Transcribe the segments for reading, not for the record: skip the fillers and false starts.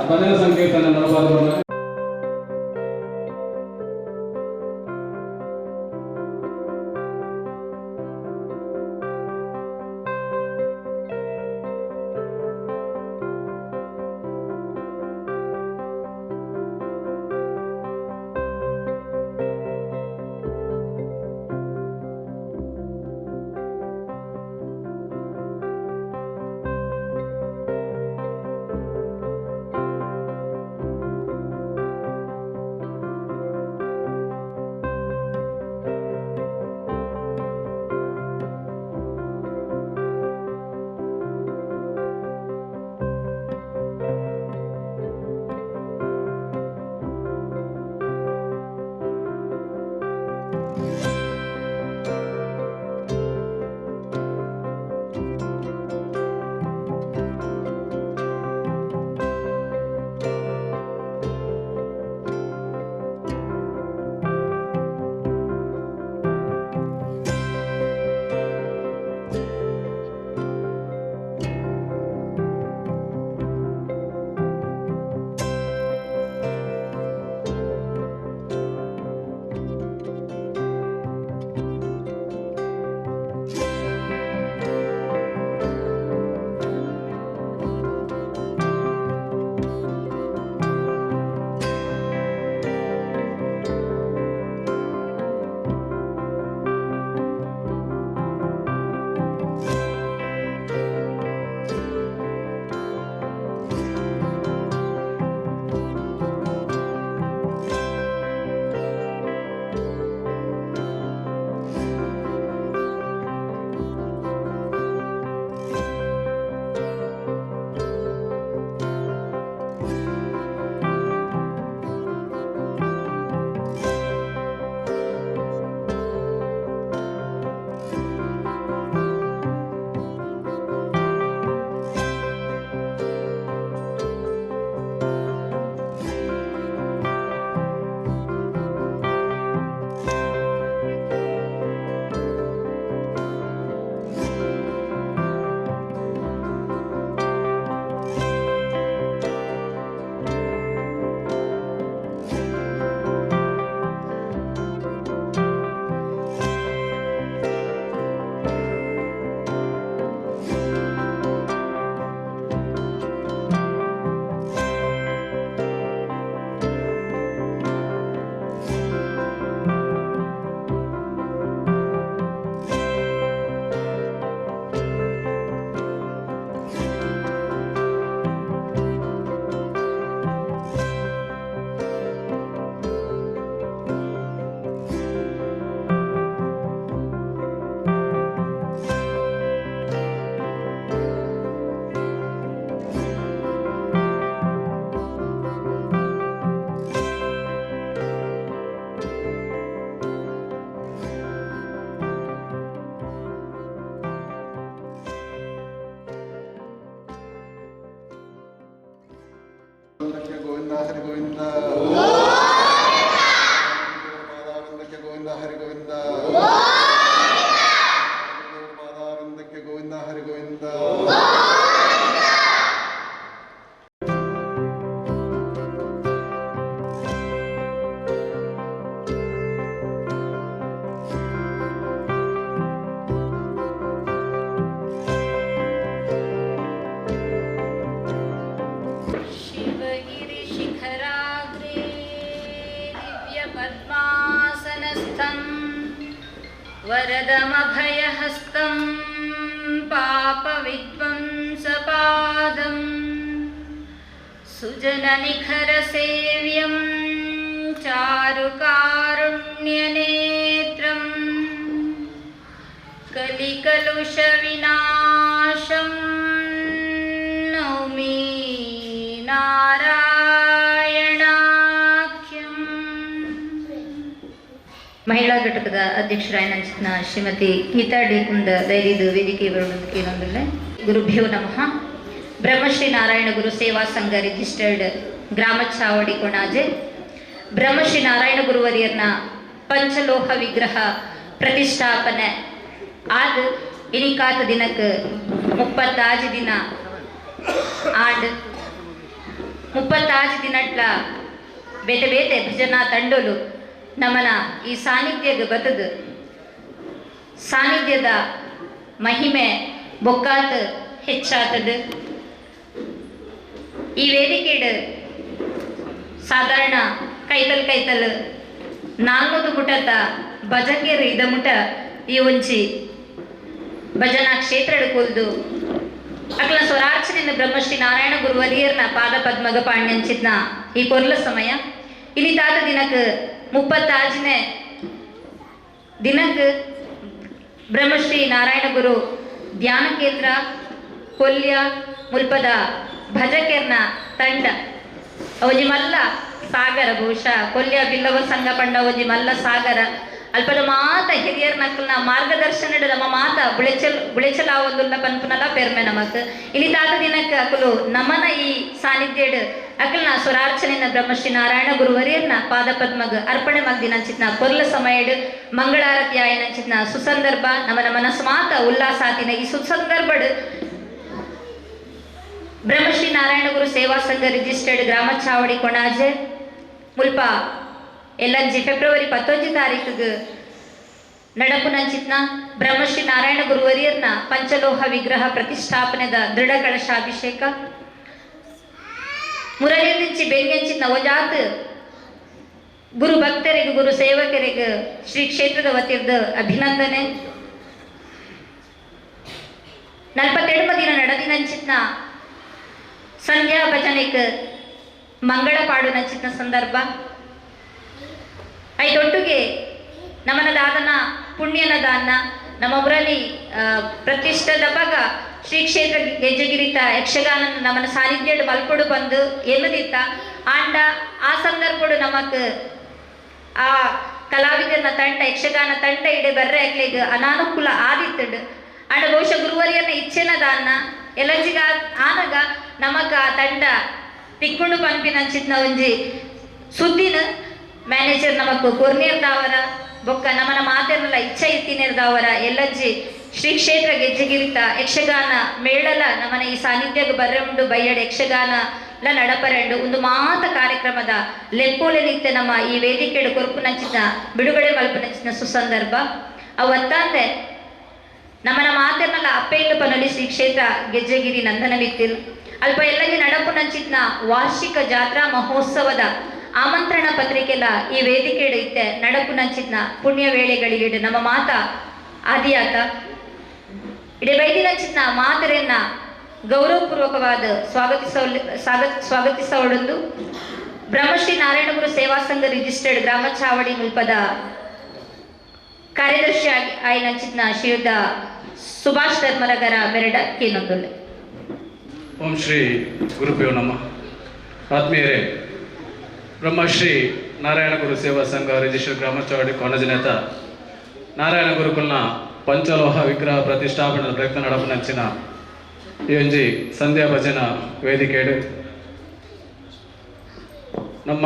ಭಜನೆ ಸಂಕೀರ್ತನೆ ನಡಬಾರದು. ಹರಿ ಗೋವಿಂದ ಪಾದಾರವಿಂದಕ್ಕೆ ಗೋವಿಂದ ಹರಿ ಗೋವಿಂದ ಪಾದಾರವಿಂದಕ್ಕೆ ಗೋವಿಂದ ಹರಿ ಗೋವಿಂದ. वरदमभयहस्तं पापविध्वंसपादं सुजननिखरसेव्यं चारुकारुण्यनेत्रं कलिकलुषविनाशं नौमि नारायणाख्यं. ಮಹಿಳಾ ಘಟಕದ ಅಧ್ಯಕ್ಷರಾಯನ ಶ್ರೀಮತಿ ಗೀತಾ ಡಿ ಕುಂದ ದೈರಿದು ವೇದಿಕೆ ಬರುವುದಕ್ಕೆ ಇನ್ನೊಂದಿಲ್ಲ. ಗುರುಭ್ಯೋ ನಮಃ. ಬ್ರಹ್ಮಶ್ರೀ ನಾರಾಯಣ ಗುರು ಸೇವಾ ಸಂಘ ರಿಜಿಸ್ಟರ್ಡ್ ಗ್ರಾಮ ಚಾವಡಿ ಕೊಣಾಜೆ ಬ್ರಹ್ಮಶ್ರೀ ನಾರಾಯಣ ಗುರುವರಿಯರ್ನ ಪಂಚಲೋಹ ವಿಗ್ರಹ ಪ್ರತಿಷ್ಠಾಪನೆ ಆದ ಇನಿಕಾತ ದಿನಕ್ಕೆ 35 ದಿನ ಆಂಡ್ 35 ದಿನಟ್ಲ ಬೇತೆ ಬೇತೆ ಭಜನಾ ತಂಡೋಲು ನಮ್ಮನ ಈ ಸಾನ್ನಿಧ್ಯದ ಬತದ ಸಾನ್ನಿಧ್ಯದ ಮಹಿಮೆ ಬೊಕ್ಕಾತ್ ಹೆಚ್ಚಾತದ. ಈ ವೇದಿಕೆಡ್ ಸಾಧಾರಣ ಕೈತಲ್ 400 ಮುಟತ ಭಜಂಗೇರು ಇದ ಮುಟ ಈ ಒಂಚಿ ಭಜನಾ ಕ್ಷೇತ್ರ ಕೊಲ್ದು ಅಕ್ಲ ಸ್ವರಾರ್ಚನೆಯಿಂದ ಬ್ರಹ್ಮಶ್ರೀ ನಾರಾಯಣ ಗುರುವರಿಯರ್ನ ಪಾದ ಪದ್ಮಗ ಪಾಣ್ಯಂಚಿತ್ನ ಈ ಪೊರ್ಲ ಸಮಯ ಇಲ್ಲಿ ತಾತ ದಿನಕ್ಕೆ 35ನೇ ದಿನಕ್ಕೆ ಬ್ರಹ್ಮಶ್ರೀ ನಾರಾಯಣ ಗುರು ಧ್ಯಾನ ಕೇಂದ್ರ ಕೊಲ್ಯ ಮುಲ್ಪದ ಭಜಕೇರ್ನ ತಂಡ ಅವಜಿ ಮಲ್ಲ ಸಾಗರ ಬಹುಶಃ ಕೊಲ್ಯ ಬಿಲ್ಲವ ಸಂಘ ಪಂಡ ಅವಜಿ ಮಲ್ಲ ಸಾಗರ ಅಲ್ಪದ ಮಾತ ಹಿರಿಯರ್ ನಕ್ಕಲ್ನ ಮಾರ್ಗದರ್ಶನದ ನಮ್ಮ ಮಾತ ಬುಳೆಚಲಾವೊಂದುಲ್ಲ ಪನ್ಪುನಲ ಪೆರ್ಮೆ ನಮಕ್ ಇಲ್ಲಿ ತಾತ ದಿನಕ್ಕೆ ಅಕಲು ನಮನ ಈ ಸಾನ್ನಿಧ್ಯಡ್ ಅಕಲ್ನ ಸ್ವರಾರ್ಚನೆನ ಬ್ರಹ್ಮಶ್ರೀ ನಾರಾಯಣ ಗುರುವರಿಯರ್ನ ಪಾದ ಪದ್ಮಗ ಅರ್ಪಣೆ ಮಗ್ದಿನಂಚಿತ್ನ ಕೊರ್ಲ ಸಮಯಡ್ ಮಂಗಳಾರತಿ ಆಯನಂಚಿತ್ನ ಸುಸಂದರ್ಭ ನಮನ ಮನಸ್ಸು ಮಾತ ಉಲ್ಲಾಸಾತಿನ ಈ ಸುಸಂದರ್ಭಡ್ ಬ್ರಹ್ಮಶ್ರೀ ನಾರಾಯಣ ಗುರು ಸೇವಾ ಸಂಘ ರಿಜಿಸ್ಟರ್ಡ್ ಗ್ರಾಮ ಚಾವಡಿ ಕೊಣಾಜೆ ಮುಲ್ಪ ಎಲ್ಲಂಜಿ ಫೆಬ್ರವರಿ 11 ತಾರೀಕಿಗೆ ನಡಪುನಂಚಿತ್ನ ಬ್ರಹ್ಮಶ್ರೀ ನಾರಾಯಣ ಗುರುವರಿಯರ್ನ ಪಂಚಲೋಹ ವಿಗ್ರಹ ಪ್ರತಿಷ್ಠಾಪನೆದ ದೃಢ ಕಳಶಾಭಿಷೇಕ ಮುರಳಿಂಚಿ ಬೆಂಗಂಚಿನ ನವಜಾತ್ ಗುರು ಭಕ್ತರಿಗೆ ಗುರು ಸೇವಕರಿಗೆ ಶ್ರೀ ಕ್ಷೇತ್ರದ ವತಿರ್ದ ಅಭಿನಂದನೆ 42 ದಿನ ನಡೆದಿನಂಚಿತ್ನ ಸಂಧ್ಯಾ ಭಜನೆಗೆ ಮಂಗಳ ಪಾಡು ನಂಚಿತ್ನ ಸಂದರ್ಭ ಐದೊಟ್ಟಿಗೆ ನಮನ ದಾದನ ಪುಣ್ಯನ ದಾನ ನಮ್ಮ ಊರಲ್ಲಿ ಪ್ರತಿಷ್ಠದ ಭಾಗ ಶ್ರೀ ಕ್ಷೇತ್ರ ಗೆಜ್ಜೆಗಿರಿತ ಯಕ್ಷಗಾನ ನಮ್ಮನ ಸಾನ್ನಿಧ್ಯ ಮಲ್ಪಡು ಬಂದು ಎನ್ನದಿತ್ತ ಆಂಡ ಆ ಸಂದರ್ಭಡು ನಮಕ್ ಆ ಕಲಾವಿದನ ತಂಡ ಯಕ್ಷಗಾನ ತಂಡ ಇಡೆ ಬರ್ರೆ ಆಗ್ಲಿಗ ಅನಾನುಕೂಲ ಆದಿತ್ತಡು ಆಂಡ ಬಹುಶಃ ಗುರುವರಿಯನ್ನ ಇಚ್ಛೆನ ದಾನ ಎಲ್ಲಂಜಿಗ ಆನಗ ನಮಗ ಆ ತಂಡ ತಿಕ್ಕೊಂಡು ಪಂಪಿನಂಚಿತ್ನ ಒಂಜಿ ಸುದ್ದಿನ ಮ್ಯಾನೇಜರ್ ನಮಕ್ ಕೊರ್ನೇರ್ದಾವರ ಬೊಕ್ಕ ನಮನ ಮಾತೆರ್ನಲ ಇಚ್ಛೆ ಇತ್ತಿನೇರ್ದಾವರ ಎಲ್ಲಜ್ಜಿ ಶ್ರೀ ಕ್ಷೇತ್ರ ಗೆಜ್ಜೆಗಿರಿತ ಯಕ್ಷಗಾನ ಮೇಳಲ ನಮನ ಈ ಸಾನ್ನಿಧ್ಯಗ ಬರ್ರೆ ಉಂಡು ಬಯ್ಯಡ್ ಯಕ್ಷಗಾನ ಲ ನಡಪರೆಂಡು ಒಂದು ಮಾತ ಕಾರ್ಯಕ್ರಮದ ಲೆಪ್ಪೋಲೆ ನಿತ್ಯ ನಮ್ಮ ಈ ವೇದಿಕೆಡು ಕೊರ್ಪುನಂಚಿನ ಬಿಡುಗಡೆ ಮಲ್ಪುನಂಚಿನ ಸುಸಂದರ್ಭ ಅವತ್ತಾಂದೆ ನಮನ ಮಾತೆರ್ನಲ ಅಪ್ಪೆಯಿಲು ಪನೊಲಿ ಶ್ರೀ ಕ್ಷೇತ್ರ ಗೆಜ್ಜೆಗಿರಿ ನಂದನವಿತ್ತಿಲ್ ಅಲ್ಪ ಎಲ್ಲಂಗಿ ನಡಪುನಂಚಿನ ವಾರ್ಷಿಕ ಜಾತ್ರಾ ಮಹೋತ್ಸವದ ಆಮಂತ್ರಣ ಪತ್ರಿಕೆಲ ಈ ವೇದಿಕೆ ಇತ್ತೆ ನಡಪುನಂಚಿನ ಪುಣ್ಯ ವೇಳೆಗಳಿಗೆ ನಮ್ಮ ಮಾತ ಆದಿಯಾತ ಇಡೀ ಬೈದಿನಂಚಿನ ಮಾತರೆಯನ್ನ ಗೌರವಪೂರ್ವಕವಾದ ಸ್ವಾಗತಿಸೋಡೊಂದು ಬ್ರಹ್ಮಶ್ರೀ ನಾರಾಯಣ ಗುರು ಸೇವಾ ಸಂಘ ರಿಜಿಸ್ಟರ್ಡ್ ಗ್ರಾಮ ಚಾವಡಿ ಮುಲ್ಪದ ಕಾರ್ಯದರ್ಶಿ ಆಯ್ನಂಚಿನ ಶ್ರೀಯುತ ಸುಭಾಷ್ ಧರ್ಮರಗರ ಮೆರಡ ಕೇನೊಂದುಲ್ಲೆ. ಓಂ ಶ್ರೀ ಗುರುಭ್ಯೋ ನಮಃ. ಆತ್ಮೀಯರೇ, ಬ್ರಹ್ಮಶ್ರೀ ನಾರಾಯಣ ಗುರು ಸೇವಾ ಸಂಘ ರಿಜಿಸ್ಟರ್ ಗ್ರಾಮ ಚಾವಡಿ ಕೊಣಜನೇತ ನಾರಾಯಣ ಗುರುಕುಲ್ನ ಪಂಚಲೋಹ ವಿಗ್ರಹ ಪ್ರತಿಷ್ಠಾಪನದ ಪ್ರಯತ್ನ ನಡಪನಂಚಿನ ಈ ಒಂಜಿ ಸಂಧ್ಯಾ ಭಜನ ವೇದಿಕೆಡು ನಮ್ಮ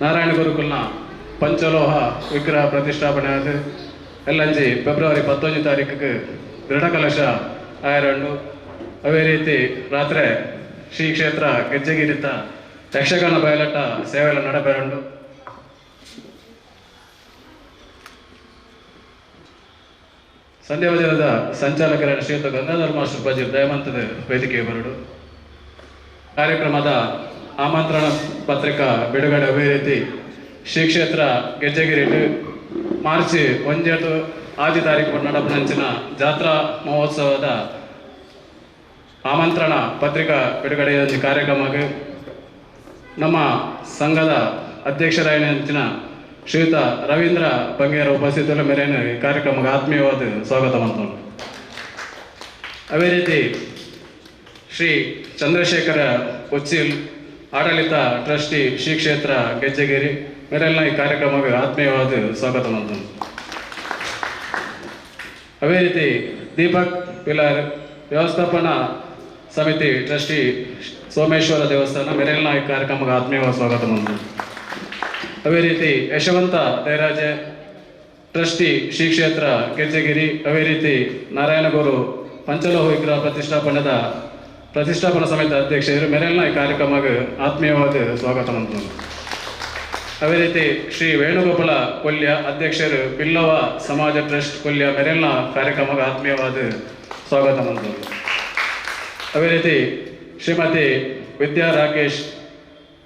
ನಾರಾಯಣ ಗುರುಕುಲ್ನ ಪಂಚಲೋಹ ವಿಗ್ರಹ ಪ್ರತಿಷ್ಠಾಪನೆ ಆದ ಎಲ್ಲಂಜಿ ಫೆಬ್ರವರಿ 11 ತಾರೀಕಿಗೆ ದೃಢ ಕಲಶ ಆಯರಂಡು ಅವೇ ರೀತಿ ರಾತ್ರಿ ಶ್ರೀ ಕ್ಷೇತ್ರ ಗೆಜ್ಜೆಗಿರಿತ ಯಕ್ಷಗಾನ ಬಯಲಟ್ಟ ಸೇವೆಲ್ಲ ನಡಬೆರಂಡು ಸಂಧ್ಯಾ ಭಜನದ ಸಂಚಾಲಕರಾದ ಶ್ರೀಯುತ ಗಂಗಾಧರ ಮಾಸ್ಟರ್ ಬಜೀರ್ ದಯಮಂತದ ವೇದಿಕೆ ಬರಡು ಕಾರ್ಯಕ್ರಮದ ಆಮಂತ್ರಣ ಪತ್ರಿಕಾ ಬಿಡುಗಡೆ ಅವೇ ರೀತಿ ಶ್ರೀ ಕ್ಷೇತ್ರ ಗೆಜ್ಜೆಗಿರಿ ಮಾರ್ಚ್ 1 ತಾರೀಕು ನಡಪನಂಚಿನ ಜಾತ್ರಾ ಮಹೋತ್ಸವದ ಆಮಂತ್ರಣ ಪತ್ರಿಕಾ ಬಿಡುಗಡೆಯ ಕಾರ್ಯಕ್ರಮಕ್ಕೆ ನಮ್ಮ ಸಂಘದ ಅಧ್ಯಕ್ಷರಾಯನಂಚಿನ ಶ್ರೀಯುತ ರವೀಂದ್ರ ಬಂಗೇರ ಉಪಸ್ಥಿತಿಯ ಮೇರೆಯನ್ನು ಈ ಕಾರ್ಯಕ್ರಮಕ್ಕೆ ಆತ್ಮೀಯವಾದ ಸ್ವಾಗತ ಮಾಡ್ತಾರೆ. ಅದೇ ರೀತಿ ಶ್ರೀ ಚಂದ್ರಶೇಖರ ಕೊಚ್ಚಿಲ್ ಆಡಳಿತ ಟ್ರಸ್ಟಿ ಶ್ರೀ ಕ್ಷೇತ್ರ ಗೆಜ್ಜೆಗಿರಿ ಮೇರೆಲ್ಲ ಈ ಕಾರ್ಯಕ್ರಮಕ್ಕೆ ಆತ್ಮೀಯವಾದ ಸ್ವಾಗತ ಮಾಡ್ತಾರೆ. ಅದೇ ರೀತಿ ದೀಪಕ್ ಪಿಲಾರ್ ವ್ಯವಸ್ಥಾಪನಾ ಸಮಿತಿ ಟ್ರಸ್ಟಿ ಸೋಮೇಶ್ವರ ದೇವಸ್ಥಾನ ಮೇರೆಲ್ಲ ಈ ಕಾರ್ಯಕ್ರಮಕ್ಕೆ ಆತ್ಮೀಯವಾದ ಸ್ವಾಗತ ಮಾಡ್ತಾರೆ. ಅದೇ ರೀತಿ ಯಶವಂತ ದೈರಾಜೆ ಟ್ರಸ್ಟಿ ಶ್ರೀ ಕ್ಷೇತ್ರ ಗೆಜ್ಜೆಗಿರಿ ಅದೇ ರೀತಿ ನಾರಾಯಣ ಗುರು ಪಂಚಲೋಹ ವಿಗ್ರಹ ಪ್ರತಿಷ್ಠಾಪನೆದ ಪ್ರತಿಷ್ಠಾಪನಾ ಸಮಿತಿ ಅಧ್ಯಕ್ಷರು ಮೆರೆಲ್ನ ಈ ಕಾರ್ಯಕ್ರಮಕ್ಕೆ ಆತ್ಮೀಯವಾದ ಸ್ವಾಗತ ಮಂತ್ರು. ಅದೇ ರೀತಿ ಶ್ರೀ ವೇಣುಗೋಪಾಲ ಕೊಲ್ಯ ಅಧ್ಯಕ್ಷರು ಬಿಲ್ಲವ ಸಮಾಜ ಟ್ರಸ್ಟ್ ಕೊಲ್ಯ ಮೆರೆಲ್ನ ಕಾರ್ಯಕ್ರಮಕ್ಕೆ ಆತ್ಮೀಯವಾದ ಸ್ವಾಗತ ಮಂತ್ರು. ಅದೇ ರೀತಿ ಶ್ರೀಮತಿ ವಿದ್ಯಾ ರಾಕೇಶ್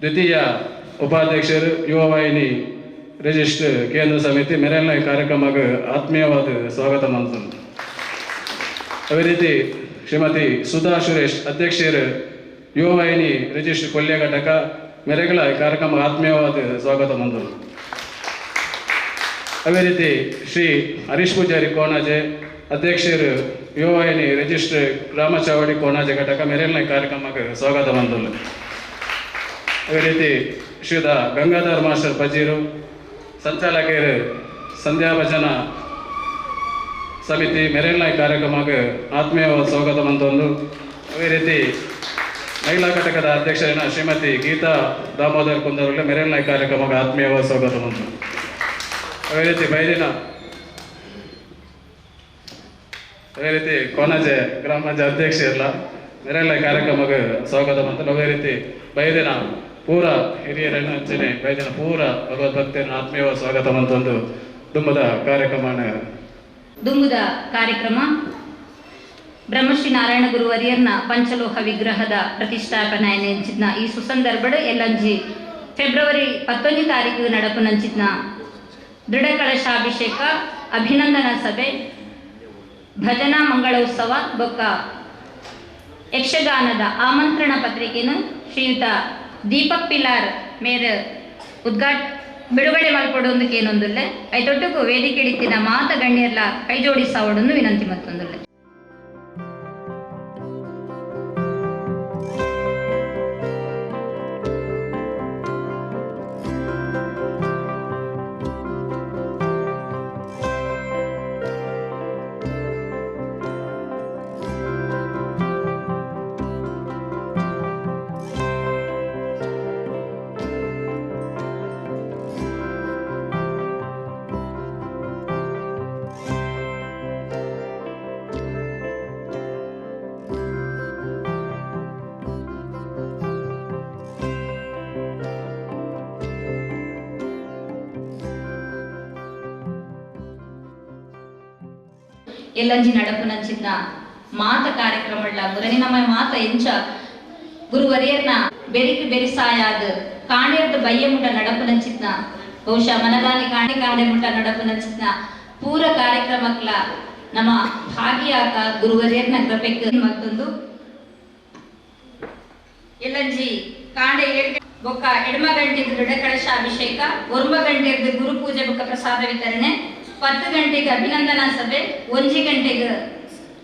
ದ್ವಿತೀಯ ಉಪಾಧ್ಯಕ್ಷರು ಯುವ ವಾಹಿನಿ ರಿಜಿಸ್ಟರ್ ಕೇಂದ್ರ ಸಮಿತಿ ಮೆರೆಲ್ನ ಈ ಕಾರ್ಯಕ್ರಮಕ್ಕೆ ಆತ್ಮೀಯವಾದ ಸ್ವಾಗತ ಮಂತ್ರು. ಅದೇ ರೀತಿ ಶ್ರೀಮತಿ ಸುಧಾ ಸುರೇಶ್ ಅಧ್ಯಕ್ಷರು ಯುವ ವಾಹಿನಿ ರಿಜಿಸ್ಟರ್ ಕೊಲ್ಯ ಘಟಕ ಮೆರೆಗಳ ಈ ಕಾರ್ಯಕ್ರಮಕ್ಕೆ ಆತ್ಮೀಯವಾದ ಸ್ವಾಗತ ಮಂತ್ರು. ಅದೇ ರೀತಿ ಶ್ರೀ ಹರೀಶ್ ಪೂಜಾರಿ ಕೋಣಾಜೆ ಅಧ್ಯಕ್ಷರು ಯುವ ವಾಹಿನಿ ರಿಜಿಸ್ಟರ್ ಗ್ರಾಮ ಚಾವಡಿ ಕೋಣಾಜೆ ಘಟಕ ಮೆರೆಲ್ನ ಈ ಕಾರ್ಯಕ್ರಮಕ್ಕೆ ಸ್ವಾಗತ ಮಂತ್ರು. ಅದೇ ರೀತಿ ಶ್ರೀದ ಗಂಗಾಧರ್ ಮಾಸ್ಟರ್ ಪಜೀರು ಸಂಚಾಲಕರು ಸಂಧ್ಯಾ ಭಜನಾ ಸಮಿತಿ ಮೆರೆಲ್ನ ಈ ಕಾರ್ಯಕ್ರಮಕ್ಕೆ ಆತ್ಮೀಯವಾದ ಸ್ವಾಗತ ಮಂತೊಂದು. ಅದೇ ರೀತಿ ಮಹಿಳಾ ಘಟಕದ ಅಧ್ಯಕ್ಷರಾದ ಶ್ರೀಮತಿ ಗೀತಾ ದಾಮೋದರ್ ಕುಂದರ್ಲೆ ಮೆರೆಲ್ನ ಈ ಕಾರ್ಯಕ್ರಮಕ್ಕೆ ಆತ್ಮೀಯವಾದ ಸ್ವಾಗತ ಮಂತು. ಅದೇ ರೀತಿ ಕೋಣಾಜೆ ಗ್ರಾಮ ಪಂಚಾಯತ್ ಅಧ್ಯಕ್ಷ ಎಲ್ಲ ಮೆರೆಲ್ನ ಈ ಕಾರ್ಯಕ್ರಮಕ್ಕೆ ಸ್ವಾಗತ ಮಂತು. ಅದೇ ರೀತಿ ಬೈದಿನ ಪೂರ ಹಿರಿಯರನ್ನು ಹಂಚನೆ ಬೈದಿನ ಪೂರ ಭಗವದ್ಭಕ್ತಿಯನ್ನು ಆತ್ಮೀಯವಾದ ಸ್ವಾಗತ ಮಂತೊಂದು ದುಂಬದ ಕಾರ್ಯಕ್ರಮ ಬ್ರಹ್ಮಶ್ರೀ ನಾರಾಯಣ ಗುರುವರಿಯರ್ನ ಪಂಚಲೋಹ ವಿಗ್ರಹದ ಪ್ರತಿಷ್ಠಾಪನೆ ನೆಂಚಿದ್ನ ಈ ಸುಸಂದರ್ಭಡ್ ಎಲ್ಲಂಜಿ ಫೆಬ್ರವರಿ 11 ತಾರೀಕು ನಡಪು ನಂಚಿದ್ನ ದೃಢ ಕಳಶಾಭಿಷೇಕ ಅಭಿನಂದನಾ ಸಭೆ ಭಜನಾ ಮಂಗಳೋತ್ಸವ ಬೊಕ್ಕ ಯಕ್ಷಗಾನದ ಆಮಂತ್ರಣ ಪತ್ರಿಕೆಯನ್ನು ಶ್ರೀಯುತ ದೀಪಕ್ ಪಿಲಾರ್ ಮೇರ ಬಿಡುಗಡೆ ಮಲ್ಪಡೊಂದಕ್ಕೆ ಏನೊಂದುಲ್ಲೆ ಐತೊಟ್ಟುಕು ವೇದಿಕೆ ಇಡಿತಿನ ಮಾತ ಗಣ್ಯರ್ಲ ಕೈ ಜೋಡಿಸಾವಡೊಂದು ವಿನಂತಿ ಮತ್ತೊಂದುಲ್ಲೆ. ಎಲ್ಲಂಜಿ ನಡಪು ನಂಚಿದ್ನ ಮಾತ ಕಾರ್ಯಕ್ರಮಗಳ ಗುರನಿ ನಮ್ಮ ಮಾತ ಎಂಚ ಗುರುವರಿಯರ್ನ ಬೆರಿಕ್ ಬೆರಿಸಾಯಾದ ಕಾಣ್ಯರ್ದ ಬಯ್ಯ ಮುಟ ನಡಪು ನಂಚಿದ್ನ ಬಹುಶಃ ಮನದಾನಿ ಕಾಣೆ ಮುಟ ನಡಪು ನಂಚಿದ್ನ ಪೂರ ಕಾರ್ಯಕ್ರಮಕ್ಲ ನಮ್ಮ ಭಾಗಿಯಾಕ ಗುರುವರಿಯರ್ನ ಕೃಪೆಕ್ ಮತ್ತೊಂದು ಎಲ್ಲಂಜಿ ಕಾಂಡೆ ಬೊಕ್ಕ ಎಡಮ ಗಂಟೆಗೆ ದೃಢ ಕಳಶ ಅಭಿಷೇಕ 1 ಗಂಟೆಗೆ ಗುರು ಪೂಜೆ ಬೊಕ್ಕ ಪ್ರಸಾದ ವಿತರಣೆ 10 ಗಂಟೆಗೆ ಅಭಿನಂದನಾ ಸಭೆ 1 ಗಂಟೆಗೆ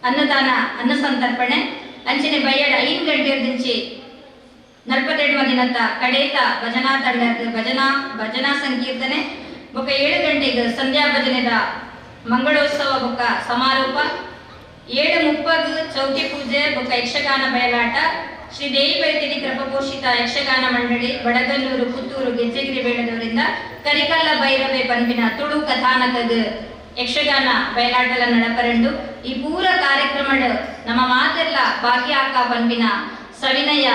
ಅನ್ನದಾನ ಅನ್ನ ಸಂತರ್ಪಣೆ ಅಂಚನೆ ಬಯ್ಯಡ 5 ಗಂಟೆದಿಂಚಿ 42 ದಿನದ ಕಡೇತ ಭಜನಾ ತಂಡದ ಭಜನಾ ಸಂಕೀರ್ತನೆ ಬೊಕ್ಕ 7 ಗಂಟೆಗೆ ಸಂಧ್ಯಾ ಭಜನೆದ ಮಂಗಳೋತ್ಸವ ಬೊಕ್ಕ ಸಮಾರೋಪ 7:30 ಚೌತಿ ಪೂಜೆ ಬೊಕ್ಕ ಯಕ್ಷಗಾನ ಬಯಲಾಟ ಶ್ರೀ ದೇವಿ ಬೈತಿನಿ ಕೃಪಪೋಷಿತ ಯಕ್ಷಗಾನ ಮಂಡಳಿ ಬಡಗಲ್ಲೂರು ಪುತ್ತೂರು ಗೆಜ್ಜೆಗಿರಿ ಬೇಡದವರಿಂದ ಕರಿಕಲ್ಲ ಭೈರವೆ ಪಂಪಿನ ತುಳು ಕಥಾನಕದ ಯಕ್ಷಗಾನ ಬಯಲಾಟಲ ನಡಪರೆಂಡು ಈ ಪೂರ ಕಾರ್ಯಕ್ರಮದ ನಮ್ಮ ಮಾತೆಲ್ಲ ಭಾಗ್ಯಾಕ ಪಂಪಿನ ಸವಿನಯ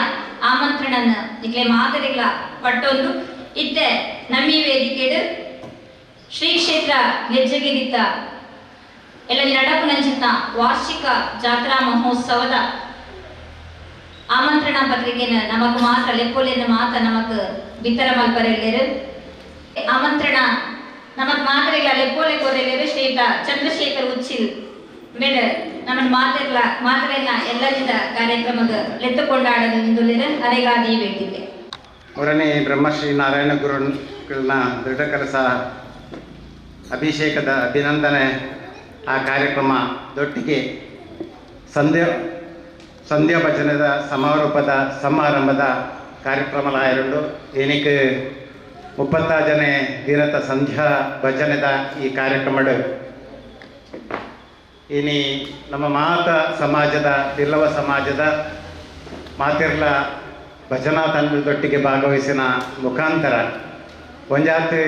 ಆಮಂತ್ರಣನ ನಿಕ್ಲೆ ಮಾದರಿಗಳ ಪಟ್ಟೊಂದು ಇತ್ತೆ ನಮ್ಮಿ ವೇದಿಕೆಡು ಶ್ರೀ ಕ್ಷೇತ್ರ ಗೆಜ್ಜೆಗಿರಿತ ಎಲ್ಲ ನಡಪು ನಂಚಿನ ವಾರ್ಷಿಕ ಜಾತ್ರಾ ಮಹೋತ್ಸವದ ಆಮಂತ್ರಣ ಪತ್ರಿಕೆನ ನಮಕ್ ಮಾತ್ರ ಲೆಪ್ಪೋಲಿನ ಮಾತ ನಮಕ್ ಬಿತ್ತರ ಮಲ್ಪರೆಲ್ಲೇರು ಆಮಂತ್ರಣ ನಮಕ್ ಮಾತ್ರ ಇಲ್ಲ ಲೆಪ್ಪೋಲೆ ಕೋರೆಲ್ಲೇರು ಶ್ರೀಯುತ ಚಂದ್ರಶೇಖರ್ ಉಚ್ಚಿಲ್ ಮೇಲೆ ನಮ್ಮ ಮಾತರೆಲ್ಲ ಎಲ್ಲರಿದ ಕಾರ್ಯಕ್ರಮದ ಲೆತ್ತುಕೊಂಡಾಡಲು ನಿಂದುಲಿರ ಅರೆಗಾದಿ ಬೇಕಿದೆ ಮೂರನೇ ಬ್ರಹ್ಮಶ್ರೀ ನಾರಾಯಣ ಗುರುಗಳನ್ನ ದೃಢ ಕಲಸ ಅಭಿಷೇಕದ ಅಭಿನಂದನೆ ಆ ಕಾರ್ಯಕ್ರಮ ದೊಟ್ಟಿಗೆ ಸಂಧ್ಯಾ ಭಜನದ ಸಮಾರೋಪದ ಸಮಾರಂಭದ ಕಾರ್ಯಕ್ರಮಲಾಯರುಂಡು ಏನಕ್ಕೆ 30 ಜನ ದಿನದ ಸಂಧ್ಯಾ ಭಜನದ ಈ ಕಾರ್ಯಕ್ರಮದ ಇನಿ ನಮ್ಮ ಮಾತ ಸಮಾಜದ ಬಿಲ್ಲವ ಸಮಾಜದ ಮಾತಿರ್ಲ ಭಜನಾ ತಂಡದೊಟ್ಟಿಗೆ ಭಾಗವಹಿಸಿನ ಮುಖಾಂತರ ಒಂಜಾತ್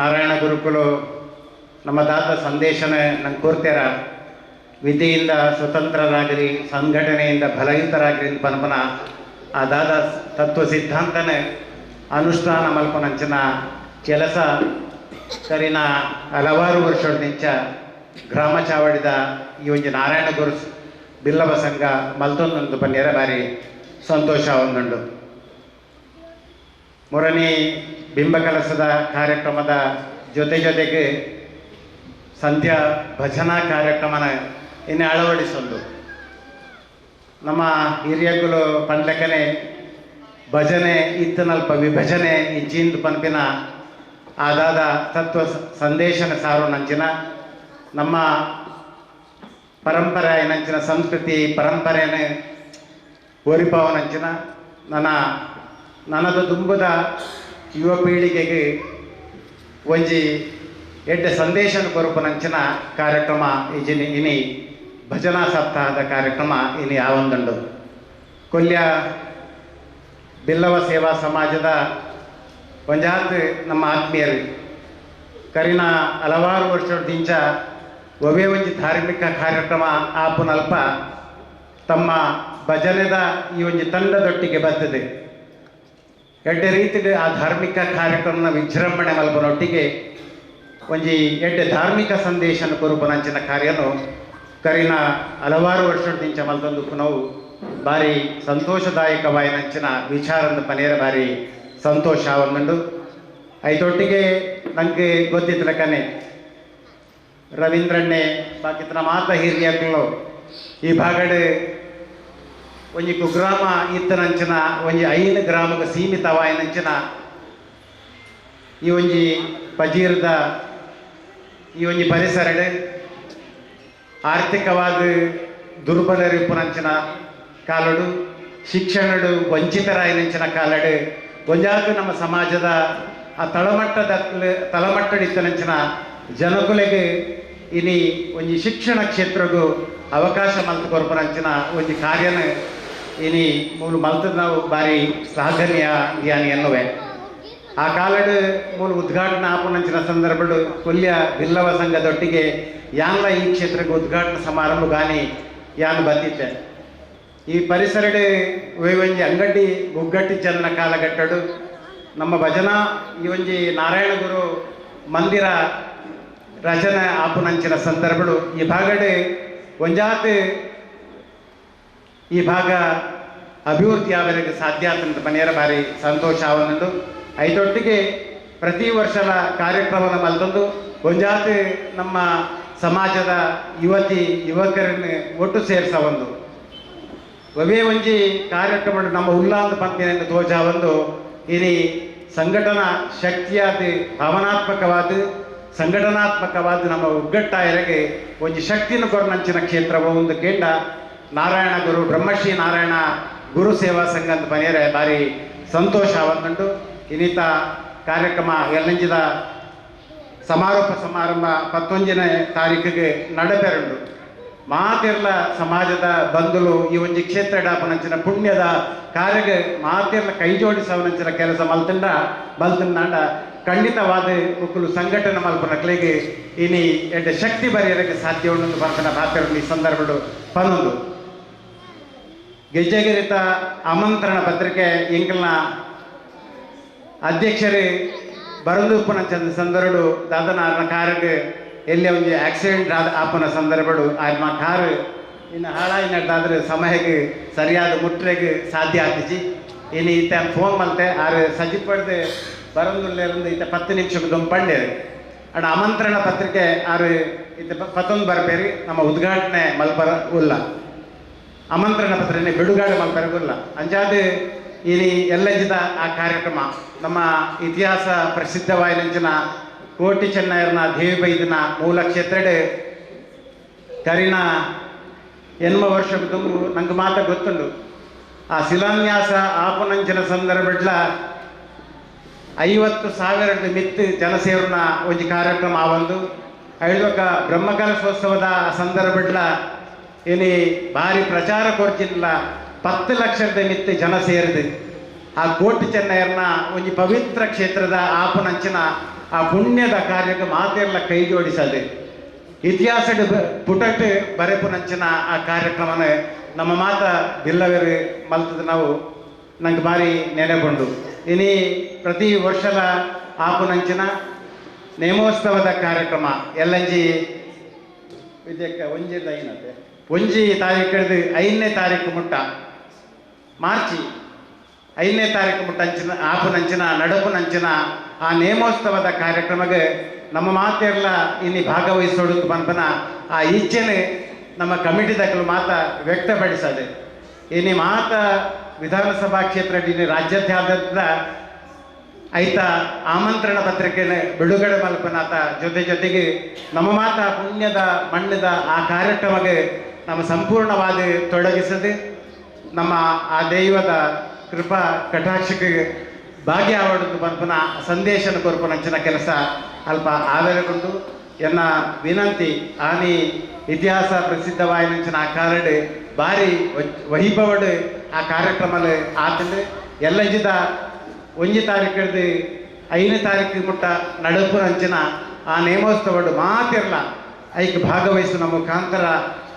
ನಾರಾಯಣ ಗುರುಕುಲು ನಮ್ಮ ದಾತ ಸಂದೇಶನ ನಂಗೆ ಕೋರ್ತಾರ ವಿದ್ಯೆಯಿಂದ ಸ್ವತಂತ್ರರಾಗಿರಿ, ಸಂಘಟನೆಯಿಂದ ಬಲಯುತರಾಗಿರಿ ಅಂತ ಪನ್ಪನ ಆ ದಾದ ತತ್ವ ಸಿದ್ಧಾಂತನೇ ಅನುಷ್ಠಾನ ಮಲ್ಪನಂಚಿನ ಕೆಲಸ ಕರಿನ ಹಲವಾರು ವರ್ಷದ ನಿಂಚ ಗ್ರಾಮ ಚಾವಡಿದ ಈ ಒಂದು ನಾರಾಯಣ ಗುರು ಬಿಲ್ಲವ ಸಂಘ ಮಲ್ತೊಂದೊಂದು ಪನ್ಯರ ಬಾರಿ ಸಂತೋಷ ಒಂದುಂಡು. ಮೂರನೇ ಬಿಂಬ ಕೆಲಸದ ಕಾರ್ಯಕ್ರಮದ ಜೊತೆಗೆ ಸಂಧ್ಯಾ ಭಜನಾ ಕಾರ್ಯಕ್ರಮನ ಇನ್ನು ಅಳವಡಿಸೊಂದು ನಮ್ಮ ಹಿರಿಯಗಳು ಪಂಡ್ಲಕ್ಕನೆ ಭಜನೆ ಇತ್ತನಲ್ಪ ವಿಭಜನೆ ಇಜ್ಜಿಂದು ಪನ್ಪಿನ ಆದಾದ ತತ್ವ ಸಂದೇಶನ ಸಾರು ನಂಚಿನ ನಮ್ಮ ಪರಂಪರೆ ನಂಚಿನ ಸಂಸ್ಕೃತಿ ಪರಂಪರೆನೇ ಓರಿಪಾವನಂಚಿನ ನನ್ನದು ತುಂಬದ ಯುವ ಪೀಳಿಗೆಗೆ ಒಂಜಿ ಎಡ್ಡೆ ಸಂದೇಶನ ಕೊರಪನಂಚಿನ ಕಾರ್ಯಕ್ರಮ ಇಜಿನಿ ಇನಿ ಭಜನಾ ಸಪ್ತಾಹದ ಕಾರ್ಯಕ್ರಮ ಇನಿ ಆವೊಂದುಂಡು. ಕೊಲ್ಯ ಬಿಲ್ಲವ ಸೇವಾ ಸಮಾಜದ ಒಂಜಾತ್ ನಮ್ಮ ಆತ್ಮೀಯರು ಕರಿನ ಹಲವಾರು ವರ್ಷದಿಂಚ ಒವೇ ಒಂಜಿ ಧಾರ್ಮಿಕ ಕಾರ್ಯಕ್ರಮ ಆಪುನಲ್ಪ ತಮ್ಮ ಭಜನೆದ ಈ ಒಂಜಿ ತಂಡದೊಟ್ಟಿಗೆ ಬರ್ತದೆ. ಎಡ್ಡೆ ರೀತಿಗೆ ಆ ಧಾರ್ಮಿಕ ಕಾರ್ಯಕ್ರಮನ ವಿಜೃಂಭಣೆ ಮಲ್ಪನೊಟ್ಟಿಗೆ ಒಂಜಿ ಎಡ್ಡೆ ಧಾರ್ಮಿಕ ಸಂದೇಶನ ಕೊರುಪನಂಚಿನ ಕಾರ್ಯನು ಕರಿನ ಹಲವಾರು ವರ್ಷದಿಂಚ ಮಲ್ತೊಂದು ನಾವು ಭಾರಿ ಸಂತೋಷದಾಯಕವಾಯಿನಂಚಿನ ವಿಚಾರದ ಪನೇರ ಭಾರಿ ಸಂತೋಷ ಒಂದುಂಡು. ಐತೊಟ್ಟಿಗೆ ನನಗೆ ಗೊತ್ತಿತ್ತಲಕ್ಕನೆ ರವೀಂದ್ರಣ್ಣೆ ಬಾಕಿತನ ಮಾತ ಹಿರಿಯಕ್ಕಳು ಈ ಭಾಗಡ್ ಒಂಜಿ ಕುಗ್ರಾಮ ಇತ್ತನಂಚಿನ ಒಂಜಿ 5 ಗ್ರಾಮಕ್ಕೆ ಸೀಮಿತವಾಯಿನಂಚಿನ ಈ ಒಂಜಿ ಪಜೀರ್ದ ಈ ಒಂಜಿ ಪರಿಸರಡ್ ಆರ್ಥಿಕವಾದ ದುರ್ಬಲರಿಪ್ಪುನಂಚಿನ ಕಾಲಡು ಶಿಕ್ಷಣಡು ವಂಚಿತರಾಯಿನಂಚಿನ ಕಾಲಡು ಒಂಜಾಗ ನಮ್ಮ ಸಮಾಜದ ಆ ತಳಮಟ್ಟಡಿತ್ತನಂಚಿನ ಜನಕುಲೆಗೆ ಇನಿ ಒಂಜಿ ಶಿಕ್ಷಣ ಕ್ಷೇತ್ರಗೂ ಅವಕಾಶ ಮಲ್ತು ಕೊರ್ಪನಂಚಿನ ಒಂಜಿ ಕಾರ್ಯನ ಇನಿ ಮೂಲು ಮಲ್ತದ ನಾವು ಭಾರಿ ಶ್ಲಾಘನೀಯ ಧ್ಯಾನಿ ಎನ್ನುವೆ. ಆ ಕಾಲಡು ಮೂಲು ಉದ್ಘಾಟನಾ ಆಪುನಂಚಿನ ಸಂದರ್ಭಡು ಕೊಲ್ಯ ಬಿಲ್ಲವ ಸಂಘದೊಟ್ಟಿಗೆ ಯಾನ್ಲ ಈ ಕ್ಷೇತ್ರಕ್ಕೆ ಉದ್ಘಾಟನಾ ಸಮಾರಂಭ ಗಾನಿ ಯಾನ್ ಬಂದಿದ್ದೆ. ಈ ಪರಿಸರಡ್ ಒಂಜಿ ಅಂಗಡಿ ಗುಗ್ಗಟ್ಟಿ ಚಲನ ಕಾಲಘಟ್ಟಡು ನಮ್ಮ ಭಜನಾ ಈ ಒಂಜಿ ನಾರಾಯಣ ಗುರು ಮಂದಿರ ರಚನೆ ಆಪುನಂಚಿನ ಸಂದರ್ಭಡು ಈ ಭಾಗಡ್ ಒಂಜಾತ್ ಈ ಭಾಗ ಅಭಿವೃದ್ಧಿ ಆವರಿಗೆ ಸಾಧ್ಯ ಅಂತ ಮನೆಯರ ಭಾರಿ ಸಂತೋಷ ಆವೊಂದುಂಡು. ಐದೊಟ್ಟಿಗೆ ಪ್ರತಿ ವರ್ಷದ ಕಾರ್ಯಕ್ರಮನ ಮಲ್ತೊಂದು ಒಂಜಾತ್ ನಮ್ಮ ಸಮಾಜದ ಯುವತಿ ಯುವಕರನ್ನು ಒಟ್ಟು ಸೇರಿಸ ಒಂದು ಒವೇ ಒಂಜಿ ಕಾರ್ಯಕ್ರಮ ನಮ್ಮ ಉಲ್ಲಾಂತ ಪಂಪಿನಿಂದ ತೋಜ ಒಂದು ಇನಿ ಸಂಘಟನಾ ಶಕ್ತಿಯಾದ ಸಂಘಟನಾತ್ಮಕವಾದ ನಮ್ಮ ಒಗ್ಗಟ್ಟಾಯರಿಗೆ ಒಂಜಿ ಶಕ್ತಿನ ಕೊರನಂಚಿನ ಕ್ಷೇತ್ರವ ಒಂದು ಕೇಂದ್ರ ನಾರಾಯಣ ಗುರು ಬ್ರಹ್ಮಶ್ರೀ ನಾರಾಯಣ ಗುರು ಸೇವಾ ಸಂಘ ಅಂತ ಪನೆಯರೆ ಭಾರಿ ಸಂತೋಷ ಆವತ್ತುಂಟು. ಇನ್ನಿತ ಕಾರ್ಯಕ್ರಮ ಎಲ್ಲಂಜಿದ ಸಮಾರೋಪ ಸಮಾರಂಭ 11ನೇ ತಾರೀಕಿಗೆ ನಡಪೆರುಂಡು. ಮಾತಿರ್ಲ ಸಮಾಜದ ಬಂಧುಲು ಈ ಒಂಜಿ ಕ್ಷೇತ್ರ ಡಾಪನಂಚಿನ ಪುಣ್ಯದ ಕಾರ್ಯಗೆ ಮಾತಿರ್ಲ ಕೈ ಜೋಡಿಸವನಂಚಿನ ಕೆಲಸ ಮಲ್ತಂಡ ಖಂಡಿತವಾದ ಒಕ್ಕಲು ಸಂಘಟನೆ ಮಲ್ಪನಕ್ಲೆಗೆ ಇನಿ ಎಡ್ಡೆ ಶಕ್ತಿ ಬರೆಯಲಿಕ್ಕೆ ಸಾಧ್ಯ ಉಂಡು ಪಂಪನ ಪಾತ್ರ ಈ ಸಂದರ್ಭಡು ಪನ್ನೊಂದು ಗೆಜ್ಜೆಗಿರಿತ ಆಮಂತ್ರಣ ಪತ್ರಿಕೆ ಎಂಕಲ್ನ ಅಧ್ಯಕ್ಷರು ಬರಂದುಪ್ಪನಂಚಂದ ಸಂದರ್ಭಡು ದಾದನ ಕಾರಿಗೆ ಎಲ್ಲಿ ಒಂಜಿ ಆಕ್ಸಿಡೆಂಟ್ ಆಪನ ಸಂದರ್ಭಡು ಆಯ್ಮ ಕಾರು ಇನ್ನು ಹಾಳಾಯಿನದ್ದಾದ್ರೆ ಸಮಯಕ್ಕೆ ಸರಿಯಾದ ಮುಟ್ರೆಗೆ ಸಾಧ್ಯ ಆಗ್ತಿಜಿ. ಇನ್ನು ಈತ ಫೋನ್ ಮಲ್ತೆ ಆರು ಸಜ್ಜಿ ಪಡೆದು ಬರಂದುಲ್ಲಿருந்து ಈತ 10 ನಿಮಿಷಕ್ಕೆ ದೊಂಪಂಡೇರು ಅಣ್ಣ ಆಮಂತ್ರಣ ಪತ್ರಿಕೆ ಆರು ಈತ 11 ಬರಬೇರಿ ನಮ್ಮ ಉದ್ಘಾಟನೆ ಮಲ್ಪರ ಉಲ್ಲ ಆಮಂತ್ರಣ ಪತ್ರಿಕೆ ಬಿಡುಗಡೆ ಮಲ್ಪರಗುಲ್ಲ ಅಂಜಾದ ಇಲ್ಲಿ ಎಲ್ಲಂಜಿದ ಆ ಕಾರ್ಯಕ್ರಮ ನಮ್ಮ ಇತಿಹಾಸ ಪ್ರಸಿದ್ಧವಾಯಿನಂಚಿನ ಕೋಟಿ ಚೆನ್ನೈರ್ನ ದೇವಿ ಬೈದಿನ ಮೂಲ ಕ್ಷೇತ್ರಡ್ ಕರಿನ ಎನ್ಮ ವರ್ಷಕ್ಕೆ ತುಂಬು ನಂಗೆ ಮಾತ ಗೊತ್ತುಂಡು. ಆ ಶಿಲಾನ್ಯಾಸ ಆಪುನಂಚಿನ ಸಂದರ್ಭಡ್ಲ 50,000 ಮಿತ್ತು ಜನಸೇವನ ಒಂಜಿ ಕಾರ್ಯಕ್ರಮ ಆವೊಂದು ಐದೊಕ್ಕ ಬ್ರಹ್ಮಕಲಶೋತ್ಸವದ ಸಂದರ್ಭಡ್ಲ ಇನಿ ಭಾರಿ ಪ್ರಚಾರ ಕೊರ್ಚಿಲ್ಲ 10 ಲಕ್ಷದ ಮಿತ್ತು ಜನ ಸೇರಿದು ಆ ಕೋಟಿ ಚೆನ್ನೈರ್ನ ಒಂಜಿ ಪವಿತ್ರ ಕ್ಷೇತ್ರದ ಆಪುನಂಚಿನ ಆ ಪುಣ್ಯದ ಕಾರ್ಯಕ್ಕೆ ಮಾತೆಲ್ಲ ಕೈ ಜೋಡಿಸದೆ ಇತಿಹಾಸದ ಪುಟಕ್ಕೆ ಬರೆಪುನಂಚಿನ ಆ ಕಾರ್ಯಕ್ರಮನ ನಮ್ಮ ಮಾತ ಬಿಲ್ಲವೇರು ಮಲ್ತದ ನಾವು ನಂಗೆ ಭಾರಿ ನೆನೆಗೊಂಡು ಇನಿ ಪ್ರತಿ ವರ್ಷದ ಆಪುನಂಚಿನ ನೇಮೋತ್ಸವದ ಕಾರ್ಯಕ್ರಮ ಎಲ್ಲಂಜಿ ಇದಕ್ಕೆ ಒಂಜಿ ತಾರೀಕು ಹಿಡಿದು 5ನೇ ತಾರೀಕು ಮುಟ್ಟ ಮಾರ್ಚಿ 5ನೇ ತಾರೀಕು ಮುಟ್ಟ ಅಂಚಿನ ಆಪುನಂಚಿನ ನಡುಪುನಂಚಿನ ಆ ನೇಮೋತ್ಸವದ ಕಾರ್ಯಕ್ರಮಕ್ಕೆ ನಮ್ಮ ಮಾತೆಲ್ಲ ಇಲ್ಲಿ ಭಾಗವಹಿಸೋದು ಪನ್ಪನ ಆ ಇಚ್ಛೆನೆ ನಮ್ಮ ಕಮಿಟಿದಾಗಲು ಮಾತ ವ್ಯಕ್ತಪಡಿಸದೆ ಇನ್ನು ಮಾತ ವಿಧಾನಸಭಾ ಕ್ಷೇತ್ರ ರಾಜ್ಯಾದ್ಯಂತ ಐತ ಆಮಂತ್ರಣ ಪತ್ರಿಕೆನ ಬಿಡುಗಡೆ ಮಲ್ಪನಾತ ಜೊತೆಗೆ ನಮ್ಮ ಮಾತ ಪುಣ್ಯದ ಮಣ್ಣದ ಆ ಕಾರ್ಯಕ್ರಮಕ್ಕೆ ನಮ್ಮ ಸಂಪೂರ್ಣವಾದ ತೊಡಗಿಸದೆ ನಮ್ಮ ಆ ದೈವದ ಕೃಪಾ ಕಟಾಕ್ಷಕ್ಕೆ ಭಾಗ್ಯವಾಡುದು ಪನ್ಪನ ಸಂದೇಶನ ಕೊರ್ಪನಂಚಿನ ಕೆಲಸ ಅಲ್ಪ ಆಧಾರಗೊಂಡು ಎನ್ನ ವಿನಂತಿ ಆನಿ ಇತಿಹಾಸ ಪ್ರಸಿದ್ಧವಾಯಿನಂಚಿನ ಆ ಕಾರ್ಡ್ ಭಾರಿ ವೈಭವಡ್ ಆ ಕಾರ್ಯಕ್ರಮ ಆತಂದ್ರೆ ಎಲ್ಲಜಿದ 1 ತಾರೀಕು ಹಿಡಿದು 5ನೇ ತಾರೀಕು ಮುಟ್ಟ ನಡುಪುನಂಚಿನ ಆ ನೇಮೋತ್ಸವಡ್ ಮಾತಿರಲ್ಲ ಐಕ್ ಭಾಗವಹಿಸುವ ನಮ್ಮ ಮುಖಾಂತರ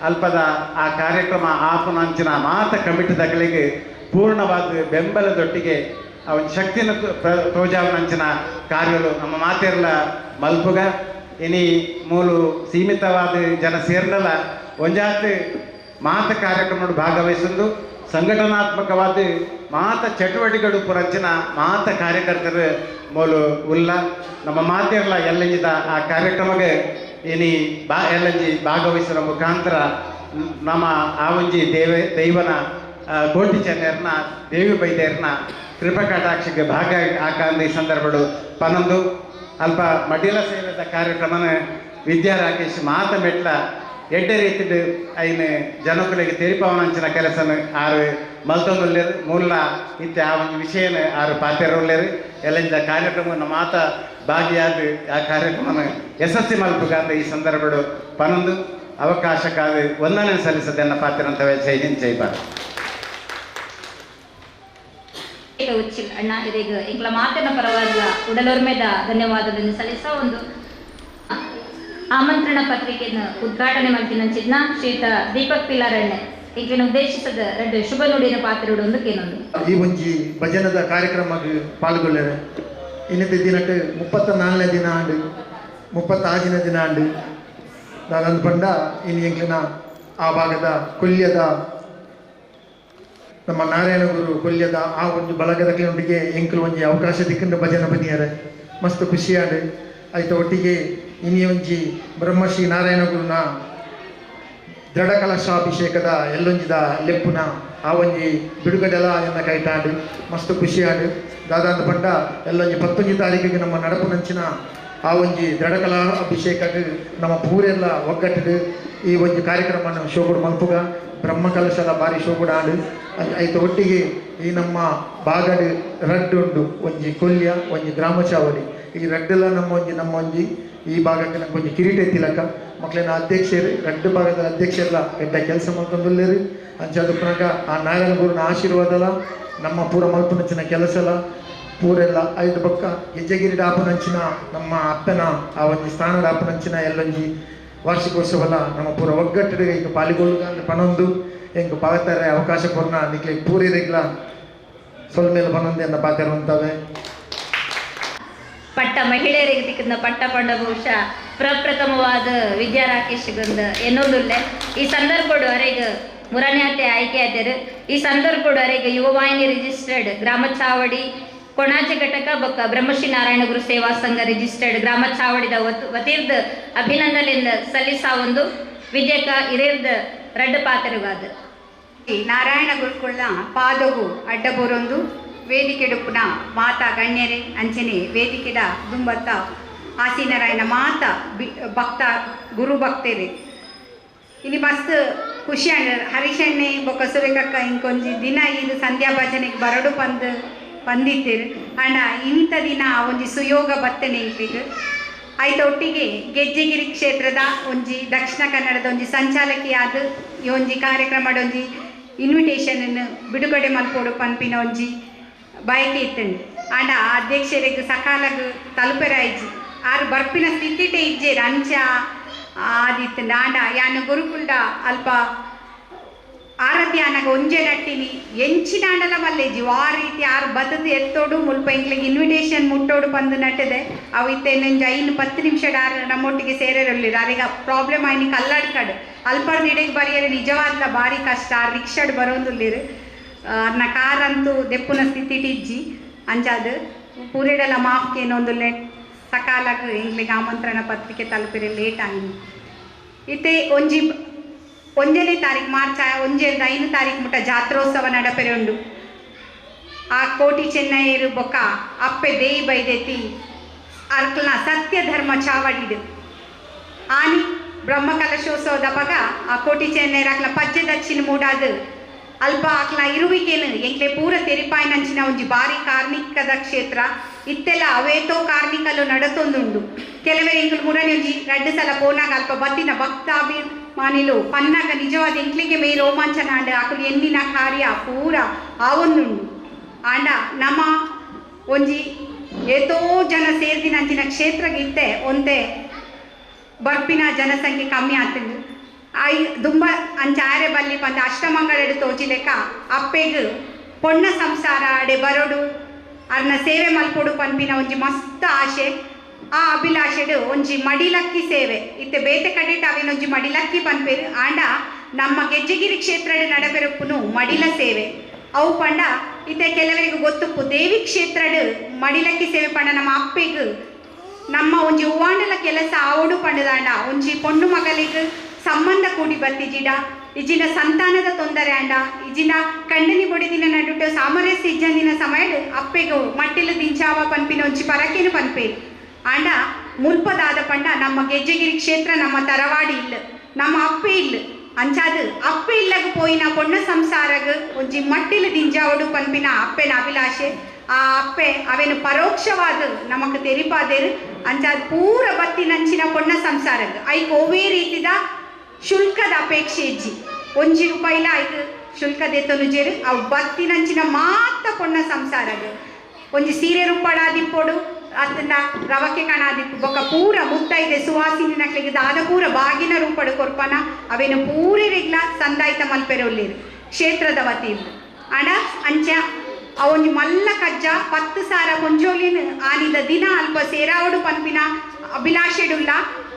ಅಲ್ಪದ ಆ ಕಾರ್ಯಕ್ರಮ ಆಪುನಂಚಿನ ಮಾತ ಕಮಿಟಿದಗಳಿಗೆ ಪೂರ್ಣವಾದ ಬೆಂಬಲದೊಟ್ಟಿಗೆ ಅವನ ಶಕ್ತಿನ ತೋಜಾವನಂಚಿನ ಕಾರ್ಯಗಳು ನಮ್ಮ ಮಾತಿರಲ್ಲ ಮಲ್ಪುಗ ಇನಿ ಮೂಲು ಸೀಮಿತವಾದ ಜನ ಸೇರ್ನಲ್ಲ ಒಂಜಾತ್ ಮಾತ ಕಾರ್ಯಕ್ರಮ ಭಾಗವಹಿಸುವುದು ಸಂಘಟನಾತ್ಮಕವಾದ ಮಾತ ಚಟುವಟಿಕೆಗಳು ಪುರಂಚಿನ ಮಾತ ಕಾರ್ಯಕರ್ತರು ಮೂಲು ಉಲ್ಲ ನಮ್ಮ ಮಾತಿರಲ್ಲ ಎಲ್ಲಂಜಿದ ಆ ಕಾರ್ಯಕ್ರಮಕ್ಕೆ ಇನಿ ಎಲ್ಲಂಜಿ ಭಾಗವಹಿಸುವ ಮುಖಾಂತರ ನಮ್ಮ ಆ ಒಂಜಿ ದೈವನ ಕೋಟಿ ಚೆನ್ನರ್ನ ದೇವಿ ಬೈದೇರ್ನ ಕೃಪಾ ಕಟಾಕ್ಷಕ್ಕೆ ಭಾಗ ಆಕಾಂದ ಈ ಸಂದರ್ಭಡು ಪನೊಂದು ಅಲ್ಪ ಮಡಿಲ ಸೇವೆದ ಕಾರ್ಯಕ್ರಮನ ವಿದ್ಯಾ ರಾಕೇಶ್ ಮಾತ ಮೆಟ್ಲ ಎಡ್ಡೆ ರೀತಿಡ್ ಐನ ಜನಕುಲಿಗೆ ತೆರಿಪವನಂಚಿನ ಕೆಲಸನ ಆರು ಮಲ್ತೊಂದುಲ್ಲೇರು ಮೂಲ ಇತ್ತೆ ಆ ಒಂದು ವಿಷಯನ ಆರು ಪಾತೆರುಲ್ಲೇರು ಎಲ್ಲಂದ ಕಾರ್ಯಕ್ರಮವನ್ನು ಮಾತ ಭಾಗಿಯಾದ ಆ ಕಾರ್ಯಕ್ರಮನ ಯಶಸ್ವಿ ಮಲ್ಪುಗಾದ ಈ ಸಂದರ್ಭಡು ಪನೊಂದು ಅವಕಾಶಕ್ಕಾದ ವಂದನೆ ಸಲ್ಲಿಸದೆನ್ನ ಪಾತ್ರರಂತವೇ ಜೈ ಹಿಂದ್ ಜೈ ಭಾರತ್. ಉಚ್ಚಿಲ್ ಅಣ್ಣ ಇದೀಗ ಇಂಗ್ಲ ಮಾತಿನ ಪರವಾಗಿ ಉಡಲೊರ್ಮೆದ ಧನ್ಯವಾದಗಳನ್ನು ಸಲ್ಲಿಸ ಒಂದು ಆಮಂತ್ರಣ ಪತ್ರಿಕೆಯನ್ನು ಉದ್ಘಾಟನೆ ಮಾಡ್ತಿನ ಶ್ರೀಯುತ ದೀಪಕ್ ಪಿಲಾರಣ್ಣೆ ಈಗಿನ ಉದ್ದೇಶಿಸಿದ 2 ಶುಭ ನುಡಿನ ಪಾತ್ರದ ಒಂದು ಕೇನೊಂದು ಈ ಒಂಜಿ ಭಜನದ ಕಾರ್ಯಕ್ರಮಕ್ಕೆ ಪಾಲ್ಗೊಳ್ಳರೆ ಇನ್ನಿತ ದಿನಕ್ಕೆ 34ನೇ ದಿನ ಆಂಡು 36ನೇ ದಿನ ಆಂಡು ನಾನು ಪಂಡ ಇನ್ನು ಎಂಕ್ಲಿನ ಆ ಭಾಗದ ಕೊಲ್ಯದ ನಮ್ಮ ನಾರಾಯಣಗುರು ಕೊಲ್ಯದ ಆ ಒಂದು ಬಳಗದೊಂದಿಗೆ ಎಂಕಲು ಒಂಜಿ ಅವಕಾಶ ದಿಕ್ಕಂಡು ಭಜನೆ ಬದಿಯರೆ ಮಸ್ತ್ ಖುಷಿಯಾಡು ಆಯ್ತು ಒಟ್ಟಿಗೆ ಇನಿ ಒಂಜಿ ಬ್ರಹ್ಮಶ್ರೀ ನಾರಾಯಣಗುರುನ ದೃಢ ಕಲಶಾಭಿಷೇಕದ ಎಲ್ಲೊಂಜಿದ ಲೆಪ್ಪುನ ಆ ಒಂಜಿ ಬಿಡುಗಡೆಲ ಎನ್ನ ಕೈಟಾಡು ಮಸ್ತ್ ಖುಷಿಯಾಡು ದಾದಾಂತ ಪಂಡ ಎಲ್ಲೊಂಜಿ 11 ತಾರೀಕಿಗೆ ನಮ್ಮ ನಡಪುನಂಚಿನ ಆ ಒಂಜಿ ದೃಢಕಲಾ ಅಭಿಷೇಕಕ್ಕೆ ನಮ್ಮ ಪೂರೆಲ್ಲ ಒಗ್ಗಟ್ಟು ಈ ಒಂಜಿ ಕಾರ್ಯಕ್ರಮ ಶೋಗುಡು ಮಲ್ಪುಗ ಬ್ರಹ್ಮಕಲಶದ ಬಾರಿ ಶೋಗುಡಾಡು ಆಯ್ತು ಒಟ್ಟಿಗೆ ಈ ನಮ್ಮ ಬಾಗಡ್ ರಡ್ಡು ಉಂಡು ಒಂಜಿ ಕೊಲ್ಯ ಒಂಜಿ ಗ್ರಾಮ ಚಾವಡಿ ಈ ರಡ್ಡೆಲ್ಲ ನಮ್ಮ ಒಂಜಿ ಈ ಭಾಗಕ್ಕೆ ನಮ್ಗೆ ಒಂಜಿ ಕಿರೀಟ ಎತ್ತಿಲಕ್ಕ ಮಕ್ಕಳಿನ ಅಧ್ಯಕ್ಷರು ರಡ್ಡು ಭಾಗದ ಅಧ್ಯಕ್ಷರೆಲ್ಲ ಎಡ್ಡ ಕೆಲಸ ಮಾಡ್ಕೊಂಡುಲ್ಲೇರು ಅಂಚಾದ ಪುನಕ ಆ ನಾರಾಯಣ ಗುರುನ ಆಶೀರ್ವಾದಲ ನಮ್ಮ ಪೂರ ಮಲ್ಪುನಂಚಿನ ಕೆಲಸಲ ಪೂರೆಲ್ಲ ಐದು ಪಕ್ಕ ಹೆಜ್ಜೆಗಿರಿಡ ಆಪನಂಚಿನ ನಮ್ಮ ಅಪ್ಪನ ಆ ಒಂಜಿ ಸ್ಥಾನದ ಆಪನಂಚಿನ ಎಲ್ಲೊಂಜಿ ವಾರ್ಷಿಕೋತ್ಸವಲ ನಮ್ಮ ಪೂರ ಒಗ್ಗಟ್ಟಿಗೆ ಈಗ ಪಾಲ್ಗೊಳ್ಳುಗ ಅಂದ್ರೆ ಪನೊಂದು ಹೆಂಗ್ ಪಾವತಾರೆ ಅವಕಾಶ ಕೊರ್ನ ನಿಕ್ಲೆ ಪೂರಿರಿಗ್ಲ ಸ್ವಲ್ಪ ಮೇಲೆ ಪನೊಂದು ಎನ್ನ ಪಾತಿರುವಂತವೆ ಪಟ್ಟ ಮಹಿಳೆಯರಿಗೆ ಸಿಕ್ಕಿದ ಪಟ್ಟ ಪಂಡ ಬಹುಶಃ ಪ್ರಪ್ರಥಮವಾದ ವಿದ್ಯಾ ರಾಕೇಶ್ ಗಂದ ಎನ್ನೋದುಲ್ಲೆ ಈ ಸಂದರ್ಭಡು ಅರೆಗೆ ಮುರಣ್ಯಾತೆ ಆಯ್ಕೆ ಆದ್ಯರು ಈ ಸಂದರ್ಭಡು ಅರೆಗೆ ಯುವವಾಹಿನಿ ರಿಜಿಸ್ಟರ್ಡ್ ಗ್ರಾಮ ಚಾವಡಿ ಕೊಣಾಜೆ ಘಟಕ ಬೊಕ್ಕ ಬ್ರಹ್ಮಶ್ರೀ ನಾರಾಯಣ ಗುರು ಸೇವಾ ಸಂಘ ರಿಜಿಸ್ಟರ್ಡ್ ಗ್ರಾಮ ಚಾವಡಿದ ವತಿರ್ದ ಅಭಿನಂದನೆಯಿಂದ ಸಲ್ಲಿಸಾ ಒಂದು ವಿದ್ಯಕ ಹಿರಿಯರ್ದ ರಡ್ಡು ಪಾತ್ರಗಾದ ನಾರಾಯಣ ಗುರುಕುಳ ಪಾದವು ಅಡ್ಡಬೋರೊಂದು ವೇದಿಕೆಡುಪುನ ಮಾತಾ ಗಣ್ಯರೇ ಅಂಚನೆ ವೇದಿಕೆದ ದುಂಬತ್ತ ಆಸೀನರಾಯನ ಮಾತ ಭಕ್ತ ಗುರು ಭಕ್ತರೇ ಇನ್ನು ಮಸ್ತ್ ಖುಷಿ ಅಂಡ್ ಹರೀಶಣ್ಣೆ ಬೊಕ್ಕ ಸುರೇಖಕ್ಕ ಇಂಕೊಂಜಿ ದಿನ ಇದು ಸಂಧ್ಯಾ ಭಜನೆಗೆ ಬರಡು ಬಂದಿತ್ತೇರು ಅಂಡ ಇಂಥ ದಿನ ಒಂಜಿ ಸುಯೋಗ ಬತ್ತನೆ ಇಂಪಿಗೆ ಆಯ್ತು ಒಟ್ಟಿಗೆ ಗೆಜ್ಜೆಗಿರಿ ಕ್ಷೇತ್ರದ ಒಂಜಿ ದಕ್ಷಿಣ ಕನ್ನಡದ ಒಂಜಿ ಸಂಚಾಲಕಿಯಾದ ಈ ಒಂಜಿ ಕಾರ್ಯಕ್ರಮದ ಒಂಜಿ ಇನ್ವಿಟೇಷನ್ ಬಿಡುಗಡೆ ಮಲ್ಪೋಡು ಪನ್ಪಿನ ಒಂಜಿ ಬಯಕೆ ಇತ್ತಂಡು ಆಂಡ ಅಧ್ಯಕ್ಷರಿಗೆ ಸಕಾಲಗ್ ತಲುಪರಾಯ್ಜಿ ಆರು ಬರ್ಪಿನ ಸ್ಥಿತಿಟೆ ಇಜ್ಜೇರು ಅಂಚ ಆದಿತ್ತು ನಾಂಡ ಯಾನು ಗುರುಕುಲ್ಡ ಅಲ್ಪ ಆರಾಧ್ಯಾನಾಗ ಒಂಜೆ ನಟ್ಟಿನಿ ಎಂಚಿನಾಂಡಲ ಮಲ್ಲೇಜಿ ಆ ರೀತಿ ಆರು ಬದದು ಎತ್ತೋಡು ಮುಲ್ಪ ಇಂಗ್ಲಿಗೆ ಇನ್ವಿಟೇಷನ್ ಮುಟ್ಟೋಡು ಬಂದು ನಟ್ಟದೆ ಅವು ಇತ್ತೇನಂಜ 5-10 ನಿಮಿಷದ ಆರು ನಮ್ಮೊಟ್ಟಿಗೆ ಸೇರಿರಲಿಲ್ಲ ಅವರಿಗೆ ಪ್ರಾಬ್ಲಮ್ ಆಯ್ನಿ ಕಲ್ಲಾಡ್ಕಡು ಅಲ್ಪರ್ದು ಇಡೆಗೆ ಬರೆಯಲು ನಿಜವಾದ ಭಾರಿ ಕಷ್ಟ ಆ ರಿಕ್ಷಾಡ್ ಬರೋದಿಲ್ಲಿರು ಅನ್ನ ಕಾರಂತೂ ದೆಪ್ಪುನ ಸ್ಥಿತಿ ಟಿಜ್ಜಿ ಅಂಚಾದು ಪೂರೆಡೆಲ್ಲ ಮಾಫ್ಗೆ ಏನೊಂದು ಸಕಾಲಕ್ಕೆ ಇಂಗ್ಲಿಗೆ ಆಮಂತ್ರಣ ಪತ್ರಿಕೆ ತಲುಪಿರಿ ಲೇಟ್ ಆಗಿ ಇತ್ತೆ ಒಂಜಿ 1ನೇ ತಾರೀಕು ಮಾರ್ಚ್ 5 ತಾರೀಕು ಮುಟ್ಟ ಜಾತ್ರೋತ್ಸವ ನಡಪೆರೆ ಉಂಡು ಆ ಕೋಟಿ ಚೆನ್ನೈಯರು ಬೊಕ್ಕ ಅಪ್ಪೆ ದೇಯಿ ಬೈದೆತಿ ಅರ್ಕಲ್ನ ಸತ್ಯ ಧರ್ಮ ಚಾವಡಿಡು ಆನಿ ಬ್ರಹ್ಮ ಕಲಶೋತ್ಸವದ ಬಗ ಆ ಕೋಟಿ ಚೆನ್ನೈರು ಅಕ್ಲ ಪಜ್ಜೆ ದಚ್ಚಿನ ಮೂಡಾದು ಅಲ್ಪ ಅಕ್ಲ ಇರುವಿಕೇನು ಎಂಕ್ಲೆ ಪೂರ ತೆರಿಪಾಯಿನಂಚಿನ ಒಂಜಿ ಭಾರಿ ಕಾರ್ಮಿಕದ ಕ್ಷೇತ್ರ ಇತ್ತೆಲ್ಲ ಅವೇತೋ ಕಾರ್ಮಿಕಲು ನಡತೊಂದುಂಡು ಕೆಲವೇ ಎಂಕ್ಲು ಮುರನೆ ಒಂಜಿ 2 ಸಲ ಪೋನಾಗ ಅಲ್ಪ ಬತ್ತಿನ ಭಕ್ತಾಭಿಮಾನಿಲು ಪನ್ನಾಗ ನಿಜವಾದ ಎಂಕ್ಲಿಗೆ ಮೇ ರೋಮಾಂಚನ ಆಂಡ ಅಕಲು ಎನ್ನಿನ ಕಾರ್ಯ ಪೂರ ಆವೊಂದುಂಡು ಆಂಡ ನಮ್ಮ ಒಂಜಿ ಏತೋ ಜನ ಸೇರ್ದಿನಂಚಿನ ಕ್ಷೇತ್ರಗೆ ಇತ್ತೆ ಒಂತೆ ಬರ್ಪಿನ ಜನಸಂಖ್ಯೆ ಕಮ್ಮಿ ಆಗ್ತಿದ್ದು ದುಂಬ ಅಂಚ ಆರೆ ಬಲ್ಲಿ ಬಂದ ಅಷ್ಟಮಂಗಳೆಡು ತೋಚಿಲೆಕ್ಕ ಅಪ್ಪೆಗ್ ಪೊಣ್ಣ ಸಂಸಾರ ಅಡೆ ಬರೋಡು ಅರ್ನ ಸೇವೆ ಮಲ್ಪೊಡು ಪನ್ಪಿನ ಒಂಜಿ ಮಸ್ತ್ ಆಶೆ ಆ ಅಭಿಲಾಷೆಡು ಒಂಜಿ ಮಡಿಲಕ್ಕಿ ಸೇವೆ ಇತ್ತೆ ಬೇತೆ ಕಡೆಟ್ ಅವೇನೊಂಜಿ ಮಡಿಲಕ್ಕಿ ಪನ್ಪೇರು ಆಂಡ ನಮ್ಮ ಗೆಜ್ಜೆಗಿರಿ ಕ್ಷೇತ್ರಡು ನಡಪೆರುಪ್ಪುನು ಮಡಿಲ ಸೇವೆ ಅವು ಪಂಡ ಇತ್ತೆ ಕೆಲವರಿಗೆ ಗೊತ್ತುಪ್ಪು ದೇವಿ ಕ್ಷೇತ್ರಡು ಮಡಿಲಕ್ಕಿ ಸೇವೆ ಪಂಡ ನಮ್ಮ ಅಪ್ಪೆಗ್ ನಮ್ಮ ಒಂಜಿ ಹೂವಾಂಡಲ ಕೆಲಸ ಆವಡು ಪಂಡದಾಂಡ ಒಂಜಿ ಪೊಣ್ಣು ಮಗಳಿಗೆ ಸಂಬಂಧ ಕೂಡಿ ಬತ್ತಿಜಿಡ ಇಜಿನ ಸಂತಾನದ ತೊಂದರೆ ಆಂಡ ಇಜಿನ ಕಂಡನಿ ಬೊಡಿದಿನ ನಡುಟು ಸಾಮರಸ್ಯ ಇಜ್ಜಂದಿನ ಸಮಯಡು ಅಪ್ಪೆಗು ಮಟ್ಟಿಲು ದಿಂಚಾವ ಪನ್ಪಿನ ಒಂಜಿ ಪರಕೇನು ಪನ್ಪೇರು ಆಂಡ ಮುಲ್ಪದಾದ ಪಂಡ ನಮ್ಮ ಗೆಜ್ಜೆಗಿರಿ ಕ್ಷೇತ್ರ ನಮ್ಮ ತರವಾಡಿ ಇಲ್ಲ ನಮ್ಮ ಅಪ್ಪೆ ಇಲ್ಲ ಅಂಚಾದು ಅಪ್ಪೆ ಇಲ್ಲಗ ಪೋಯಿನ ಪೊಣ್ಣ ಸಂಸಾರಗ ಒಂಜಿ ಮಟ್ಟಿಲು ದಿಂಜಾವಡು ಪನ್ಪಿನ ಅಪ್ಪೆನ ಅಭಿಲಾಷೆ ಆ ಅಪ್ಪೆ ಅವೇನು ಪರೋಕ್ಷವಾದ ನಮಕ್ ತೆರಿಪಾದೇರು ಅಂಚಾದ ಪೂರ ಬತ್ತಿನಂಚಿನ ಪೊಣ್ಣ ಸಂಸಾರಗ ಐಕ್ ಓವೇ ರೀತಿದ ಶುಲ್ಕದ ಅಪೇಕ್ಷೆ ಇಜ್ಜಿ ಒಂಜಿ ರೂಪಾಯಿಲ ಐಕ್ ಶುಲ್ಕದೆತ್ತನುಜೇರು ಅವು ಬತ್ತಿನಂಚಿನ ಮಾತ್ರ ಪೊಣ್ಣ ಸಂಸಾರಗ ಒಂಜಿ ಸೀರೆ ರೂಪಾಡಾದಿಪ್ಪೋಡು ಅದನ್ನ ರವಕ್ಕೆ ಕಾಣಾದಿಪ್ಪು ಬೊಕ್ಕ ಪೂರ ಮುತ್ತೈದೆ ಸುವಾಸಿನಿ ನಕ್ಲಿಗೆ ದಾದ ಪೂರ ಬಾಗಿನ ರೂಪಡು ಕೊರ್ಪನ ಅವೇನು ಪೂರೆರಿಗ್ಲ ಸಂದಾಯಿತ ಮಲ್ಪೆರೊಲ್ಲೇರು ಕ್ಷೇತ್ರದ ವತಿಯಿಂದ ಅಡ ಅಂಚ ಅವೊಂಜಿ ಮಲ್ಲ ಕಜ್ಜ 10 ಸಾರ ಕೊಂಜೋಲಿನ ಆನಿದ ದಿನ ಅಲ್ಪ ಸೇರಾವಡು ಪನ್ಪಿನ ಅಭಿಲಾಷೆಡುಲ್ಲ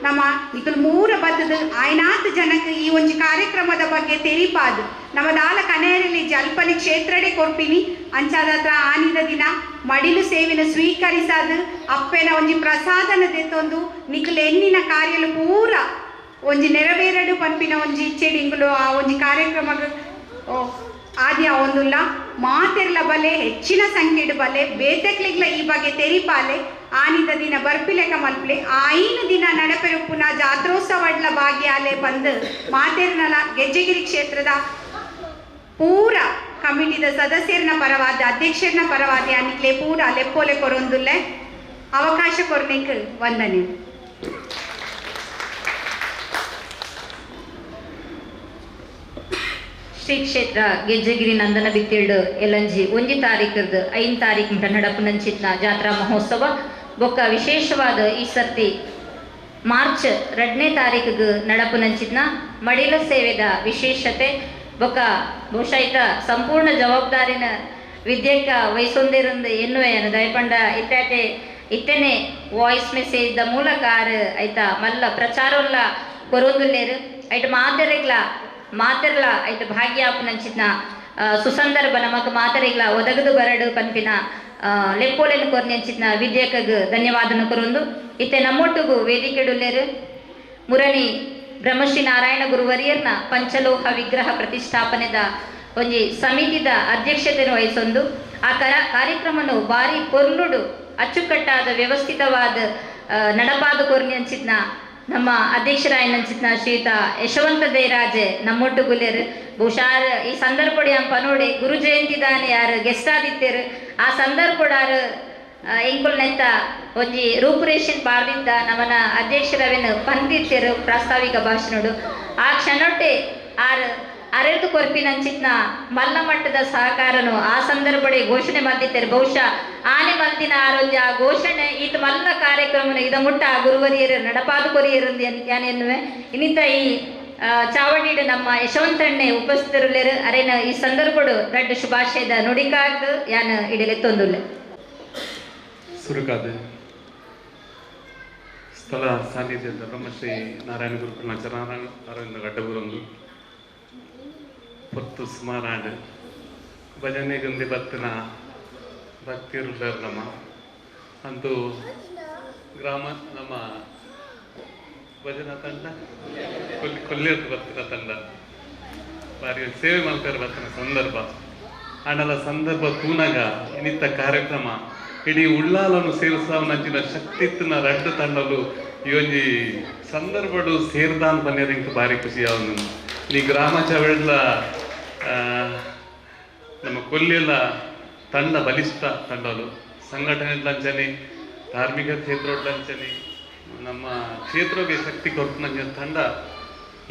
ನಮ್ಮ ಇಕಲ್ 3 ಬದ್ದದು ಆಯ್ನಾತ್ ಜನಕ್ಕೆ ಈ ಒಂಜಿ ಕಾರ್ಯಕ್ರಮದ ಬಗ್ಗೆ ತೆರಿಪಾದು ನಮ್ಮ ದಾಲ ಕನೇರಲ್ಲಿ ಅಲ್ಪನೆ ಕ್ಷೇತ್ರಡೆ ಕೊರ್ಪಿನಿ ಅಂಚಾದತ್ರ ಆನಿದ ದಿನ ಮಡಿಲು ಸೇವಿನ ಸ್ವೀಕರಿಸಾದು ಅಪ್ಪೆನ ಒಂಜಿ ಪ್ರಸಾದನ ದೆತ್ತೊಂದು ನಿಕಲ್ ಎನ್ನಿನ ಕಾರ್ಯಲು ಪೂರ ಒಂಜಿ ನೆರವೇರಡು ಪನ್ಪಿನ ಒಂಜಿ ಇಚ್ಚೆಡಿಂಗುಲು ಆ ಒಂಜಿ ಕಾರ್ಯಕ್ರಮ ಆದ್ಯ ಒಂದುಲ್ಲ ಮಾತೆರ್ಲ ಬಲೆ ಹೆಚ್ಚಿನ ಸಂಖ್ಯೆಡು ಬಲೆ ಬೇತೆಕ್ಲಿಗ್ಲ ಈ ಬಗ್ಗೆ ತೆರಿಪಾಲೆ ಆನಿದ ದಿನ ಬರ್ಪಿಲೆಕ ಮಲ್ಪಲೆ 5 ದಿನ ನಡಪೆರುಪ್ಪುನ ಜಾತ್ರೋತ್ಸವಡ್ಲ ಭಾಗ್ಯಾಲೆ ಬಂದು ಮಾತೆರ್ನಲ ಗೆಜ್ಜೆಗಿರಿ ಕ್ಷೇತ್ರದ ಪೂರ ಕಮಿಟಿದ ಸದಸ್ಯರನ ಪರವಾದ ಅಧ್ಯಕ್ಷರನ ಪರವಾದ ಅನಿಕ್ಲೆ ಪೂರ ಲೆಪ್ಪೋಲೆ ಕೊರೊಂದುಲ್ಲೆ ಅವಕಾಶ ಕೊರ್ನಿಕ್ ವಂದನೆ. ಶ್ರೀ ಕ್ಷೇತ್ರ ಗೆಜ್ಜೆಗಿರಿ ನಂದನ ಬಿತ್ತಿಲ್ಡು ಎಲ್ಲಂಜಿ 1 ತಾರೀಕದ 5 ತಾರೀಕು ಮುಟ ನಡಪು ನಂಚಿತ್ನ ಜಾತ್ರಾ ಮಹೋತ್ಸವ ಬೊಕ್ಕ ವಿಶೇಷವಾದ ಈ ಸರ್ತಿ ಮಾರ್ಚ್ 2ನೇ ತಾರೀಕಿಗೆ ನಡಪು ನಂಚಿತ್ನ ಮಡಿಲ ಸೇವೆದ ವಿಶೇಷತೆ ಬೊಕ್ಕ ಬಹುಶಃ ಇತ್ತ ಸಂಪೂರ್ಣ ಜವಾಬ್ದಾರಿನ ವಿದ್ಯೆಕ್ಕ ವಹಿಸೊಂದಿರಂದು ಎನ್ನುವೆಯನ್ನು ದಯಪಂಡ ಇತ್ತಾತೆ ಇತ್ತೇನೆ ವಾಯ್ಸ್ ಮೆಸೇಜ್ ದ ಮೂಲಕ ಐತ ಮಲ್ಲ ಪ್ರಚಾರೋಲ್ಲ ಕೊರೊಂದುಲ್ಲೇರು ಐಟ್ ಮಾತೆರ್ಲ ಐಟ್ ಭಾಗ್ಯಾಪು ನಂಚಿತ್ನ ಸುಸಂದರ್ಭ ನಮಕ್ ಮಾತರಿಗ್ಲ ಒದಗದು ಬರಡು ಪನ್ಪಿನ ಲೆಪ್ಪೋಲೆನು ಕೊರ್ನೆಂಚಿತ್ನ ವಿದ್ಯಕಗ್ ಧನ್ಯವಾದನು ಕೊರೊಂದು ಇತ್ತೆ ನಮ್ಮೊಟ್ಟುಗು ವೇದಿಕೆಡುಲ್ಲೇರು ಮುರಣಿ ಬ್ರಹ್ಮಶ್ರೀ ನಾರಾಯಣ ಗುರುವರಿಯರ್ನ ಪಂಚಲೋಹ ವಿಗ್ರಹ ಪ್ರತಿಷ್ಠಾಪನೆದ ಒಂಜಿ ಸಮಿತಿದ ಅಧ್ಯಕ್ಷತೆಯನ್ನು ವಹಿಸೊಂದು ಆ ಕಾರ್ಯಕ್ರಮನು ಬಾರಿ ಪೊರ್ಲುಡು ಅಚ್ಚುಕಟ್ಟಾದ ವ್ಯವಸ್ಥಿತವಾದ ನಡಪಾದು ಕೊರ್ನೆಂಚಿತ್ನ ನಮ್ಮ ಅಧ್ಯಕ್ಷರಾಯನಂಚಿತ್ನ ಶ್ರೀಯುತ ಯಶವಂತ ದೇರಾಜೆ ನಮ್ಮೊಟ್ಟುಗುಲೇರು ಬಹುಶಃ ಈ ಸಂದರ್ಭಡಿ ಪನೋಡೆ ಗುರು ಜಯಂತಿ ದಾನಿ ಯಾರು ಗೆಸ್ಟ್ ಆದಿತ್ತೇರು ಆ ಸಂದರ್ಭಡಾರು ಎಂಕುಲ್ನೆತ್ತ ಒಂಜಿ ರೂಪುರೇಷನ್ ಬಾರ್ದಿದ್ದ ನಮ್ಮನ ಅಧ್ಯಕ್ಷರವೇನು ಪಂದಿತ್ತೇರು ಪ್ರಾಸ್ತಾವಿಕ ಭಾಷಣಡು ಆ ಕ್ಷಣೊಟ್ಟೆ ಆರು ಅರೆದು ಕೊರ್ಪಿನಂಚಿತ್ನ ಮಲ್ಲ ಮಟ್ಟದ ಸಹಕಾರನು ಆ ಸಂದರ್ಭಡೆ ಘೋಷಣೆ ಮಲ್ದಿದ್ದಾರೆ. ಬಹುಶಃ ಆನೆ ಮಲ್ದಿನ ಆರೋಗ್ಯ ಆ ಘೋಷಣೆ ಈತ ಮಲ್ಲ ಕಾರ್ಯಕ್ರಮನ ಇದ ಮುಟ್ಟ ಗುರುವರಿಯರ ನಡಪಾದು ಕೊರಿಯರಂದು ಯಾನೆನ್ನುವೆ ಇನ್ನಿತ ಈ ಚಾವಡಿಡು ನಮ್ಮ ಯಶವಂತಣ್ಣೆ ಉಪಸ್ಥಿತರುಲೇರು ಅರೇನ ಈ ಸಂದರ್ಭಡು ದೊಡ್ಡ ಶುಭಾಶಯದ ನುಡಿಕಾಗ್ದು ಯಾನ ಇಡಲೆತ್ತೊಂದುಲ್ಲೆ ಸುರುಕಾದೆ ಸ್ಥಳ ಸಾನ್ನಿಧ್ಯದ ಬ್ರಹ್ಮಶ್ರೀ ನಾರಾಯಣ ಗುರುಕುಲ ಚರಣಾರಾಯಣ ಅರವಿಂದ ಗಡ್ಡಬುರೊಂದು ಪೊತ್ತು ಸುಮಾರಾಂಡ್ ಭಜನೆಗೊಂದು ಬತ್ತಿನ ಭಕ್ತಿರುಳ್ಳರು ನಮ್ಮ ಅಂತೂ ಗ್ರಾಮ ನಮ್ಮ ಭಜನಾ ತಂಡ ಕೊಲ್ಲಿಯದ್ದು ಬರ್ತಿನ ತಂಡ ಬಾರಿ ಸೇವೆ ಮಾಡ್ತಾರೆ ಬರ್ತಿನ ಸಂದರ್ಭ ಅಣ್ಣಲ ಸಂದರ್ಭ ತೂನಾಗ ಇನ್ನಿತ್ತ ಕಾರ್ಯಕ್ರಮ ಇಡೀ ಉಳ್ಳಾಲನ್ನು ಸೇರಿಸವನಂಚಿನ ಶಕ್ತಿತ್ನ ರಡ್ಡು ತಂಡಲು ಈ ಒಂಜಿ ಸಂದರ್ಭಡು ಸೇರ್ದಾನ್ ಬನ್ನಿರ ಇಂಕ ಭಾರಿ ಖುಷಿ ಅವನು ಈ ಗ್ರಾಮ ಚವಡ್ಲ ನಮ್ಮ ಕೊಲ್ಲಿಯಲ್ಲ ತಂಡ ಬಲಿಷ್ಠ ತಂಡಲು ಸಂಘಟನೆದಂಚನೆ ಧಾರ್ಮಿಕ ಕ್ಷೇತ್ರದಂಚನೆ ನಮ್ಮ ಕ್ಷೇತ್ರಕ್ಕೆ ಶಕ್ತಿ ಕೊಟ್ಟು ತಂಡ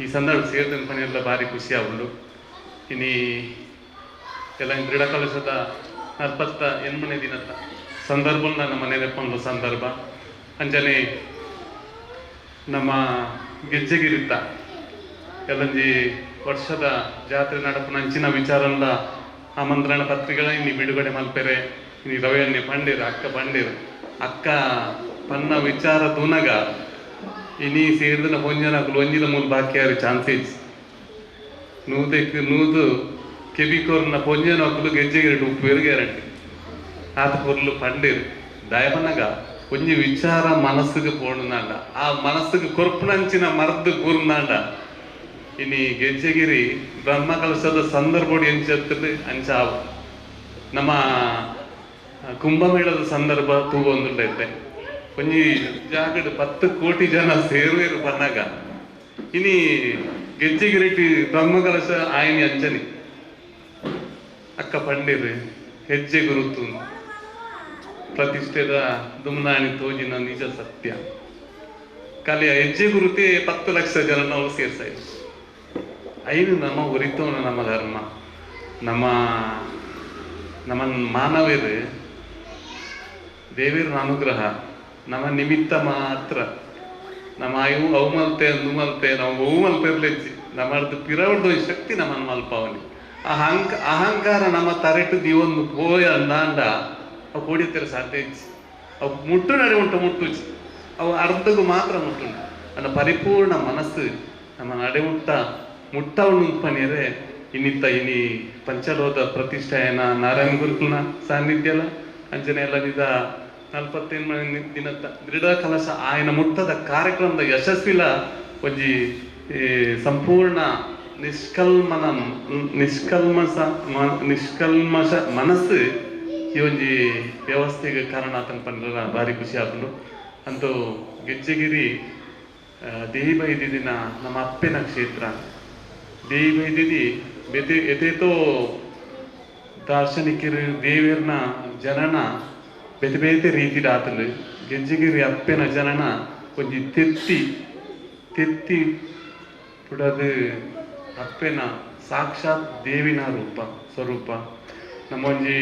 ಈ ಸಂದರ್ಭ ಸೇರಿದ ಪನೆಲ್ಲ ಭಾರಿ ಖುಷಿ ಆಗುಂಡು ಇನ್ನು ಎಲ್ಲ ಕ್ರೀಡಾ ಕಲಶದ 48ನೇ ದಿನದ ಸಂದರ್ಭ ನಮ್ಮ ನೆನಪೊಂದು ಸಂದರ್ಭ ಅಂಚನೆ ನಮ್ಮ ಗೆಜ್ಜೆಗಿರಿತ ಎಲ್ಲಂಜಿ ವರ್ಷದ ಜಾತ್ರೆ ನಡಪನ ಅಂಚಿನ ವಿಚಾರಲ್ಲ ಆಮಂತ್ರಣ ಪತ್ರಿಕೆಗಳ ಇನ್ನಿ ಬಿಡುಗಡೆ ಮಲ್ಪೆರೆ ಇನ್ನಿ ರವೆಯನ್ನೇ ಪಂಡಿರು ಅಕ್ಕ ಪಂಡಿರು ಅಕ್ಕ ಪನ್ನ ವಿಚಾರ ತೂನಗ ಇನಿ ಸೇರಿದ ಹೊಂಜನಕಲು ಒಂಜಿದ ಮೂಲ ಬಾಕಿಯಾರು ಚಾನ್ಸೇಜ್ ನೂದು ಕೆಬಿಕೋರ್ನ ಪೊಂಜನಕಲು ಗೆಜ್ಜೆಗಿರಿಟ್ಟು ಉಪ್ಪು ಗ್ಯಾರಂಟಿ ಆತ ಪೊರ್ಲು ಪಂಡಿರು ದಯಪನಗ ಒಂಜಿ ವಿಚಾರ ಮನಸ್ಸಿಗೆ ಪೋಣನಾಂಡ ಆ ಮನಸ್ಸಿಗೆ ಕೊರ್ಪುನಂಚಿನ ಮರ್ದು ಕೂರ್ನಾಂಡ ಇನಿ ಗೆಜ್ಜೆಗಿರಿ ಬ್ರಹ್ಮಕಲಶದ ಸಂದರ್ಭ ಎಂಚತ್ತಲು ಅಂಚಾವು ನಮ್ಮ ಕುಂಭಮೇಳದ ಸಂದರ್ಭ ತೂಗೊಂದುಂಡೈತೆ ಒಂಜಿ ಜಾಗಡ್ 10 ಕೋಟಿ ಜನ ಸೇರುವೇರು ಬನ್ನಾಗ ಇನಿ ಗೆಜ್ಜೆಗಿರಿಟಿ ಬ್ರಹ್ಮಕಲಶ ಆಯ್ನಿ ಅಂಚನಿ ಅಕ್ಕ ಪಂಡಿರು ಹೆಜ್ಜೆ ಗುರುತು ಪ್ರತಿಷ್ಠೆದ ದುಮ್ನಾಣಿ ತೋಜಿನ ನಿಜ ಸತ್ಯ ಕಲೆಯ ಹೆಜ್ಜೆ ಗುರುತೇ 10 ಲಕ್ಷ ಜನ ನಾವು ಸೇರ್ಸಾಯ್ತು ಐದು ನಮ್ಮ ಉರಿತವನ ನಮ್ಮ ಧರ್ಮ ನಮ್ಮ ಮಾನವೇರು ದೇವರ ಅನುಗ್ರಹ ನಮ್ಮ ನಿಮಿತ್ತ ಮಾತ್ರ ನಮ್ಮ ಅವು ಮಲ್ತೆ ನುಮಲ್ತೆ ನಾವು ಅವು ಮಲ್ಪೆರ್ಲೆಚ್ಚಿ ನಮ್ಮದು ಪಿರವಡ್ದು ಶಕ್ತಿ ನಮ್ಮನ್ನು ಮಲ್ಪವನಿ ಅಹಂಕಾರ ನಮ್ಮ ತರೆಟು ದಿವೊಂದು ಪೋಯ ಅಂದಾಂಡ ಅವು ಕೊಡಿತಾರೆ ಸಾಧ್ಯ ಇಚ್ಚಿ ಅವು ಮುಟ್ಟು ನಡೆ ಉಂಟು ಮುಟ್ಟುಚ್ಚಿ ಅವು ಅರ್ಧಗೂ ಮಾತ್ರ ಮುಟ್ಟುಂಟು ನನ್ನ ಪರಿಪೂರ್ಣ ಮನಸ್ಸು ನಮ್ಮ ನಡೆ ಮುಟ್ಟವನು ಪನಿಯರೆ ಇನ್ನಿತ್ತ ಇನಿ ಪಂಚಲೋದ ಪ್ರತಿಷ್ಠಾಯನ ನಾರಾಯಣ ಗುರುಕುಲನ ಸಾನ್ನಿಧ್ಯಲ ಅಂಜನೆ ಎಲ್ಲ ನಿದ 48 ದಿನದ ದೃಢ ಕಲಶ ಆಯನ ಮುಟ್ಟದ ಕಾರ್ಯಕ್ರಮದ ಯಶಸ್ವಿಲ ಒಂಜಿ ಸಂಪೂರ್ಣ ನಿಷ್ಕಲ್ಮಶ ಮನಸ್ಸು ಈ ಒಂಜಿ ವ್ಯವಸ್ಥೆಗೆ ಕಾರಣ ಆತನ ಪಂಡ್ರ ಭಾರಿ ಖುಷಿ ಆತನು ಅಂತೂ ಗೆಜ್ಜೆಗಿರಿ ದೇವಿ ಬೈದಿನ ನಮ್ಮ ಅಪ್ಪೆನ ಕ್ಷೇತ್ರ ದೇವಿ ಬೈದಿದಿ ಎದೇತೋ ದಾರ್ಶನಿಕರು ದೇವರನ ಜನನ ಬೇತೆ ಬೇತೆ ರೀತಿ ಆತಲು ಗೆಜ್ಜೆಗಿರಿ ಅಪ್ಪೆನ ಜನನ ಒಂಜಿ ತೆತ್ತಿ ಪುಡದು ಅಪ್ಪೆನ ಸಾಕ್ಷಾತ್ ದೇವಿನ ಸ್ವರೂಪ ನಮ್ಮ ಒಂಜಿ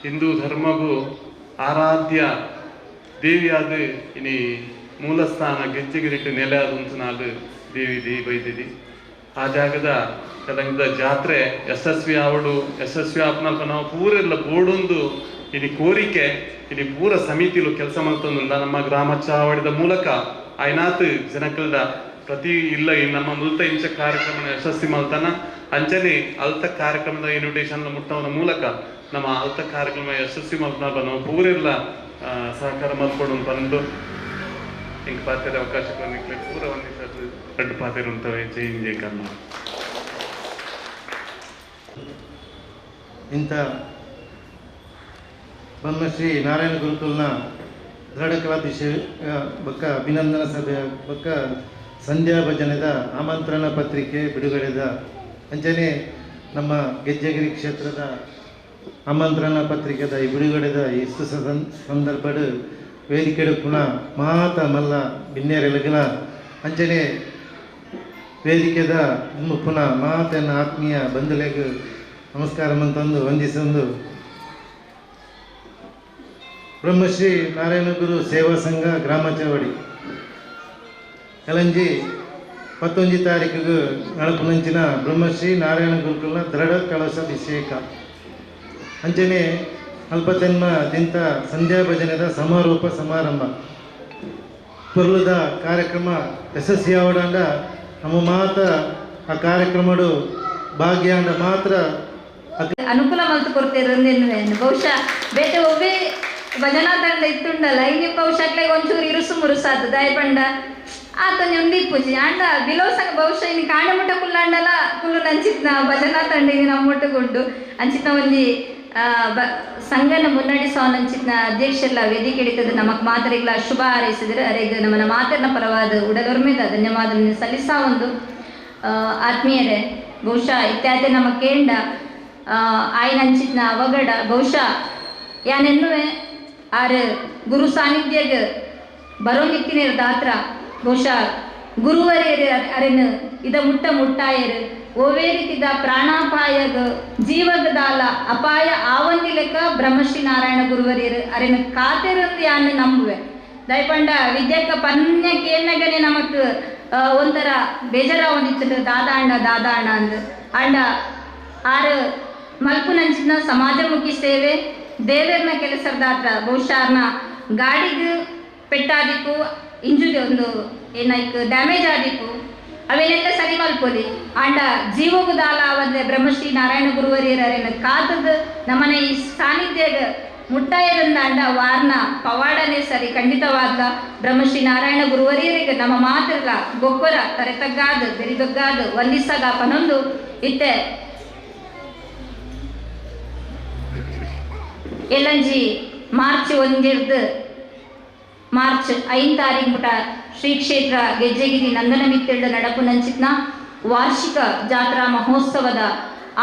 ಹಿಂದೂ ಧರ್ಮಗೂ ಆರಾಧ್ಯ ದೇವಿಯಾದ ಇನಿ ಮೂಲಸ್ಥಾನ ಗೆಜ್ಜೆಗಿರಿಟ್ಟು ನೆಲೆ ಆದಂತ ನಾಳು ದೇವಿ ಬೈದಿದಿ ಆ ಜಾಗದ ಕೆಲಂದ ಜಾತ್ರೆ ಯಶಸ್ವಿ ಆಪನಲ್ಪ ನಾವು ಪೂರೆಲ್ಲ ಬೋಡೊಂದು ಇನಿ ಕೋರಿಕೆ ಇನಿ ಪೂರ ಸಮಿತಿಲು ಕೆಲಸ ಮಾಡ್ತಂದುಂಡ ನಮ್ಮ ಗ್ರಾಮ ಚಾವಡಿದ ಮೂಲಕ ಆಯ್ನಾತ್ ಜನಕಲ್ದ ಪ್ರತಿ ಇಲ್ಲ ನಮ್ಮ ಮುಲ್ತ ಇಂಚ ಕಾರ್ಯಕ್ರಮ ಯಶಸ್ವಿ ಮಾಡ್ತಾನ ಅಂಚನೆ ಅಲ್ತ ಕಾರ್ಯಕ್ರಮದ ಇನ್ವಿಟೇಷನ್ ಮುಟ್ಟವನ ಮೂಲಕ ನಮ್ಮ ಅಲ್ತ ಕಾರ್ಯಕ್ರಮ ಯಶಸ್ವಿ ಮಾಡ್ತಾನ ನಾವು ಪೂರೆಲ್ಲ ಸಹಕಾರ ಮಾಡ್ಕೊಂಡು ಬಂದು ಇಂಕ ಪಾತ್ರದ ಅವಕಾಶ ಕೊಡ್ಲಿಕ್ಕೆ ಪೂರ ಒಂದಿಸಲು ದೊಡ್ಡ ಪಾತ್ರ ಉಂಟವೆ ಜೈ ಕರ್ಮ ಇಂಥ ಬ್ರಹ್ಮಶ್ರೀ ನಾರಾಯಣ ಗುರುಕುಲ್ನ ದೃಢಕಲಾಧೀಶ ಬೊಕ್ಕ ಅಭಿನಂದನಾ ಸಭೆ ಬೊಕ್ಕ ಸಂಧ್ಯಾ ಭಜನೆದ ಆಮಂತ್ರಣ ಪತ್ರಿಕೆ ಬಿಡುಗಡೆದ ಅಂಚನೆ ನಮ್ಮ ಗೆಜ್ಜೆಗಿರಿ ಕ್ಷೇತ್ರದ ಆಮಂತ್ರಣ ಪತ್ರಿಕೆದ ಈ ಬಿಡುಗಡೆದ ಇಷ್ಟು ಸಂದರ್ಭದ ವೇದಿಕೆಡು ಪುನಃ ಮಾತ ಮಲ್ಲ ಬಿನ್ನೇರೆಲಗಿನ ಅಂಚನೆ ವೇದಿಕೆದ ಪುನಃ ಮಾತೆನ್ನ ಆತ್ಮೀಯ ಬಂಧುಲೆಗೆ ನಮಸ್ಕಾರ ಅಂತಂದು ವಂದಿಸೊಂದು ಬ್ರಹ್ಮಶ್ರೀ ನಾರಾಯಣ ಗುರು ಸೇವಾ ಸಂಘ ಗ್ರಾಮ ಚಳವಡಿ ಕಲಂಜಿ 11 ತಾರೀಕಿಗೆ ನಳಪುನಂಚಿನ ಬ್ರಹ್ಮಶ್ರೀ ನಾರಾಯಣ ಗುರುಕುಲ ದೃಢ ಕಳಶ ಅಭಿಷೇಕ ಅಂಚನೆ ಅಲ್ಪತೆನ್ಮ ದಿಂತ ಸಂಧ್ಯಾ ಭಜನೆದ ಸಮಾರೋಪ ಸಮಾರಂಭ ಪೊರ್ಲುದ ಕಾರ್ಯಕ್ರಮ ಯಶಸ್ವಿಯಾವಡಾಂಡ ನಮ್ಮ ಮಾತ ಆ ಕಾರ್ಯಕ್ರಮಡು ಭಾಗ್ಯಾಂಡ ಮಾತ್ರ ಅನುಕೂಲ ಮಲ್ತು ಕೊಡ್ತಿರೋದೇನು ಬಹುಶಃ ಬೇಟೆ ಒಬ್ಬೇ ಭಜನಾ ತಂಡ ಇತ್ತುಂಡಲ್ಲ ಇಲ್ಲಿ ಬಹುಶಃ ಒಂಚೂರು ಇರುಸು ಮುರುಸಾದ ದಯಪಂಡ ಆತನ ಉಂಡಿ ಪೂಜೆ ಅಂಡ ಬಿಲೋ ಸಂಘ ಬಹುಶಃ ಇನ್ನು ಕಾಂಡಮುಟ್ಟ ಕುಲ್ಲಾಂಡಲ ಕುಲ್ಲು ನಂಚಿತ್ನ ಭಜನಾ ತಂಡ ಇದು ನಮ್ಮೊಟ್ಟುಗೊಂಡು ಅಂಚಿತ ಒಂಜಿ ಸಂಘನ ಮುನ್ನಡೆಸುವಂಚಿನ ಅಧ್ಯಕ್ಷರ ವೇದಿಕೆ ಹಿಡಿತದ ನಮಕ್ ಮಾತರಿಗಳ ಶುಭ ಹಾರೈಸಿದರೆ ಅರೆಗೆ ನಮ್ಮನ್ನ ಮಾತರಿನ ಪರವಾದ ಉಡಲೊರ್ಮೆದ ಧನ್ಯವಾದವನ್ನು ಸಲ್ಲಿಸಾ ಒಂದು ಆತ್ಮೀಯರೇ ಬಹುಶಃ ಇತ್ಯಾದಿ ನಮ್ಮ ಕೇಂಡ ಆಯ್ನ ಅಂಚಿನ ಅವಗಡ ಬಹುಶಃ ಯಾನೆನ್ನುವೆ ಆರು ಗುರು ಸಾನ್ನಿಧ್ಯಗ ಬರೋನಿಕ್ಕಿನ ದಾತ್ರ ಬಹುಶಃ ಗುರುವರಿಯರು ಅರೆನು ಇದ ಮುಟ್ಟಾಯರು ಓವೇ ರೀತಿದ ಪ್ರಾಣಾಪಾಯಗ ಜೀವಗದಾಲ ಅಪಾಯ ಆವಂದಿ ಲೆಕ್ಕ ಬ್ರಹ್ಮಶ್ರೀ ನಾರಾಯಣ ಗುರುವರಿಯರು ಅರೆನು ಕಾತೆರಂದು ಯಾನು ನಂಬುವೆ ದಯಪಂಡ ವಿದ್ಯಕ್ಕ ಪನ್ಯ ಕೇಳ್ನಾಗನೆ ನಮಕ್ ಒಂಥರ ಬೇಜಾರ ಒಂದಿತ್ತು ದಾದಾಂಡ ಅಂದು ಅಂಡ ಆರು ಮಲ್ಪು ನಂಚಿನ ಸಮಾಜಮುಖಿ ಸೇವೆ ದೇವರನ್ನ ಕೆಲಸದಾತ್ರ ಬಹುಶಃ ಗಾಡಿಗೆ ಪೆಟ್ಟಾದಿಕ್ಕು ಇಂಜುರಿ ಒಂದು ಏನಾಯ್ತು ಡ್ಯಾಮೇಜ್ ಆದಿಕ್ಕು ಅವೇನೆಲ್ಲ ಸರಿ ಮಲ್ಪೋಲಿ ಆಂಡ ಜೀವಗು ದಾಲ ಅವದ್ರೆ ಬ್ರಹ್ಮಶ್ರೀ ನಾರಾಯಣ ಗುರುವರಿಯರೇನ ಕಾತದ ನಮ್ಮನೆ ಈ ಸಾನ್ನಿಧ್ಯಗ ಮುಟ್ಟಾಯರಿಂದ ಅಂಡ ವಾರ್ನ ಪವಾಡನೆ ಸರಿ ಖಂಡಿತವಾದ ಬ್ರಹ್ಮಶ್ರೀ ನಾರಾಯಣ ಗುರುವರಿಯರಿಗೆ ನಮ್ಮ ಮಾತಿರ್ಲ ಗೊಬ್ಬರ ತರೆತಗ್ಗಾದ ಬೆರಿದೊಗ್ಗಾದ ವಂದಿಸಾಗ ಪನೊಂದು ಇತ್ತೆ ಎಲ್ಲಂಜಿ ಮಾರ್ಚ್ 1 ಮಾರ್ಚ್ 5 ತಾರೀಕು ಮುಟ ಶ್ರೀ ಕ್ಷೇತ್ರ ಗೆಜ್ಜೆಗಿರಿ ನಂದನ ಮಿತ್ತೆಳ್ಳ ನಡಪು ನಂಚಿತ್ನ ವಾರ್ಷಿಕ ಜಾತ್ರಾ ಮಹೋತ್ಸವದ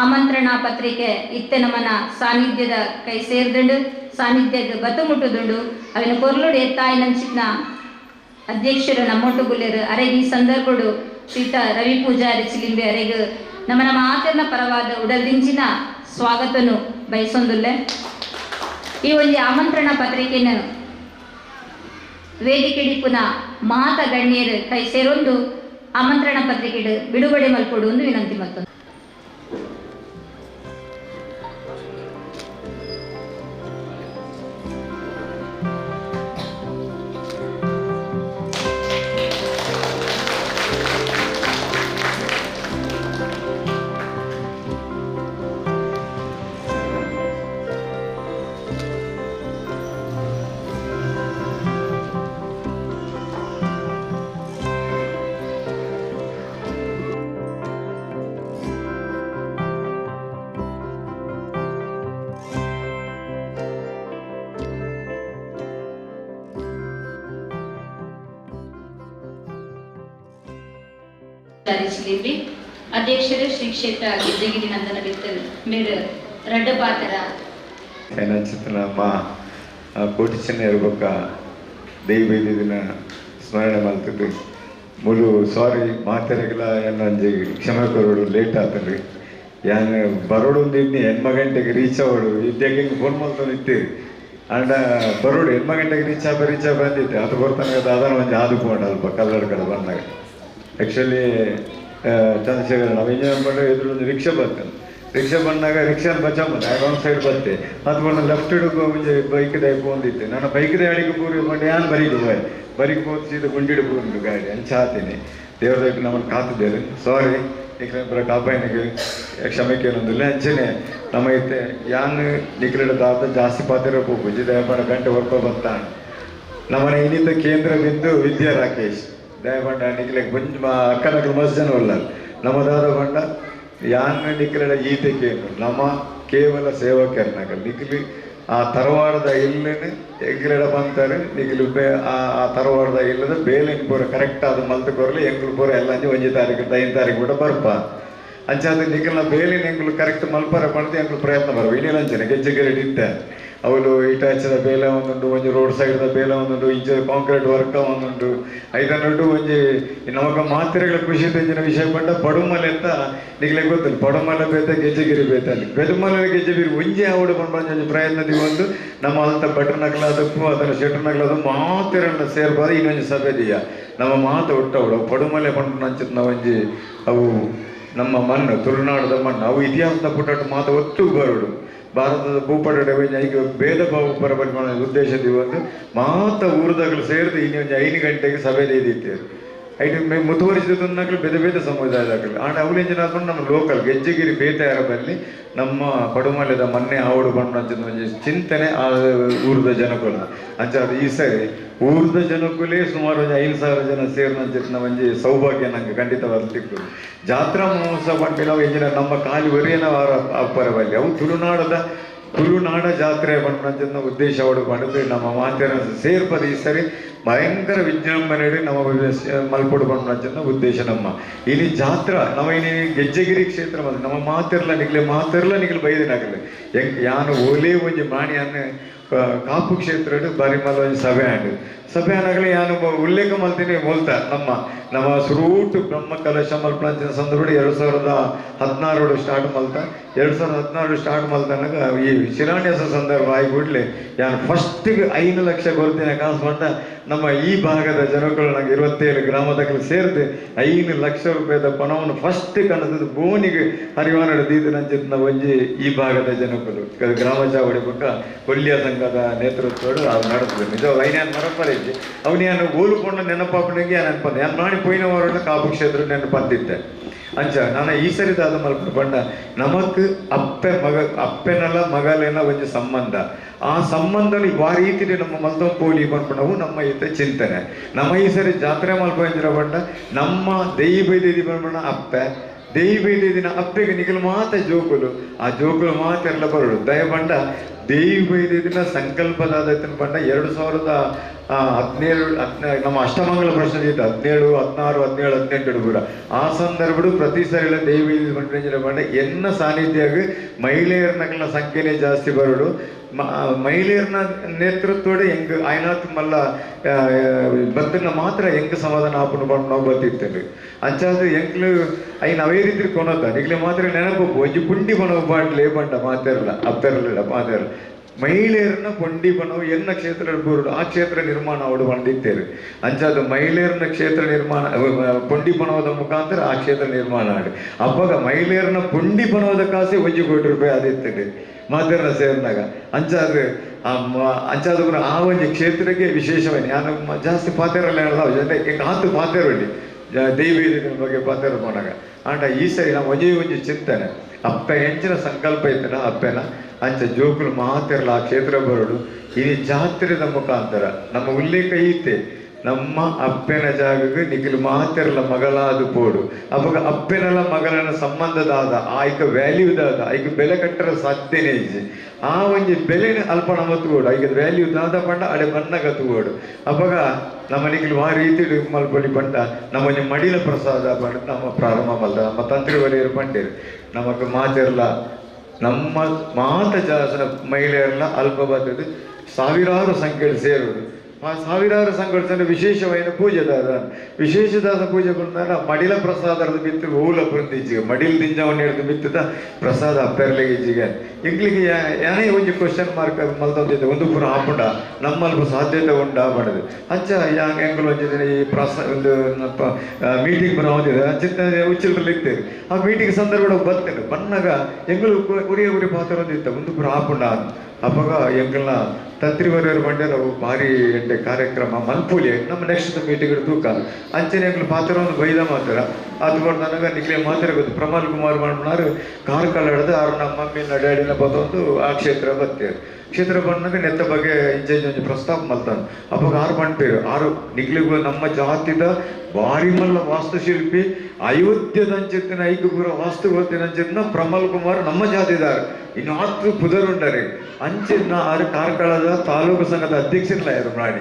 ಆಮಂತ್ರಣ ಪತ್ರಿಕೆ ಇತ್ತೆ ನಮ್ಮನ ಸಾನ್ನಿಧ್ಯದ ಕೈ ಸೇರ್ದಂಡು ಸಾನ್ನಿಧ್ಯದ ಬತ್ತು ಮುಟ್ಟುದುಂಡು ಅವಿನ ಕೊರ್ಲುಡು ಎತ್ತಾಯಿ ನಂಚಿತ್ನ ಅಧ್ಯಕ್ಷರು ನಮ್ಮೊಟ್ಟು ಗುಲ್ಲೆರು ಅರೆಗೆ ಈ ಸಂದರ್ಭಡು ಶ್ರೀತ ರವಿ ಪೂಜಾರಿ ಚಿಲಿಂಬೆ ಅರೆಗೆ ನಮ್ಮನ ಮಾತಿನ ಪರವಾದ ಉಡಲ್ದಿಂಚಿನ ಸ್ವಾಗತನು ಬಯಸೊಂದುಲ್ಲೆ ಈ ಒಂದು ಆಮಂತ್ರಣ ಪತ್ರಿಕೆಯನ್ನು ವೇದಿಕೆ ಪುನಃ ಮಾತ ಗಣ್ಯರು ಕೈ ಸೇರೊಂದು ಆಮಂತ್ರಣ ಪತ್ರಿಕೆ ಬಿಡುಗಡೆ ಮಲ್ಕೊಡು ಒಂದು ವಿನಂತಿ ಮತ್ತೊಂದು ಅಧ್ಯಕ್ಷರು ಶ್ರೀ ಕ್ಷೇತ್ರ ಗೆಜ್ಜೆಗಿರಿ ನಂದನ ಬಿತ್ತರು ಮೇರು ರಡ್ಡ ಪಾತ್ರ ನಮ್ಮ ಕೋಟಿಚನ್ನ ಇರ್ಬೇಕ ದೈವ ದಿನ ಸ್ಮರಣೆ ಮಾಡ್ತಿದ್ವಿ ಮುಲು ಸಾರಿ ಮಾತೆರೆಗಳ ಏನಂಜಿ ಕ್ಷಮೆ ಕೊರೋಡು ಲೇಟ್ ಆಗ್ತದ್ರಿ ಯಾನ್ ಬರೋಡು ಇನ್ನು 8 ಗಂಟೆಗೆ ರೀಚ್ ಆಗೋಡು ಇದ್ದಾಗ ಫೋನ್ ಮಾಡ್ತಾನೆ ಇತ್ತು ಅಂಡ ಬರೋಡು 8 ಗಂಟೆಗೆ ರೀಚ್ ಬಂದಿತ್ತು ಅದು ಬರ್ತಾನೆ ಅದನ್ನು ಒಂದು ಆದು ಕೊಂಡು ಅಲ್ಪ ಕಲ್ಲಡ ಕಡೆ ಬಂದಾಗ ಆ್ಯಕ್ಚುಲಿ ಚಂದ್ರಶೇಖರ್ ನಾವು ಇಂಜಿನಿಯರ್ ಬಂದಾಗ ಎದುರು ರಿಕ್ಷಾ ಬರ್ತೇನೆ ರಿಕ್ಷಾ ಬಂದಾಗ ರಿಕ್ಷಾನ ಬಚಾಮದ ರಾಂಗ್ ಸೈಡ್ ಬತ್ತೆ ಅದು ಬಂದು ಲೆಫ್ಟ್ ಹಿಡಿದು ಮುಂಚೆ ಬೈಕ್ ದಾಗಿ ಬಂದಿತ್ತೆ ನಾನು ಬೈಕ್ ಅಡಿಗೆ ಪೂರಿ ಬಂದು ಯಾನ್ ಬರಿಗೆ ಹೋಗ್ತಿದ್ದು ಗುಂಡಿಡು ಬಂದು ಗಾಡಿ ಅಲ್ಲಿ ಚಾತೀನಿ ದೇವ್ರದಕ್ಕೆ ನಮ್ಮನ್ನು ಕಾತಿದ್ದೇವೆ ಸಾರಿ ಈಗ ಕಾಪಾಯನಿಗೆ ಕ್ಷಮೆಗೆ ಅನ್ನೋದಿಲ್ಲ ಅಂಚೆನೆ ನಮ್ಮ ಐತೆ ಯಾನ್ ನಿಕ್ಲಿಡ ದಾತ ಜಾಸ್ತಿ ಪಾತ್ರ ಹೋಗ್ಬೋದು ದಯಮಾಡ ಗಂಟೆ ಹೊರ್ಕೊ ಬರ್ತಾನೆ ನಮ್ಮನೆ ಇನ್ನಿಂದ ಕೇಂದ್ರ ಬಿಂದು ವಿದ್ಯಾ ರಾಕೇಶ್ ದಯಮಾಡ ನಿಕ್ಲಿಗೆ ಬಂಜ್ ಅಕ್ಕನಗಳು ಮಸ್ತ್ ಜನ ಅಲ್ಲ ನಮ್ಮದಾದ ಬಂಡ ಯಾನ್ ನಿಕ್ಲಿಡ ಈತೆಗೇನು ನಮ್ಮ ಕೇವಲ ಸೇವಕರ್ನಾಗ ನಿಕ್ಲಿ ಆ ತರವಾರದ ಇಲ್ಲೇ ಎಂಗ್ಲಿಡ ಬಂತಾರೆ ನಿಕ್ಲಿ ಆ ತರವಾರದ ಇಲ್ಲದ ಬೇಲಿನ ಪೂರ ಕರೆಕ್ಟ್ ಅದು ಮಲ್ತು ಕೊರಲಿ ಎಂಗ್ಲು ಪೂರ ಎಲ್ಲ 1 ತಾರೀಕು 5 ತಾರೀಕು ಬಿಡ ಬರ್ಪ ಅಂಚಾದ ನಿಕ್ಲಿನ ಬೇಲಿನ ಎಂಗ್ಲು ಕರೆಕ್ಟ್ ಮಲ್ಪರ ಪಡೆದು ಎಂಗ್ಲು ಪ್ರಯತ್ನ ಬರವ ಇನ್ನೇನು ಅಂಚನೆ ಗೆಜ್ಜೆಗೆರೆ ಇದ್ದೆ ಅವಳು ಇಟಾಚದ ಬೇಲೆ ಒಂದುಂಡು ಒಂಜಿ ರೋಡ್ ಸೈಡ್ದ ಬೇಲೆ ಒಂದುಂಡು ಇಂಚ ಕಾಂಕ್ರೀಟ್ ವರ್ಕ್ ಒಂದುಂಡು ಐದನ್ನೊಟ್ಟು ಒಂಜಿ ನಮಗ ಮಾತ್ರೆಗಳ ಖುಷಿ ತೆಂಜಿನ ವಿಷಯ ಪಂಡ ಪಡುಮಲೆ ಅಂತ ನಿಗ್ಲೆ ಗೊತ್ತಿಲ್ಲ ಪಡುಮಲೆ ಬೇತ ಗೆಜ್ಜೆಗಿರಿ ಬೇತಲ್ಲಿ ಬೆಡುಮಲೆ ಗೆಜ್ಜೆಗಿರಿ ಒಂಜಿ ಆವಡು ಬಂದು ಪ್ರಯತ್ನದಿ ಒಂದು ನಮ್ಮ ಅಂತ ಬಟರ್ ನಗಲಾದಕ್ಕೂ ಅದರ ಶೆಟರ್ ನಗಲಾದ ಮಾತೆರನ್ನ ಸೇರ್ಬಾರ ಇನ್ನೊಂದು ಸಭೆದಿಯ ನಮ್ಮ ಮಾತು ಒಟ್ಟವಳು ಪಡುಮಲೆ ಪಂಡು ನಂಚಿನ ಒಂಜಿ ಅವು ನಮ್ಮ ಮಣ್ಣು ತುಳುನಾಡದ ಮಣ್ಣು ಅವು ಇತಿಹಾಸದ ಪುಟ್ಟ ಮಾತು ಒತ್ತು ಬರೋಡು ಭಾರತದ ಭೂಪಟ ಈಗ ಭೇದ ಭಾವ ಪರಬಲ ಉದ್ದೇಶದಿ ಒಂದು ಮಾತ ಊರದಾಗಲು ಸೇರಿದು ಇನ್ನೊಂದು 5 ಗಂಟೆಗೆ ಸಭೆ ಇದ್ದೀತೇವೆ ಐಟು ಮುತುವರಿಸಿದನ್ನಾಗಲಿ ಬೇರೆ ಬೇರೆ ಸಮುದಾಯದಾಗಲಿ ಆಂಡ ಅವಲೇಂಜಿನ ನಮ್ಮ ಲೋಕಲ್ ಗೆಜ್ಜೆಗಿರಿ ಬೇತೆಯಾರ ಬಲ್ಲಿ ನಮ್ಮ ಪಡುಮಲೆದ ಮೊನ್ನೆ ಆವಡು ಬಣ್ಣ ಒಂಜಿ ಚಿಂತನೆ ಆ ಊರದ ಜನಗಳು ಅಂಚ ಅದು ಈ ಸರಿ ಊರದ ಜನಕ್ಕೂಲೇ ಸುಮಾರು 5,000 ಜನ ಸೇರಿನ ಒಂಜಿ ಸೌಭಾಗ್ಯ ನಂಗೆ ಖಂಡಿತವಾದ ತಿಕ್ಕು ಜಾತ್ರಾ ಮಹೋತ್ಸವ ಬಂದಿಲ್ಲ ಎಂಜಿನ ನಮ್ಮ ಕಾಲಿ ಒರಿಯನ ಪರಬಲ್ಲಿ ಅವು ತುಳುನಾಡ ಜಾತ್ರೆ ಬಂದ ಉದ್ದೇಶ ಅವಡು ಪಡೆದು ನಮ್ಮ ಮಾತೆರ ಸೇರ್ಪದ ಈ ಸರಿ ಭಯಂಕರ ವಿಜೃಂಭಣೆ ನಮ್ಮ ಮಲ್ಪೊಡು ಬಂದ ಉದ್ದೇಶ ನಮ್ಮ ಇಲ್ಲಿ ಜಾತ್ರಾ ನಾವು ಇನ್ನು ಗೆಜ್ಜೆಗಿರಿ ಕ್ಷೇತ್ರ ಬಂದು ನಮ್ಮ ಮಾತೆರ್ಲ ನಿಗ್ಲೆ ಬೈದಿನಾಗಲಿ ಯಾನು ಓಲೇ ಒಂಜಿ ಮಾಣಿಯನ್ನು ಕಾಪು ಕ್ಷೇತ್ರ ಬಾರಿ ಮಲ್ಲ ಒಂಜಿ ಸಭೆ ಆನಾಗಲಿ ಯಾನು ಉಲ್ಲೇಖ ಮಲ್ತೀನಿ ಮೊಲ್ತ ನಮ್ಮ ಸುರೂಟ್ ಬ್ರಹ್ಮ ಕಲಶ ಮಲ್ಪಂಚಿನ ಸಂದರ್ಭ 2016 ಸ್ಟಾರ್ಟ್ ಮಲ್ತ 2016 ಸ್ಟಾರ್ಟ್ ಮಲ್ತನಾಗ ಈ ಶಿಲಾನ್ಯಾಸ ಸಂದರ್ಭ ಆಗಿಬಿಡ್ಲಿ ಯಾನು ಫಸ್ಟಿಗೆ 5 ಲಕ್ಷ ಕೊಡ್ತೀನಿ ಕಾಸು ಮಾಡ್ದ ನಮ್ಮ ಈ ಭಾಗದ ಜನಗಳು ನಂಗೆ 27 ಗ್ರಾಮದಲ್ಲಿ ಸೇರಿದು 5 ಲಕ್ಷ ರೂಪಾಯಿದ ಪಣವನ್ನು ಫಸ್ಟ್ ಕಣದ ಬೋನಿಗೆ ಹರಿವಾನ ನಡೆದಿದ್ದು ನಂಚಿನ ಒಂಜಿ ಈ ಭಾಗದ ಜನಗಳು ಗ್ರಾಮ ಚಾವಡಿ ಪಕ್ಕ ಕೊಲ್ಲಿಯ ಸಂಘದ ನೇತೃತ್ವಡು ಅದು ನಡೆಸಿದ್ರು ನಿಜ ಐನ್ಯಾನ್ ಮರಪರ ಇದ್ದೆ ಅವನು ಓಲ್ಕೊಂಡು ನೆನಪಾಪನಿಗೆ ನೆನಪಂದ ನಾನು ಮಾಡಿ ಪೋಯಿನವರನ್ನು ಕಾಪು ಕ್ಷೇತ್ರ ನೆನಪಂದಿದ್ದೆ ಅಂಚ ನಾನು ಈ ಸರಿದಾದ ಮಲ್ಪ ಪಂಡ ನಮಕ್ ಅಪ್ಪೆನಲ್ಲ ಮಗಲೇನ ಒಂಜಿ ಸಂಬಂಧ ಆ ಸಂಬಂಧದಲ್ಲಿ ಆ ರೀತಿ ನಮ್ಮ ಮಲ್ತಂ ಪೋಲಿ ಬಂದ್ಬಿಡವು ನಮ್ಮ ಈತ ಚಿಂತನೆ ನಮ್ಮ ಈ ಸರಿ ಜಾತ್ರೆ ಮಲ್ಪ ಎಂಜಿರ ಬಂಡ ನಮ್ಮ ದೈವೈದಿ ಬಂದ್ಬಿಡ ಅಪ್ಪೆ ದೈವೈದಿನ ಅಪ್ಪೆಗೆ ನಿಗಲು ಮಾತ ಜೋಕುಲು ಆ ಜೋಕುಲು ಮಾತೆಲ್ಲ ಬರೋಡು ದಯ ಬಂಡ ದೈವೈದಿನ ಸಂಕಲ್ಪದಾದ ಬಂಡ 2017 ನಮ್ಮ ಅಷ್ಟಮಂಗಲ ಪ್ರಶ್ನೆ ಇತ್ತು 17, 16, 17, 18 ಕೂಡ ಆ ಸಂದರ್ಭಡು ಪ್ರತಿ ಸರಿಲ ದೈವೈದಿ ಬಂಡ ಎನ್ನ ಸಾನ್ನಿಧ್ಯಾಗ ಮಹಿಳೆಯರ್ನಗಳ ಸಂಖ್ಯೆನೇ ಜಾಸ್ತಿ ಬರೋಡು ಮಹಿಳೆಯರ್ನ ನೇತೃತ್ವಡೆ ಹೆಂಗ್ ಆಯ್ನಾತ್ ಮಲ್ಲ ಬತ್ತನ್ನ ಮಾತ್ರ ಹೆಂಗ್ ಸಮಾಧಾನ ಆಪನು ಬಂದು ನಾವು ಬರ್ತಿರ್ತೇವೆ ಅಂಚಾದ ಹೆಂಗ್ಲು ಐನ್ ಅವೇ ರೀತಿ ಕೊನೋತ ಈಗಲೇ ಮಾತ್ರ ನೆನಪು ಒಂಜಿ ಪುಂಡಿ ಬಣವು ಬಾಟ್ಲೆ ಬಂಡ ಮಾತಾರಲ್ಲ ಅಪ್ಪೆರಲ್ಲ ಮಾತಾರಲ್ಲ ಮಹಿಳೆಯರನ್ನ ಪೊಂಡಿ ಬಣವು ಎನ್ನ ಕ್ಷೇತ್ರ ಬರೋಡು ಆ ಕ್ಷೇತ್ರ ನಿರ್ಮಾಣ ಅವಡು ಬಂದಿತ್ತೇವೆ ಅಂಚಾದ ಮಹಿಳೆಯರನ್ನ ಕ್ಷೇತ್ರ ನಿರ್ಮಾಣ ಪೊಂಡಿ ಬಣವದ ಮುಖಾಂತರ ಆ ಕ್ಷೇತ್ರ ನಿರ್ಮಾಣ ಆಡಿ ಅವಾಗ ಮಹಿಳೆಯರನ್ನ ಪೊಂಡಿ ಬಣವದ ಕಾಸೆ 1 ಕೋಟಿ ರೂಪಾಯಿ ಆದಿರ್ತದೆ ಮಾತೆರ್ನ ಸೇರಿದಾಗ ಅಂಚಾದ ಆ ಒಂದು ಕ್ಷೇತ್ರಕ್ಕೆ ವಿಶೇಷವಾಗಿ ನಾನು ಜಾಸ್ತಿ ಪಾತೆರಲ್ಲ ಹೇಳಲ್ಲ ಹಾತು ಪಾತೆರೊಳ್ಳಿ ದೈವೀದಿನ ಬಗ್ಗೆ ಪಾತೆರ ಮಾಡಾಗ ಆಂಡ ಈ ಸರಿ ನಾವು ಒಂಜಿ ಚಿಂತನೆ ಅಪ್ಪ ಹೆಂಚಿನ ಸಂಕಲ್ಪ ಇತ್ತನ ಅಪ್ಪೆನ ಅಂಚ ಜೋಕುಲು ಮಾತೆರಲ್ಲ ಆ ಕ್ಷೇತ್ರ ಬರೋಡು ಈ ಜಾತ್ರೆದ ಮುಖಾಂತರ ನಮ್ಮ ಉಲ್ಲೇಖ ಐತೆ ನಮ್ಮ ಅಪ್ಪೆನ ಜಾಗಕ್ಕೆ ನಿಖಿಲು ಮಾತೆರಲ್ಲ ಮಗಳಾದು ಪೋಡು ಅವಾಗ ಅಪ್ಪೆನಲ್ಲ ಮಗಳನ ಸಂಬಂಧದಾದ ಆಯ್ಕೆ ವ್ಯಾಲ್ಯೂದಾದ ಆಯ್ಕೆ ಬೆಲೆ ಕಟ್ಟರ ಸಾಧ್ಯನೇ ಇಜ್ಜಿ ಆ ಒಂಜಿ ಬೆಲೆನ ಅಲ್ಪ ನಮ್ಮ ತೂಡು ಆಯ್ಕೆ ವ್ಯಾಲ್ಯೂದಾದ ಪಂಡ ಅಡೆ ಬಣ್ಣಗ ತೂಡು ಅವಾಗ ನಮ್ಮ ನಿಖಿಲು ಆ ರೀತಿ ಮಲ್ಪೊಲಿ ಪಂಡ ನಮ್ಮ ಒಂಜಿ ಮಡಿಲ ಪ್ರಸಾದ ಪಂಡ ನಮ್ಮ ಪ್ರಾರಂಭ ಮಲ್ದ ನಮ್ಮ ತಂತ್ರಿವರಿಯರು ಪಂಡೇರು ನಮಕ್ ಮಾತೆರಲ್ಲ ನಮ್ಮ ಮಾತ ಜಾಸನ ಮಹಿಳೆಯರೆಲ್ಲ ಅಲ್ಪ ಬರ್ತದೆ ಸಾವಿರಾರು ಸಂಖ್ಯೆಯಲ್ಲಿ ಸೇರುವುದು ಆ ಸಾವಿರಾರು ಸಂಘಟನೆ ವಿಶೇಷವಾದ ಪೂಜೆದಾರ ವಿಶೇಷದಾದ ಪೂಜೆ ಬಂದಾಗ ಮಡಿಲ ಪ್ರಸಾದದ ಬಿತ್ತು ಹೂಲ ಬೃಂದಿಜಿಗೆ ಮಡಿಲ್ ದಿಂಜವನ್ನು ಹಿಡಿದು ಬಿತ್ತದ ಪ್ರಸಾದ ಅಪ್ಪೆರ್ಲಿಗೆ ಇಂಗ್ಲಿಗೆ ಏನೇ ಒಂದು ಕ್ವಶನ್ ಮಾರ್ಕ್ ಮಲ್ತೊಂದಿದ್ದೆ ಒಂದು ಪುರ ಹಾಪುಂಡ ನಮ್ಮಲ್ಪ ಸಾಧ್ಯತೆ ಉಂಡ ಬಡದು ಅಂಚ ಎಂಗಳು ಒಂದಿನ ಈ ಒಂದು ಮೀಟಿಂಗ್ ಬರ ಹೊಂದಿದೆ ಅಂಚಿನ ಉಚ್ಚಿಲ್ರಲ್ಲಿ ಇರ್ತೇವೆ ಆ ಮೀಟಿಂಗ್ ಸಂದರ್ಭ ಬರ್ತೇನೆ ಬನ್ನಾಗ ಎಂಗಳು ಉರಿ ಪಾತ್ರ ಹೊಂದಿತ್ತ ಒಂದು ಪುರ ಹಾಪುಂಡ ಅವಾಗ ಎಂಗಳನ್ನ ತಂತ್ರಿವರಿಯರು ಬಂಡೆ ನಾವು ಭಾರಿ ಎಂಟೆ ಕಾರ್ಯಕ್ರಮ ಮಲ್ಪೂಲಿ ನಮ್ಮ ನೆಕ್ಸ್ಟ್ ಮೀಟಿಂಗ್ ತೂಕ ಅಂಚನೆ ಎಂಗಳು ಪಾತ್ರವನ್ನು ಬೈದ ಮಾತ್ರ ಅದು ಬಂದು ನನಗೆ ನಿಕ್ಲೆ ಮಾತ್ರ ಗೊತ್ತು ಪ್ರಮಲ್ ಕುಮಾರ್ ಮಾಡ್ಬಿಡಾರು ಕಾರ್ ಕಳ್ಳಾಡದು ಅವ್ರು ನಮ್ಮ ಮಮ್ಮಿನ ಡ್ಯಾಡಿನ ಬಂದೊಂದು ಆ ಕ್ಷೇತ್ರ ಬರ್ತೇವೆ ಕ್ಷೇತ್ರ ಬಂದಾಗ ನೆತ್ತ ಬಗ್ಗೆ ಇಂಚೆ ಪ್ರಸ್ತಾಪ ಮಲ್ತಾನೆ ಅವಾಗ ಆರು ಬಂಟೇರು ಆರು ನಿಗ್ಲಿಗೂ ನಮ್ಮ ಜಾತಿದ ಭಾರಿ ಮಲ್ಲ ವಾಸ್ತುಶಿಲ್ಪಿ ಅಯೋಧ್ಯದಂಚಿತ್ತಿನ ಐಕಪುರ ವಾಸ್ತು ಗೊತ್ತಿನ ಪ್ರಮಲ್ ಕುಮಾರ್ ನಮ್ಮ ಜಾತಿದಾರ ಇನ್ನು 10 ಪುದರುಂಡರೆ ಅಂಚಿನ ಆರು ಕಾರ್ಕಳದ ತಾಲೂಕು ಸಂಘದ ಅಧ್ಯಕ್ಷರಲ್ಲ ಯಾರು ಮಾಡಿ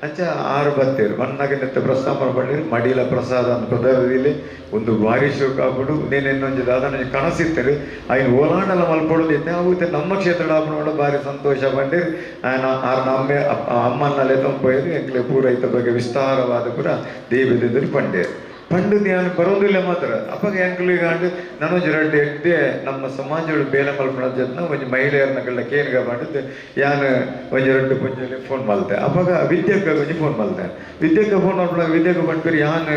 ಅಂಚ ಆರು ಬತ್ತೇರು ಮಣ್ಣಾಗ ನೆತ್ತ ಪ್ರಸ್ತಾಪನೆ ಪಂಡಿರು ಮಡಿಲ ಪ್ರಸಾದ ಅಂತ ಪದರದಿಲ್ಲಿ ಒಂದು ಭಾರಿ ಶೋಕ ಆಗ್ಬಿಡು ನೀನೇನೊಂದು ದಾದನ ಕನಸಿತ್ತರು ಐನು ಓಲಾಂಡಲ ಮಲ್ಪಡೋದು ಇತ್ತೆ ಆಗುತ್ತೆ ನಮ್ಮ ಕ್ಷೇತ್ರ ಆಪಣ ಭಾರಿ ಸಂತೋಷ ಪಂಡಿರು ಆರು ನಮ್ಮ ಅಮ್ಮನಲ್ಲಿ ತಂಪೋಯ್ದು ಎಂಕ್ಲೆ ಪೂರ ಇತ್ತ ಬಗ್ಗೆ ವಿಸ್ತಾರವಾದ ಪೂರ ದೇವದಲ್ಲಿ ಪಂಡೇರು ಪಂಡು ಧ್ಯಾನ ಬರೋದಿಲ್ಲ ಮಾತ್ರ ಅಪ್ಪಾಗ ಎಂಕ್ಲಿಗೆ ಅಂಡು ನಾನೊಂದು ಎರಡು ಎಡ್ಡೆ ನಮ್ಮ ಸಮಾಜಗಳು ಬೇಲೆ ಮಲ್ಪಣ ಜೊತೆ ಒಂದು ಮಹಿಳೆಯರನ್ನ ಕೇನ್ಗ ಮಾಡಿದ್ದು ಯಾನು ಒಂದು ಎರಡು ಪುಂಜಲ್ಲಿ ಫೋನ್ ಮಾಡ್ತೆ ಅಪ್ಪಾಗ ವಿದ್ಯೆಗೆ ಒಂದು ಫೋನ್ ಮಾಡ್ತೆ ವಿದ್ಯೆಗೆ ಫೋನ್ ಮಾಡ್ಬಿಡ ವಿದ್ಯೆಗೆ ಬಂದ್ಬಿಟ್ಟು ಯಾನು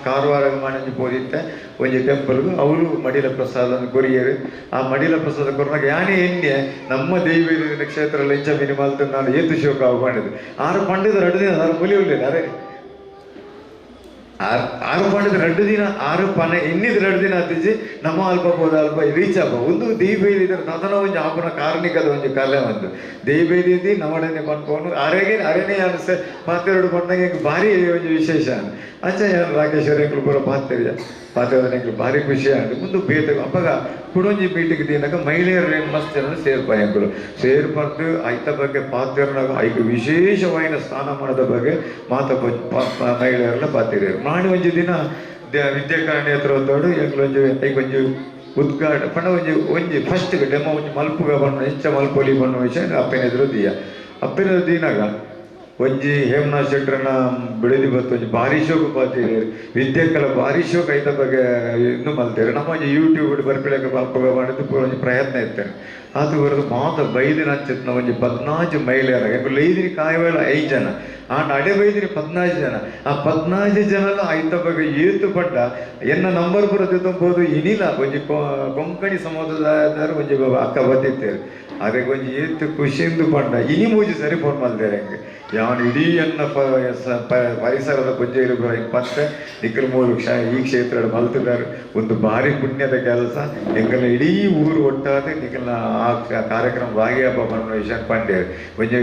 ಕಾರವಾರ ಮಾಡಿ ಹೋದಿತ್ತೆ ಒಂದು ಟೆಂಪಲ್ಗೂ ಅವರು ಮಡಿಲ ಪ್ರಸಾದ ಕೊರಿಯರು ಆ ಮಡಿಲ ಪ್ರಸಾದ ಕೊರ್ನಾಗ ಯಾನೇ ಎಣ್ಣೆ ನಮ್ಮ ದೈವ ಕ್ಷೇತ್ರ ಇಂಚ ಮಿನಿಮಲ್ತ ನಾನು ಏತು ಶೋಕ ಮಾಡಿದ್ದು ಆರು ಪಂಡಿತ ಎರಡು ದಿನ ಆರು ಮುಲಿಯುಳ್ಳಿಲ್ಲ ಅರೆ ಆರು ಪಂಡಿತ ಎರಡು ದಿನ ಆರು ಪನೆ ಇನ್ನಿದ್ ಎರಡು ದಿನ ಹತ್ತಿಸಿ ನಮ್ಮ ಅಲ್ಪ ಹೋದ ಅಲ್ಪ ರೀಚ್ ಆಗ ಒಂದು ದೈವೇದಿ ನದನ ಒಂದು ಆಪನ ಕಾರ್ಣಿಕದ ಒಂದು ಕಲೆ ಒಂದು ದೈವೇದಿ ನಮ್ಮಡನೆ ಬಂದ್ಕೊಂಡು ಅರೆನೇ ಅನಿಸ ಪಾತ್ರೆರಡು ಬಂದಾಗ ಭಾರಿ ಒಂದು ವಿಶೇಷ ಅಂಚ ರಾಕೇಶ್ವರ ಎಂಕ್ಲು ಪೂರ ಪಾತ್ರೆ ಭಾರಿ ಖುಷಿ ಆಗಿ ಮುಂದೆ ಬೇತ ಅಪ್ಪಾಗ ಕುಡೊಂಜಿ ಮೀಟಿಂಗ್ ದಿನಾಗ ಮಹಿಳೆಯರು ಏನು ಮಸ್ತ್ ಜನ ಸೇರ್ಪಾಯಂಕರು ಸೇರ್ಪಂದು ಐತ ಬಗ್ಗೆ ಪಾತ್ರನಾಗ ಐದು ವಿಶೇಷವಾದ ಸ್ಥಾನಮಾನದ ಬಗ್ಗೆ ಮಹಿಳೆಯರೆಲ್ಲ ಪಾತಿರು ಮಾಡಿ ಒಂಜಿ ದಿನ ವಿದ್ಯಾಕಾರಣಿ ಹತ್ರ ಹೊತ್ತೋಡು ಎಂಕ್ಲೊಂಜು ಐಕೊಂಜು ಉದ್ಘಾಟ ಪಂಡ ಒಂಜಿ ಫಸ್ಟ್ ಡೆಮೋ ಒಂಜಿ ಮಲ್ಪುಗ ಬಣ್ಣ ಇಂಚ ಮಲ್ಪೊಲಿ ಬಣ್ಣ ವಿಷಯ ಅಪ್ಪನ ಎದುರು ದಿನಾಗ ಒಂಜಿ ಹೇಮನಾಥ್ ಶೆಟ್ಟರನ್ನ ಬೆಳೆದಿ ಬತ್ತು ಒಂಜಿ ಭಾರಿ ಶೋಕ ಪಾತಿರು ವಿದ್ಯೆಕ್ಕಲ ಭಾರಿ ಶೋಕ ಐತ ಬಗ್ಗೆ ಇನ್ನೂ ಮಲ್ತೇರು ನಮ್ಮ ಒಂಜಿ ಯೂಟ್ಯೂಬ್ ಬರ್ಪಿಳಕ್ಕೆ ಮಲ್ಪಗ ಮಾಡಿದ್ದು ಪೂರ ಒಂಜಿ ಪ್ರಯತ್ನ ಇರ್ತೇನೆ ಅದು ಬರೋದು ಮಾತ ಬೈದಿನ ಹಂಚಿತ್ ನಾವು ಒಂಜಿ 14 ಮಹಿಳೆಯರ ಲೈದಿನಿ ಕಾಯವೇಳ 5 ಜನ ಆ ನಡೆ ಬೈದಿನಿ 14 ಜನ ಆ 14 ಜನನ ಐತ ಬಗ್ಗೆ ಏತು ಪಡ್ಡ ಎನ್ನ ನಂಬರ್ ಬರೋದು ತುಂಬೋದು ಇನಿಲ್ಲ ಒಂಜಿ ಕೊಂಕಣಿ ಸಮುದಾಯದವರು ಒಂಜಿ ಅಕ್ಕ ಬತ್ತಿತ್ತೇರು ಅದಕ್ಕೆ ಒಂಜಿ ಏತು ಖುಷಿಯಿಂದ ಪಂಡ ಇನಿ ಮೂಜಿ ಸರಿ ಫೋನ್ ಮಾಡ್ತಾರೆ ಹಂಗೆ ಯಾವನು ಇಡೀ ಅನ್ನ ಪರಿಸರದ ಪೂಜೆಯಲ್ಲಿ ಮತ್ತೆ ನಿಖಲ್ ಮೂರು ಈ ಕ್ಷೇತ್ರ ಮಲ್ತಿದ್ದಾರೆ ಒಂದು ಭಾರಿ ಪುಣ್ಯದ ಕೆಲಸ ಎಂಕಲ್ನ ಇಡೀ ಊರು ಒಟ್ಟಾದ ನಿಖಲ್ನ ಆ ಕಾರ್ಯಕ್ರಮ ಭಾಗಿಯಪ್ಪ பண்ண ವಿಷಯ ಪಂಡೆ ಒಂಜಿ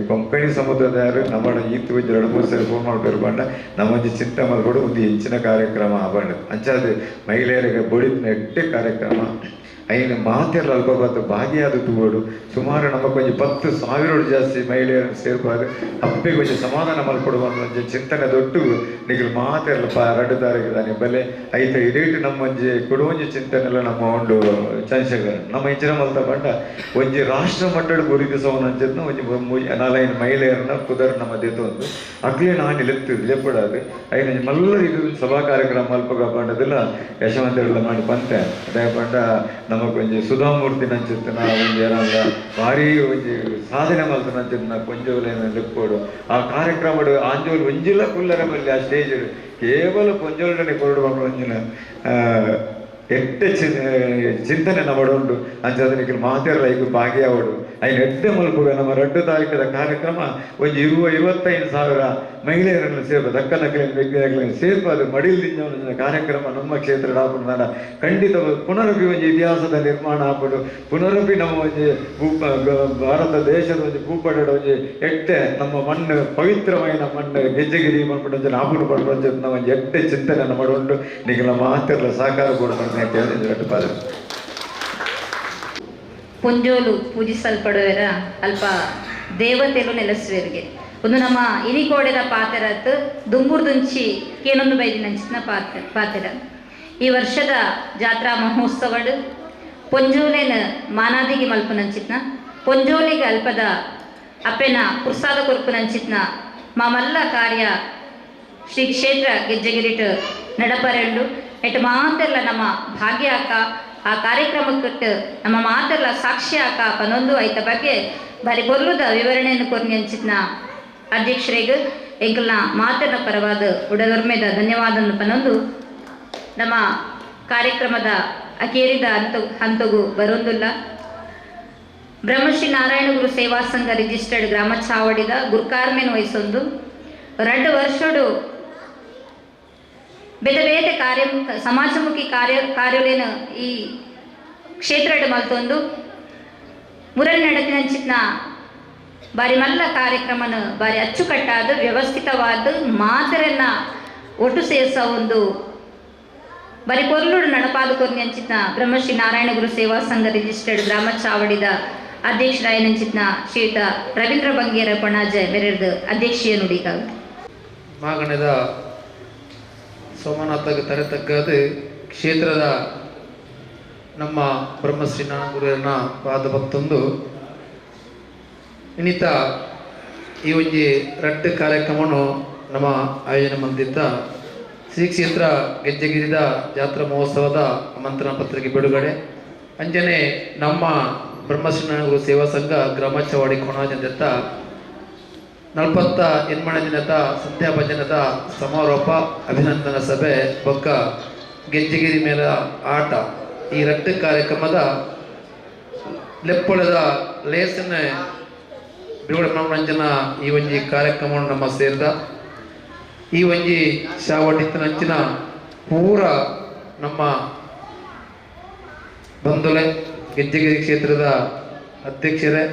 ಕೊಂಕಣಿ ಸಮುದಾಯದವರು ನಮ್ಮ ಈತು ಒಂಜಿ 2-3 ಸರಿ ಫೋನ್ ಮಾಡ್ಬೇಕು ಪಂಡ ನಮ್ಮೊಂದು ಚಿಂತೆ ಮಾಡ್ಕೊಂಡು ಒಂದು ಹೆಚ್ಚಿನ ಕಾರ್ಯಕ್ರಮ ಆಬಂಡ ಅಂಚಾದ ಮಹಿಳೆಯರಿಗೆ ಬಡಿದ ನೆಟ್ಟೆ ಕಾರ್ಯಕ್ರಮ ಐನು ಮಾತೆಲ್ಲ ಅಲ್ಪ ಬತ್ತು ಭಾಗಿಯಾದ ತೂಗೋಡು ಸುಮಾರು ನಮಗೊಂದು 10,000 ಜಾಸ್ತಿ ಮಹಿಳೆಯರನ್ನು ಸೇರ್ಪಾರು ಅಪ್ಪಿಗೆ ಒಂಜಿ ಸಮಾಧಾನ ಮಲ್ಕೊಡುವ ಒಂಜಿ ಚಿಂತನೆ ದೊಡ್ಡು ನಿಗಲು ಮಾತೆಲ್ಲ ಎರಡು ತಾರೀಕಿದಾನೆ ಬೆಲೆ ಐತ ಇಡೀಟ್ ನಮ್ಮ ಒಂಜಿ ಕೊಡುವಂಜಿ ಚಿಂತನೆಲ್ಲ ನಮ್ಮ ಒಂದು ಚಂಚಗಳ ನಮ್ಮ ಇಂಚಿನ ಮಲ್ತ ಬಂಡ ಒಂಜಿ ರಾಷ್ಟ್ರ ಮಟ್ಟದ ಗುರಿದಿಸೋನ ಅಂಚಿದ್ನ ಒಂಜಿ 4-5 ಮಹಿಳೆಯರನ್ನ ಕುದರ್ ನಮ್ಮ ದೇತೊಂದು ಅಗ್ಲೇ ನಾನು ಲೆಪ್ಪಡಾದು ಐನು ಮಲ್ಲ ಇದು ಸಭಾ ಕಾರ್ಯಕ್ರಮ ಮಲ್ಪಗ ಬಂಡದೆಲ್ಲ ಯಶವಂತರೆಲ್ಲ ಮಾಡಿ ಬಂತೆ ಅದೇ ಬಂಡ ನಮಗೊಂಜಿ ಸುಧಾಮೂರ್ತಿ ನಂಚಿತ್ತು ನಾ ಒಂಜಿ ಏನಲ್ಲ ಭಾರಿ ಒಂಜಿ ಸಾಧನೆ ಮಲ್ತು ನಂಚಿತ್ತು ನಾ ಕೊಂಜೋಲೇನ ಲೆಕ್ಕೋಡು ಆ ಕಾರ್ಯಕ್ರಮಡು ಆಂಜೋಲು ಒಂಜಿಲ್ಲ ಕುಲ್ಲರ ಬಲ್ಲಿ ಆ ಸ್ಟೇಜ್ ಕೇವಲ ಕೊಂಜೋಲನೆ ಕೊರಡು ಮಕ್ಕಳು ಒಂಜಿನ ಎಡ್ಡೆ ಚಿಂತನೆ ನಮ್ಮಡುಂಡು ಅಂಚದನಿಗೆ ಮಾತೆಲ್ಲ ಈಗ ಭಾಗಿಯಾವಡು ಐನು ಎಡ್ಡೆ ಮಲ್ಪುಗ ನಮ್ಮ 2 ತಾರೀಕದ ಕಾರ್ಯಕ್ರಮ ಒಂಜಿ 20-25,000 ಮಹಿಳೆಯರನ್ನು ಸೇರ್ಪದು ಅಕ್ಕನಕ್ಕಲಿನ ವ್ಯಕ್ತಿಗಳನ್ನು ಸೇರ್ಪದು ಮಡಿಲ್ದಿಂಜ ಕಾರ್ಯಕ್ರಮ ನಮ್ಮ ಕ್ಷೇತ್ರ ಆಪುಂಡ ಖಂಡಿತ ಪುನರಪಿ ಒಂಜಿ ಇತಿಹಾಸದ ನಿರ್ಮಾಣ ಆಪಡು ಪುನರಪಿ ನಮ್ಮ ಒಂಜಿ ಭಾರತ ದೇಶದ ಒಂಜಿ ಭೂಪಡದ ಒಂಜಿ ಎಡ್ಡೆ ನಮ್ಮ ಮಣ್ಣು ಪವಿತ್ರమైన ಮಣ್ಣು ಗೆಜ್ಜೆಗಿರಿ ಮಲ್ಪಡ ಆಪುಡು ಪಡ್ಪಂಚ ನಾವು ಒಂಜಿ ಎಡ್ಡೆ ಚಿಂತನೆ ಮಾಡುಂಡು ನಿಖಲ ಮಾತೆಲ್ಲ ಸಾಕಾರ ಕೊಡ್ತಾರೆ ಪುಂಜೋಲು ಪೂಜಿಸಲ್ಪಡುವರ ಅಲ್ಪ ದೇವತೆಲು ನೆಲೆಸುವರಿಗೆ ಒಂದು ನಮ್ಮ ಇನಿಕೋಡೆದ ಪಾತೆರತ್ತು ದುಂಬುರ್ದುಂಚಿ ಕೇನೊಂದು ಬೈದಿ ನಂಚಿನ ಪಾತೆರ ಈ ವರ್ಷದ ಜಾತ್ರಾ ಮಹೋತ್ಸವಡು ಪೊಂಜೋಲೆನ ಮಾನಾದಿಗೆ ಮಲ್ಪು ನಂಚಿತ್ನ ಪೊಂಜೋಲಿಗೆ ಅಲ್ಪದ ಅಪ್ಪೆನ ಪುರ್ಸಾದ ಕೊರ್ಪು ನಂಚಿತ್ನ ಮಾಮಲ್ಲ ಕಾರ್ಯ ಶ್ರೀ ಕ್ಷೇತ್ರ ಗೆಜ್ಜೆಗಿರಿಟ್ ನಡಪರೆಂಡು ಎಟ್ಟು ಮಾತೆಲ್ಲ ನಮ್ಮ ಭಾಗ್ಯ ಆಕ ಆ ಕಾರ್ಯಕ್ರಮಕ್ಕೆ ನಮ್ಮ ಮಾತೆಲ್ಲ ಸಾಕ್ಷಿ ಆಕ ಪನೊಂದು ಐತ ಬಗ್ಗೆ ಬಾರಿ ಬೊರ್ಲುದ ವಿವರಣೆಯನ್ನು ಕೊರ್ನಿ ಅಂಚಿತ್ನ ಅಧ್ಯಕ್ಷರಿಗೆ ಎಂಕಲ್ನ ಮಾತಿನ ಪರವಾದ ಉಡದೊರ್ಮೆದ ಧನ್ಯವಾದವನ್ನು ಪನೊಂದು ನಮ್ಮ ಕಾರ್ಯಕ್ರಮದ ಅಕೇರಿದ ಹಂತಗೂ ಬರೊಂದುಲ್ಲ ಬ್ರಹ್ಮಶ್ರೀ ನಾರಾಯಣ ಗುರು ಸೇವಾ ಸಂಘ ರಿಜಿಸ್ಟರ್ಡ್ ಗ್ರಾಮ ಚಾವಡಿದ ಗುರ್ಕಾರ್ಮೆನ್ ವಹಿಸೊಂದು 2 ವರ್ಷಡು ಬೇತೆ ಬೇತೆ ಸಮಾಜಮುಖಿ ಕಾರ್ಯಲೇನ ಈ ಕ್ಷೇತ್ರ ಮಲ್ತೊಂದು ಮುರಳಿ ನಡತಿನಂಚಿತ್ನ ಬಾರಿ ಮಲ್ಲ ಕಾರ್ಯಕ್ರಮನ ಬಾರಿ ಅಚ್ಚುಕಟ್ಟಾದ ವ್ಯವಸ್ಥಿತವಾದ ಮಾತರನ್ನ ಒಟ್ಟು ಸೇರಿಸ ಒಂದು ಬಾರಿ ಕೊರ್ಲುಡು ನಡಪಾದ ಕೊರ್ನಿ ಅಂಚಿತ್ನ ಬ್ರಹ್ಮಶ್ರೀ ನಾರಾಯಣ ಗುರು ಸೇವಾ ಸಂಘ ರಿಜಿಸ್ಟರ್ಡ್ ಗ್ರಾಮ ಚಾವಡಿದ ಅಧ್ಯಕ್ಷರಾಯನಂಚಿತ್ನ ಶ್ರೀಯುತ ರವೀಂದ್ರ ಬಂಗೇರ ಪಣಾಜ ಮೆರೆದು ಅಧ್ಯಕ್ಷೀಯ ನುಡಿಕಾಗ ಮಾಗಣದ ಸೋಮನಾಥಗೆ ತರೆತಕ್ಕದು ಕ್ಷೇತ್ರದ ನಮ್ಮ ಬ್ರಹ್ಮಶ್ರೀ ಗುರುವಿನ ಪಾದ ಭಕ್ತೊಂದು ಇನ್ನಿತ ಈ ಒಂಜಿ ರಟ್ಟು ಕಾರ್ಯಕ್ರಮವನ್ನು ನಮ್ಮ ಆಯೋಜನೆ ಮಂದಿದ್ದ ಶ್ರೀ ಕ್ಷೇತ್ರ ಗೆಜ್ಜೆಗಿರಿದ ಜಾತ್ರಾ ಮಹೋತ್ಸವದ ಆಮಂತ್ರಣ ಪತ್ರಿಕೆ ಬಿಡುಗಡೆ ಅಂಜನೆ ನಮ್ಮ ಬ್ರಹ್ಮಶ್ರೀ ಗುರು ಸೇವಾ ಸಂಘ ಗ್ರಾಮಚವಾಡಿ ಕೊಣಾಜಂದೆತ್ತ 48ನೇ ದಿನದ ಸಂಧ್ಯಾ ಭಜನದ ಸಮಾರೋಪ ಅಭಿನಂದನಾ ಸಭೆ ಬೊಕ್ಕ ಗೆಜ್ಜೆಗಿರಿ ಮೇಲ ಆಟ ಈ ರಟ್ಟು ಕಾರ್ಯಕ್ರಮದ ಲೆಪ್ಪೊಳದ ಲೇಸನ್ನ ಬಿಡುಗಡೆ ಮನೋರಂಜನ ಈ ಒಂಜಿ ಕಾರ್ಯಕ್ರಮವನ್ನು ನಮ್ಮ ಸೇರಿದ ಈ ಒಂಜಿ ಶಾವಟಿತ್ತನಂಚಿನ ಪೂರ ನಮ್ಮ ಬಂಧುಲೆ ಗೆಜ್ಜೆಗಿರಿ ಕ್ಷೇತ್ರದ ಅಧ್ಯಕ್ಷರೇ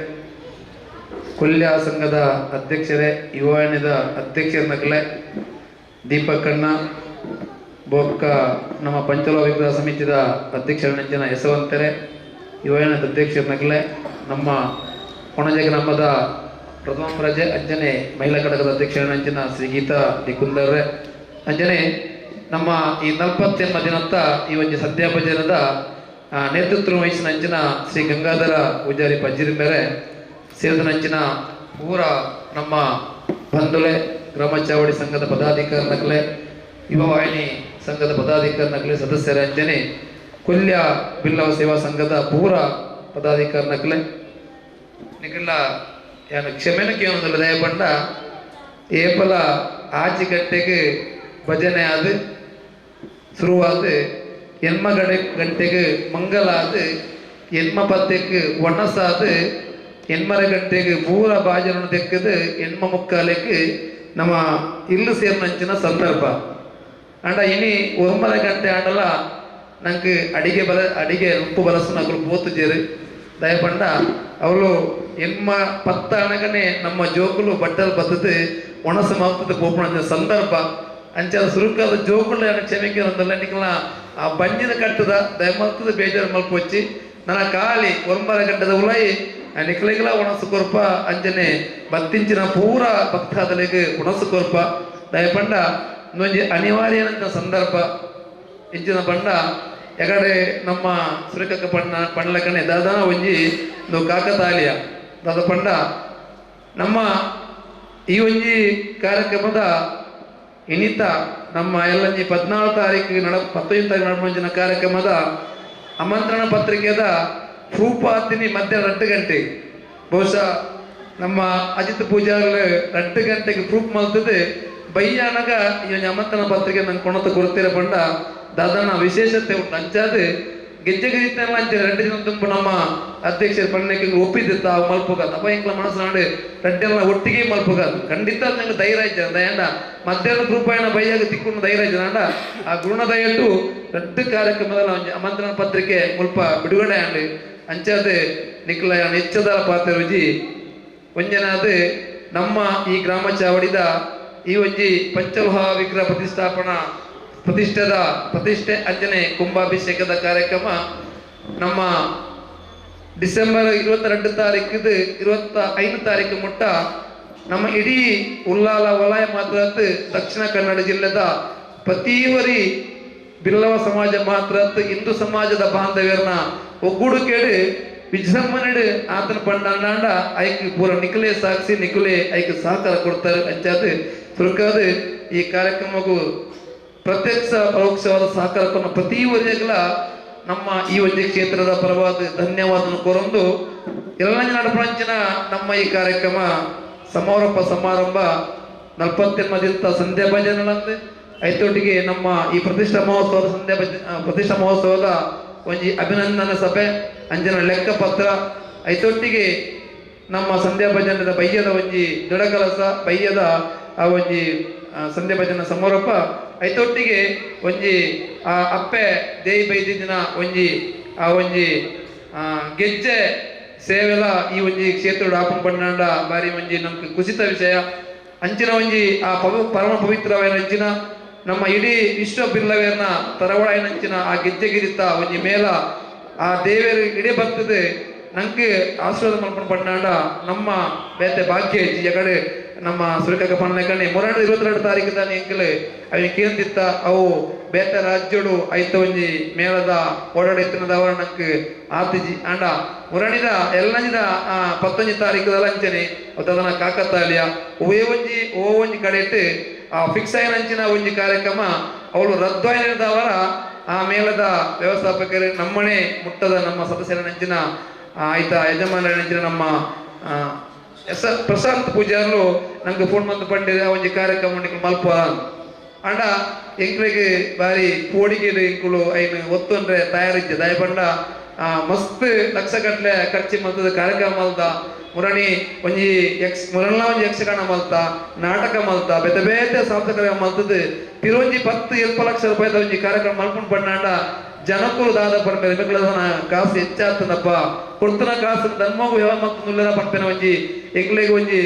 ಕೊಲ್ಯ ಸಂಘದ ಅಧ್ಯಕ್ಷರೇ ಯುವವಾಣಿದ ಅಧ್ಯಕ್ಷರನ್ನಗಲೇ ದೀಪಕಣ್ಣ ಬೊಕ್ಕ ನಮ್ಮ ಪಂಚಲೋಹ ವಿಗ್ರಹ ಸಮಿತಿದ ಅಧ್ಯಕ್ಷರನಂಚಿನ ಯಶವಂತರೇ ಯುವವಾಣಿದ ಅಧ್ಯಕ್ಷರನ್ನಗಲೇ ನಮ್ಮ ಕೊಣಜಗ ನಮ್ಮದ ಪ್ರಥಮ ಪ್ರಜೆ ಅಂಜನೆ ಮಹಿಳಾ ಘಟಕದ ಅಧ್ಯಕ್ಷರನಂಚಿನ ಶ್ರೀ ಗೀತಾ ಡಿಕುಂದರ್ರೆ ಅಂಜನೆ ನಮ್ಮ ಈ 48ನೇ ದಿನತ್ತ ಈ ಒಂದು ಸಂಧ್ಯಾ ಭಜನದ ನೇತೃತ್ವ ವಹಿಸಿನ ಅಂಚಿನ ಶ್ರೀ ಗಂಗಾಧರ ಪೂಜಾರಿ ಪಜ್ಜಿರಿ ಮೇರೆ ಸೇರಿದನಂಚಿನ ಪೂರ ನಮ್ಮ ಬಂಧುಲೆ ಗ್ರಾಮಚಾವಡಿ ಸಂಘದ ಪದಾಧಿಕಾರಿನಗಲೇ ಯುವವಾಹಿನಿ ಸಂಘದ ಪದಾಧಿಕಾರಿನಗಲೇ ಸದಸ್ಯರ ಅಂಜನೆ ಕೊಲ್ಯ ಬಿಲ್ಲವ ಸೇವಾ ಸಂಘದ ಪೂರ ಪದಾಧಿಕಾರಿನಗಲೇ ನಿಗಲ್ಲ ಯಾನು ಕ್ಷಮೆನಕ್ಕೆ ಏನೊಂದಿಲ್ಲ ದಯಪಂಡ ಏಪಲ ಆಚೆಗಟ್ಟೆಗೆ ಭಜನೆ ಆದು ಶುರುವಾದ ಎನ್ಮ ಗಂಟೆಗೆ ಮಂಗಲ ಆದು ಎನ್ಮ ಪದ್ಯಕ್ಕೆ ಒಣಸಾದು ಎನ್ಮರ ಗಂಟೆಗೆ ಪೂರ ಬಾಜರನ್ನು ತೆಕ್ಕದು ಎನ್ಮ ಮುಕ್ಕಾಲಕ್ಕೆ ನಮ್ಮ ಇಲ್ಲು ಸೇರಿನಂಚಿನ ಸಂದರ್ಭ ಅಂಡ ಇನಿ 9 ಗಂಟೆ ಆಂಡಲ ನಂಗೆ ಅಡಿಗೆ ಉಪ್ಪು ಬಲಸು ನಗಲು ಪೋತುಜೇರು ದಯಪಂಡ ಅವಳು ಎನ್ಮ 10 ಅಣಗನೆ ನಮ್ಮ ಜೋಕುಲು ಬಟ್ಟಲು ಬತ್ತದು ಒಣಸು ಮಾಗ್ತದೆ ಪೋಪಣ ಸಂದರ್ಭ ಅಂಚದ ಸುರುಕಾದ ಜೋಕುಲು ಕ್ಷಮೆಗೆ ಒಂದಲ್ಲ ನಿಕಲ ಆ ಬಂಜಿನ ಕಟ್ಟದ ದಯಮಲ್ತದ ಬೇಜಾರು ಮಲ್ಪ వచ్చి ನನ್ನ ಕಾಲಿ 9 ಗಂಟೆದ ಉಲಾಯಿ ನಿಖಲೆಗಳ ಒಣಸು ಕೊರ್ಪ ಅಂಜನೆ ಬತ್ತಿಂಚಿನ ಪೂರ ಭಕ್ತಾದಲೆಗೆ ಒಣಸು ಕೊರ್ಪ ದಯಪಂಡ ಇನ್ನೊಂದು ಅನಿವಾರ್ಯನಂತ ಸಂದರ್ಭ ಇಂಚಿನ ಪಂಡ ಎಗಡೆ ನಮ್ಮ ಸುರಕಕ್ಕ ಪಂಡ್ಲಕನೆ ದಾದಾನ ಒಂಜಿ ಕಾಕತಾಲಿಯ ದಾದ ಪಂಡ ನಮ್ಮ ಈ ಒಂಜಿ ಕಾರ್ಯಕ್ರಮದ ಇನ್ನಿತ ನಮ್ಮ ಎಲ್ಲಂಜಿ 14 ತಾರೀಕು 15 ತಾರೀಕು ನಡಪಂಚಿನ ಕಾರ್ಯಕ್ರಮದ ಆಮಂತ್ರಣ ಪತ್ರಿಕೆದ ಪ್ರೂಪಾತಿನಿ ಮಧ್ಯಾಹ್ನ 2 ಗಂಟೆ ಬಹುಶಃ ನಮ್ಮ ಅಜಿತ್ ಪೂಜಾರಿ 2 ಗಂಟೆಗೆ ಪ್ರೂಫ್ ಮಲ್ತದೆ ಬೈಯಾನಗ ಈ ಒಂದು ಆಮಂತ್ರಣ ಪತ್ರಿಕೆ ನಂಗೆ ಕೊಣತ ಕೊಡ್ತೀರ ಪಂಡ ದಾದನ ವಿಶೇಷತೆ ಉಂಟು ಅಂಚಾದ ಗೆಜ್ಜೆಗಿರಿತಲ್ಲ ಅಂಚೆ 2 ದಿನ ತುಂಬ ನಮ್ಮ ಅಧ್ಯಕ್ಷರು ಪಣ್ಣಕ್ಕೆ ಒಪ್ಪಿದ್ದ ಮಲ್ಪೋಗಾದ ಅಪ್ಪ ಇಂಕ್ಲ ಮನಸ್ಸು ನಾಡು 2 ಎಲ್ಲ ಒಟ್ಟಿಗೆ ಮಲ್ಪೋಗಾದ ಖಂಡಿತ ನಂಗೆ ಧೈರ್ಯ ಆಯ್ತು ದಯಂಡ ಮಧ್ಯಾಹ್ನ ರೂಪಾಯಿನ ಬೈಯಾಗ ತಿಕ್ಕೊಂಡು ಧೈರ್ಯ ಆಯ್ತು ಅಂಡ ಆ ಗುಣ ದಯಟ್ಟು 2 ಕಾರ್ಯಕ್ರಮದ ಆಮಂತ್ರಣ ಪತ್ರಿಕೆ ಮುಲ್ಪ ಬಿಡುಗಡೆ ಆಂಡು ಅಂಚಾದ ನಿಕ್ಲ ಹೆಚ್ಚದ ಪಾತ್ರ ರುಜಿ ಒಂಜನಾದ ನಮ್ಮ ಈ ಗ್ರಾಮ ಚಾವಡಿದ ಈ ಒಂಜಿ ಪಂಚಲೋಹ ವಿಗ್ರಹ ಪ್ರತಿಷ್ಠೆ ಅಂಜನೆ ಕುಂಭಾಭಿಷೇಕದ ಕಾರ್ಯಕ್ರಮ ನಮ್ಮ ಡಿಸೆಂಬರ್ 22 ತಾರೀಕು 25 ತಾರೀಕು ಮುಟ್ಟ ನಮ್ಮ ಇಡೀ ಉಲ್ಲಾಲ ವಲಯ ಮಾತ್ರ ದಕ್ಷಿಣ ಕನ್ನಡ ಜಿಲ್ಲೆದ ಪ್ರತಿವರಿ ಬಿಲ್ಲವ ಸಮಾಜ ಮಾತ್ರ ಹಿಂದೂ ಸಮಾಜದ ಬಾಂಧವ್ಯರನ್ನ ಒಗ್ಗೂಡು ಕೇಳಿ ವಿಜೃಂಭಣೆ ಆತನ ಪಂಡ ಐಕ್ ಪೂರ ನಿಖಲೆ ಸಾಗಿಸಿ ನಿಖಲೆ ಐಕ್ ಸಹಕಾರ ಕೊಡ್ತಾರೆ ಅಂಚಾದ ಸುರುಕಾದ ಈ ಕಾರ್ಯಕ್ರಮಕ್ಕೂ ಪ್ರತ್ಯಕ್ಷ ಪರೋಕ್ಷವಾದ ಸಹಕಾರವನ್ನು ಪ್ರತಿ ವರಿಯಗಳ ನಮ್ಮ ಈ ಒಂದು ಕ್ಷೇತ್ರದ ಪರವಾದ ಧನ್ಯವಾದ ಕೋರೊಂದು ಎಲ್ಲ ನಡಪಂಚಿನ ನಮ್ಮ ಈ ಕಾರ್ಯಕ್ರಮ ಸಮಾರೋಪ ಸಮಾರಂಭ 48ನೇ ದಿನದ ಸಂಧ್ಯಾ ಭಜನಂದು ಐತೊಟ್ಟಿಗೆ ನಮ್ಮ ಈ ಪ್ರತಿಷ್ಠಾ ಮಹೋತ್ಸವದ ಒಂಜಿ ಅಭಿನಂದನಾ ಸಭೆ ಅಂಜನ ಲೆಕ್ಕ ಪತ್ರ ಐತೊಟ್ಟಿಗೆ ನಮ್ಮ ಸಂಧ್ಯಾ ಭಜನದ ಬಯ್ಯದ ಒಂಜಿ ದೃಢಕಲಸ ಬಯ್ಯದ ಆ ಒಂಜಿ ಸಂಧ್ಯಾ ಭಜನ ಸಮಾರೋಪ ಐತೊಟ್ಟಿಗೆ ಒಂಜಿ ಆ ಅಪ್ಪೆ ದೇಯಿ ಬೈದಿನ ಒಂಜಿ ಆ ಒಂಜಿ ಗೆಜ್ಜೆ ಸೇವೆಲ ಈ ಒಂಜಿ ಕ್ಷೇತ್ರ ಆಪಂ ಪಂಡ ಬಾರಿ ಒಂಜಿ ನಮ್ಗೆ ಕುಸಿತ ವಿಷಯ ಅಂಚಿನ ಒಂಜಿ ಆ ಪರಮ ಪವಿತ್ರವಾದ ಅಂಚಿನ ನಮ್ಮ ಇಡೀ ವಿಶ್ವ ಬಿಲ್ಲವೇರ್ನ ತರವಳಾಯಿನಂಚಿನ ಆ ಗೆಜ್ಜೆಗಿರಿತ ಒಂಜಿ ಮೇಲ ಆ ದೇವೇರು ಇಡೀ ಬರ್ತದೆ ನಂಗೆ ಆಶೀರ್ವಾದ ಮಾಡ್ಕೊಂಡು ಪಡ್ನಾಡ ನಮ್ಮ ಬೇತೆ ಭಾಗ್ಯ ಇಜ್ಜಿ ಎಕಡೆ ನಮ್ಮ ಸುರಕಕ್ಕ ಪಣ್ಣಕಣೆ 22 ತಾರೀಕಿದ ಎಂಕಲ್ ಅవి ಕೇಂದಿತ್ತ ಅವು ಬೇತೆ ರಾಜ್ಯಡು ಐತ ಒಂಜಿ ಮೇಳದ ಓಡಾಡೆತ್ತಿನದವರ ನಂಗೆ ಆತಿಜಿ ಅಂಡ ಮುರಣಿದ ಎಲ್ಲಂಜಿದ 19 ತಾರೀಕದ ಅಂಚನೆ ಅದನ್ನ ಕಾಕತಾಲಿಯ ಓ ಒಂಜಿ ಕಡೆ ಇಟ್ಟು ಫಿಕ್ಸ್ ಆಯ್ನಂಚಿನ ಒಂಜಿ ಕಾರ್ಯಕ್ರಮ ಅವಳು ರದ್ದಾಯಿನದವರ ಆ ಮೇಳದ ವ್ಯವಸ್ಥಾಪಕರು ನಮ್ಮನೆ ಮುಟ್ಟದ ನಮ್ಮ ಸದಸ್ಯರ ನಂಚಿನ ಆಯ್ತ ಯಜಮಾನರ ನಂಚಿನ ನಮ್ಮ ಪ್ರಶಾಂತ್ ಪೂಜಾರ್ಲು ನಂಗೆ ಫೋನ್ ಬಂದು ಪಂಡಿದ ಒಂಜಿ ಕಾರ್ಯಕ್ರಮ ಮಲ್ಪ ಅಂಡ ಎಂಕ್ಲೆಗೆ ಬಾರಿ ಪೋಡಿಗೆಡು ಇಂಕುಲು ಐನು ಒತ್ತೊಂಡ್ರೆ ತಯಾರಿದ್ದೆ ದಯಪಂಡ ಮಸ್ತ್ ಲಕ್ಷಗಟ್ಲೆ ಖರ್ಚು ಮಲ್ತದ ಕಾರ್ಯಕ್ರಮ ಮಲ್ದ ಮುರಣಿ ಒಂಜಿ ಮುರಣ್ಣ ಒಂಜಿ ಯಕ್ಷಗಾನ ಮಲ್ತ ನಾಟಕ ಮಲ್ತ ಬೇತೆ ಬೇತೆ ಸಾಂಸ್ಕೃತಿಕ ಮಲ್ತದ ಪಿರೊಂಜಿ 10 ಲಕ್ಷ ರೂಪಾಯಿದ ಒಂಜಿ ಕಾರ್ಯಕ್ರಮ ಮಲ್ಪುಂಡು ಪಣ್ಣಾಂಡ ಜನಕ್ಕೂ ದಾದ ಪಂಪೆ ಬೆಕ್ಕಳದನ ಕಾಸು ಹೆಚ್ಚಾಗ್ತದಪ್ಪ ಕೊಡ್ತನ ಕಾಸು ಧನ್ಮೋಗು ವ್ಯವಹಾರ ಮಕ್ಕಳು ಪಂಪೆನ ಒಂಜಿ ಎಂಗ್ಲೆಗೆ ಒಂಜಿ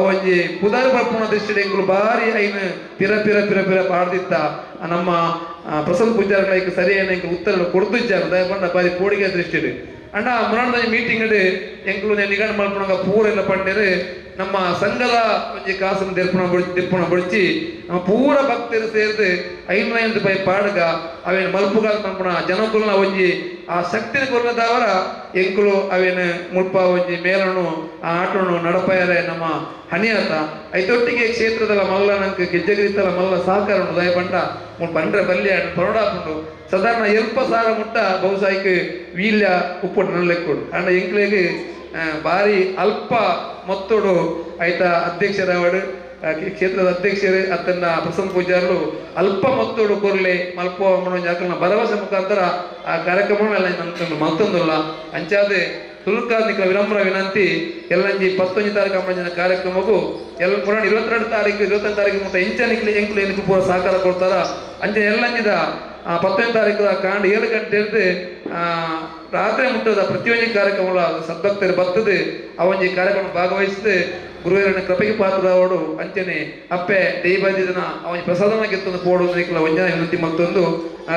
ಒಂಜಿ ಪುದಾರಿ ಬರ್ಪುಣ ದೃಷ್ಟಿ ಎಂಗ್ಲು ಬಾರಿ ಐನು ಪಿರ ಪಿರ ಪಿರ ಪಿರ ಪಾಡ್ದಿತ್ತ ನಮ್ಮ ಪ್ರಸನ್ನ ಪೂಜಾರಿಗಳಿಗೆ ಸರಿಯಾದ ಎಂಗ್ಲು ಉತ್ತರ ಕೊಡ್ತಿದ್ದಾರೆ ದಯಪಂಡ ಬಾರಿ ಪೋಡಿಗೆ ದೃಷ್ಟಿ ಅಂಡ ಮುರಾಣದ ಮೀಟಿಂಗ್ ಎಂಕ್ಲು ನಿಗಣ ಮಲ್ಪುಣಗ ಪೂರ ಎಲ್ಲ ಪಂಡೇರು ನಮ್ಮ ಸಂಘದ ಒಂಜಿ ಕಾಸನ್ನು ದಿರ್ಪಣ ಬಡಿಸಿ ನಮ್ಮ ಪೂರ ಭಕ್ತರು ಸೇರಿದು 500 ರೂಪಾಯಿ ಪಾಡಗ ಅವೇನು ಮಲ್ಪುಗಾಲ ಮಲ್ಪುಣ ಜನಕುಲ್ನ ಒಂಜಿ ಆ ಶಕ್ತಿನ ಕೊಲ್ಲದವರ ಎಂಕುಲು ಅವೇನು ಮುಲ್ಪ ಒಂಜಿ ಮೇಲನು ಆ ಆಟನು ನಡಪಾಯರೆ ನಮ್ಮ ಹಣಿಯಾತ ಐತೊಟ್ಟಿಗೆ ಕ್ಷೇತ್ರದಲ್ಲ ಮಲ್ಲ ನಂಗೆ ಗೆಜ್ಜೆಗಿರಿತಲ್ಲ ಮಲ್ಲ ಸಹಕಾರ ದಯಪಂಡ ಬಂಡ್ರೆ ಬಲ್ಯ ಪರೋಡಾಪುಂಡು ಸಾಧಾರಣ 10,000 ಮುಟ್ಟ ಬಹುಶಃ ವೀಲ್ಯ ಉಪ್ಪಟ್ಟು ನಲ್ಲೆಕ್ಕೊಡು ಅಂಡ ಎಂಕ್ಲೆಗೆ ಬಾರಿ ಅಲ್ಪ ಮೊತ್ತೋಡು ಆಯ್ತ ಅಧ್ಯಕ್ಷರವಡು ಕ್ಷೇತ್ರದ ಅಧ್ಯಕ್ಷರು ಅತ್ತನ್ನ ಪ್ರಸನ್ನ ಪೂಜಾರರು ಅಲ್ಪ ಮೊತ್ತೋಡು ಕೊರ್ಲೆ ಮಲ್ಪ ಜಾಕಲ್ನ ಭರವಸೆ ಮುಖಾಂತರ ಆ ಕಾರ್ಯಕ್ರಮನೆಲ್ಲ ಮಲ್ತೊಂದಿಲ್ಲ ಅಂಚಾದೆ ತುಳುಕಾರ್ನಿಕಲ ವಿನಮ್ರ ವಿನಂತಿ ಎಲ್ಲಂಜಿ 19 ತಾರೀಕು ಅಂಬಂಜಿನ ಕಾರ್ಯಕ್ರಮಕ್ಕೂ ಎಲ್ಲ ಪುರಾಣ 22 ತಾರೀಕು 21 ತಾರೀಕು ಮುಟ್ಟ ಇಂಚನಿಕ್ಲಿ ಎಂಕ್ಲು ಏನಕ್ಕೆ ಪೂರ ಸಹಕಾರ ಕೊಡ್ತಾರ ಅಂಚೆ ಎಲ್ಲಂಜಿದ 19 ತಾರೀಕು ಕಾಂಡ್ 7 ಗಂಟೆ ಹಿಡಿದು ರಾತ್ರಿ ಮುಟ್ಟದ ಪ್ರತಿಯೊಂದು ಕಾರ್ಯಕ್ರಮ ಸದ್ಭಕ್ತರು ಬರ್ತದೆ ಅವೊಂಜಿ ಕಾರ್ಯಕ್ರಮ ಭಾಗವಹಿಸಿದ ಗುರುವಿನ ಕೃಪೆಗೆ ಪಾತ್ರದವಡು ಅಂಚನೆ ಅಪ್ಪೆ ದೈವದಿನ ಅವನ ಪ್ರಸಾದನ ಗೆತ್ತೊಂದು ಪೋಡುವುದಕ್ಕೆಲ್ಲ ಒಂಜನ ವಿನಂತಿ ಮತ್ತೊಂದು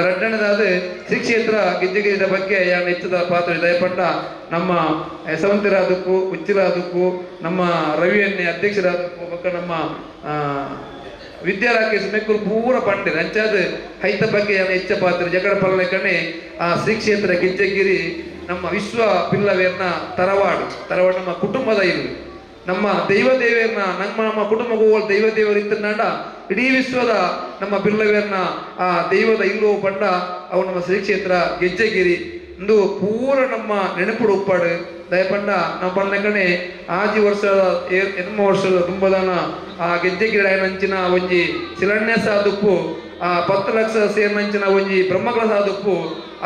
ರಡ್ಡಣದಾದ ಶ್ರೀ ಕ್ಷೇತ್ರ ಗೆಜ್ಜೆಗಿರಿದ ಬಗ್ಗೆ ಯಾರು ಹೆಚ್ಚದ ಪಾತ್ರ ದಯಪಂಡ ನಮ್ಮ ಯಶವಂತರಾದಕ್ಕೂ ಉಚ್ಚಿರಾದಕ್ಕೂ ನಮ್ಮ ರವಿಯನ್ನೇ ಅಧ್ಯಕ್ಷರಾದಕ್ಕೂ ಪಕ್ಕ ನಮ್ಮ ವಿದ್ಯಾರಾಕೇಶ್ ಮೆಕ್ಕೂರು ಪೂರ ಪಂಡಿರ ಅಂಚಾದ ಹೈತ ಬಗ್ಗೆ ಯಾರು ಹೆಚ್ಚ ಪಾತ್ರ ಜಗಡ ಪಲ್ಲಕಣೆ ಆ ಶ್ರೀ ಕ್ಷೇತ್ರ ಗೆಜ್ಜೆಗಿರಿ ನಮ್ಮ ವಿಶ್ವ ಪಿಲ್ಲವೇರ್ನ ತರವಾಡು ನಮ್ಮ ಕುಟುಂಬದ ಇರು ನಮ್ಮ ದೈವದೇವರನ್ನ ನಮ್ಮ ಕುಟುಂಬಗೂ ದೈವದೇವರು ಇತ್ತನಾಡ ಇಡೀ ವಿಶ್ವದ ನಮ್ಮ ಬಿಲ್ಲವೇರ್ನ ಆ ದೈವದ ಇಲ್ಲು ಪಂಡ ಅವು ನಮ್ಮ ಶ್ರೀ ಕ್ಷೇತ್ರ ಗೆಜ್ಜೆಗಿರಿ ಇಂದು ಪೂರ ನಮ್ಮ ನೆನಪುಡು ಉಪ್ಪಾಡು ದಯಪಂಡ ನಮ್ಮ ಪಣ್ಣಕಣೆ ಆಜಿ ವರ್ಷದ 8 ವರ್ಷದ ತುಂಬದಾನ ಆ ಗೆಜ್ಜೆಗಿರಿ ನಂಚಿನ ಒಂಜಿ ಶಿಲಾನ್ಯಾಸ ಆದುಪ್ಪು ಆ 10 ಲಕ್ಷ ಸೇರ್ನಂಚಿನ ಒಂಜಿ ಬ್ರಹ್ಮಕಲಸ ಆದುಪ್ಪು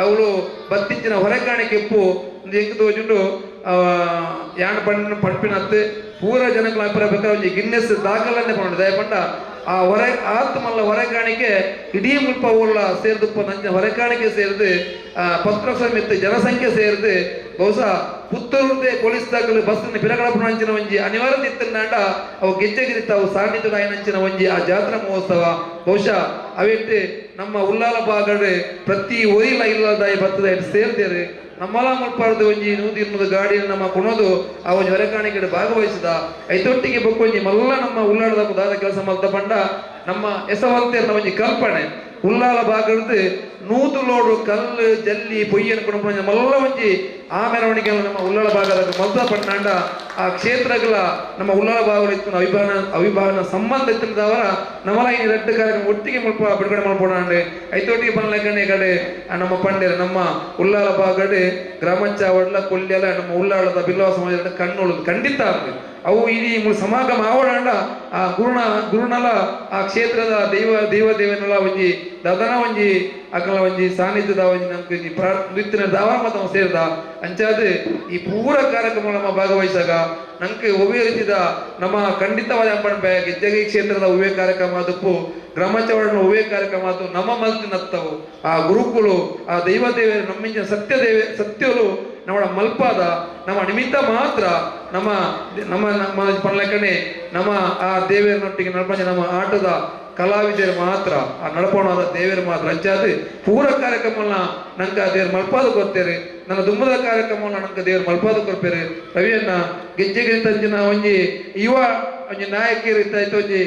ಅವಳು ಬತ್ತಿಂಚಿನ ಹೊರಕಾಣಿಕೆಪ್ಪು ಒಂದು ಎಂಕು ತೋಜುಂಡು ಯಾಣ ಪಂಪಿನತ್ತು ಪೂರ ಜನಗಳ ಅಭಿಪ್ರಾಯ ಪ್ರಕಾರ ಒಂಜಿ ಗಿನ್ನೆಸ್ ದಾಖಲನ್ನೇ ಪಂಡ ದಯಪಂಡ ಆ ಆತ್ಮಲ್ಲ ಹೊರಕಾಣಿಕೆ ಇಡೀ ಮುಲ್ಪ ಊರ್ಲ ಸೇರಿದಪ್ಪ ನಂಚಿನ ಹೊರಕಾಣಿಕೆ ಸೇರಿದು 10 ಲಕ್ಷ ಮಿತ್ತು ಜನಸಂಖ್ಯೆ ಸೇರಿದು ಬಹುಶಃ ಪುತ್ತೂರದೇ ಪೊಲೀಸ್ ದಾಖಲೆ ಬಸ್ನ ಪಿರಗಳಪುರ ನಂಚಿನ ಒಂಜಿ ಅನಿವಾರ್ಯತೆ ಇತ್ತನಾಂಡ ಅವು ಗೆಜ್ಜೆಗಿರಿತಾವು ಸಾನ್ನಿಧ್ಯದ ನಂಚಿನ ಒಂಜಿ ಆ ಜಾತ್ರಾ ಮಹೋತ್ಸವ ಬಹುಶಃ ಅವಿಟ್ಟು ನಮ್ಮ ಉಲ್ಲಾಲ ಬಾಗಡ್ ಪ್ರತಿ ಒರಿಲ ಇಲ್ಲದ ಬರ್ತದ ಸೇರ್ದೇರು ನಮ್ಮಲ ಮುಲ್ಪಾರ್ದು ಒಂಜಿ ನೂದಿರ್ನದ ಗಾಡಿ ನಮ್ಮ ಕುಣದು ಆ ಒಂಜಿ ಹೊರಕಾಣಿಕೆ ಭಾಗವಹಿಸಿದ ಐತೊಟ್ಟಿಗೆ ಬಕ್ಕೊಂಜಿ ಮಲ್ಲ ನಮ್ಮ ಉಲ್ಲಾಳದ ದಾದ ಕೆಲಸ ಮಲ್ತ ಪಂಡ ನಮ್ಮ ಎಸವಂತೇರ್ನ ಒಂಜಿ ಕಲ್ಪನೆ ಉಲ್ಲಾಲ ಭಾಗದ್ದು ನೂತುಲೋಡು ಕಲ್ಲು ಜಲ್ಲಿ ಪೊಯ್ಯನ್ನು ಕೊಡ ಮಲ್ಲ ಒಂಜಿ ಆ ಮೆರವಣಿಗೆ ನಮ್ಮ ಉಲ್ಲಾಳ ಭಾಗದ ಮಲ್ತ ಪಂಡ ಆ ಕ್ಷೇತ್ರಗಳ ನಮ್ಮ ಉಲ್ಲಾಳ ಭಾಗಗಳು ಇತ್ತು ಅವಿಭಾವನ ಸಂಬಂಧ ಇತ್ತಿನದವರ ನಮ್ಮಲ ಈ ರೆಡ್ ಕಾರ್ಯಕ್ರಮ ಒಟ್ಟಿಗೆ ಮುಲ್ಪ ಬಿಡುಗಡೆ ಮಾಡ್ಬೋಣಾಂಡು ಐತೊಟ್ಟಿಗೆ ಬಂದ್ಲಕಣೆ ಕಡೆ ನಮ್ಮ ಪಂಡೇರು ನಮ್ಮ ಉಲ್ಲಾಳ ಭಾಗಡ್ ಗ್ರಾಮಂಚ ಒಡ್ಲ ಕೊಲ್ಲೆಲ್ಲ ನಮ್ಮ ಉಲ್ಲಾಳದ ಬಿಲ್ಲವ ಸಮಾಜದ ಕಣ್ಣುಳದು ಖಂಡಿತ ಆಗ್ತದೆ ಅವು ಇಡೀ ಸಮಾಗಮ ಆವಡಾಂಡ ಆ ಗುರುನಲ ಆ ಕ್ಷೇತ್ರದ ದೇವನೆಲ್ಲ ಒಂಜಿ ದದನ ಒಂಜಿ ಅಕಲ ಒಂಜಿ ಸಾನ್ನಿಧ್ಯದ ಒಂಜಿ ನಮ್ಗೆ ನೃತ್ಯನ ದಾವರ ಮತ ಸೇರಿದ ಅಂಚಾದ ಈ ಪೂರ ಕಾರ್ಯಕ್ರಮ ನಮ್ಮ ಭಾಗವಹಿಸಾಗ ನಂಗೆ ಒವ್ವೇ ರೀತಿದ ನಮ್ಮ ಖಂಡಿತವಾದ ಅಂಬಣ್ಪೆ ಗೆಜ್ಜೆಗಿ ಕ್ಷೇತ್ರದ ಒವ್ವೇ ಕಾರ್ಯಕ್ರಮ ಅದಪ್ಪು ಗ್ರಾಮಾಂಚವಾಡನ ಒವ್ವೇ ಕಾರ್ಯಕ್ರಮ ಅದು ನಮ್ಮ ಮಲ್ತಿನತ್ತವು ಆ ಗುರುಕುಲು ಆ ದೈವದೇವ ನಮ್ಮಿಂಚಿನ ಸತ್ಯಲು ನಮ್ಮ ಮಲ್ಪಾದ ನಮ್ಮ ನಿಮಿತ್ತ ಮಾತ್ರ ನಮ್ಮ ಪಣ್ಣಕಣೆ ನಮ್ಮ ಆ ದೇವರನೊಟ್ಟಿಗೆ ನಡ್ಪಂಚ ನಮ್ಮ ಆಟದ ಕಲಾವಿದರು ಮಾತ್ರ ಆ ನಡಪಣದ ದೇವರು ಮಾತ್ರ ಅಂಚಾದ ಪೂರ ಕಾರ್ಯಕ್ರಮನ ನಂಗೆ ದೇವ್ರ ಮಲ್ಪಾದ ಗೊತ್ತೇರಿ ನನ್ನ ದುಮ್ಮದ ಕಾರ್ಯಕ್ರಮವನ್ನು ನನಗೆ ದೇವರು ಮಲ್ಪಾದ ಕೊರ್ಪೇರು ರವಿಯನ್ನ ಗೆಜ್ಜೆಗೆ ತಂಜಿನ ಒಂಜಿ ಯುವ ಒಂಜಿ ನಾಯಕಿಯರು ಇತ್ತಾಯ್ತು ಒಂಜಿ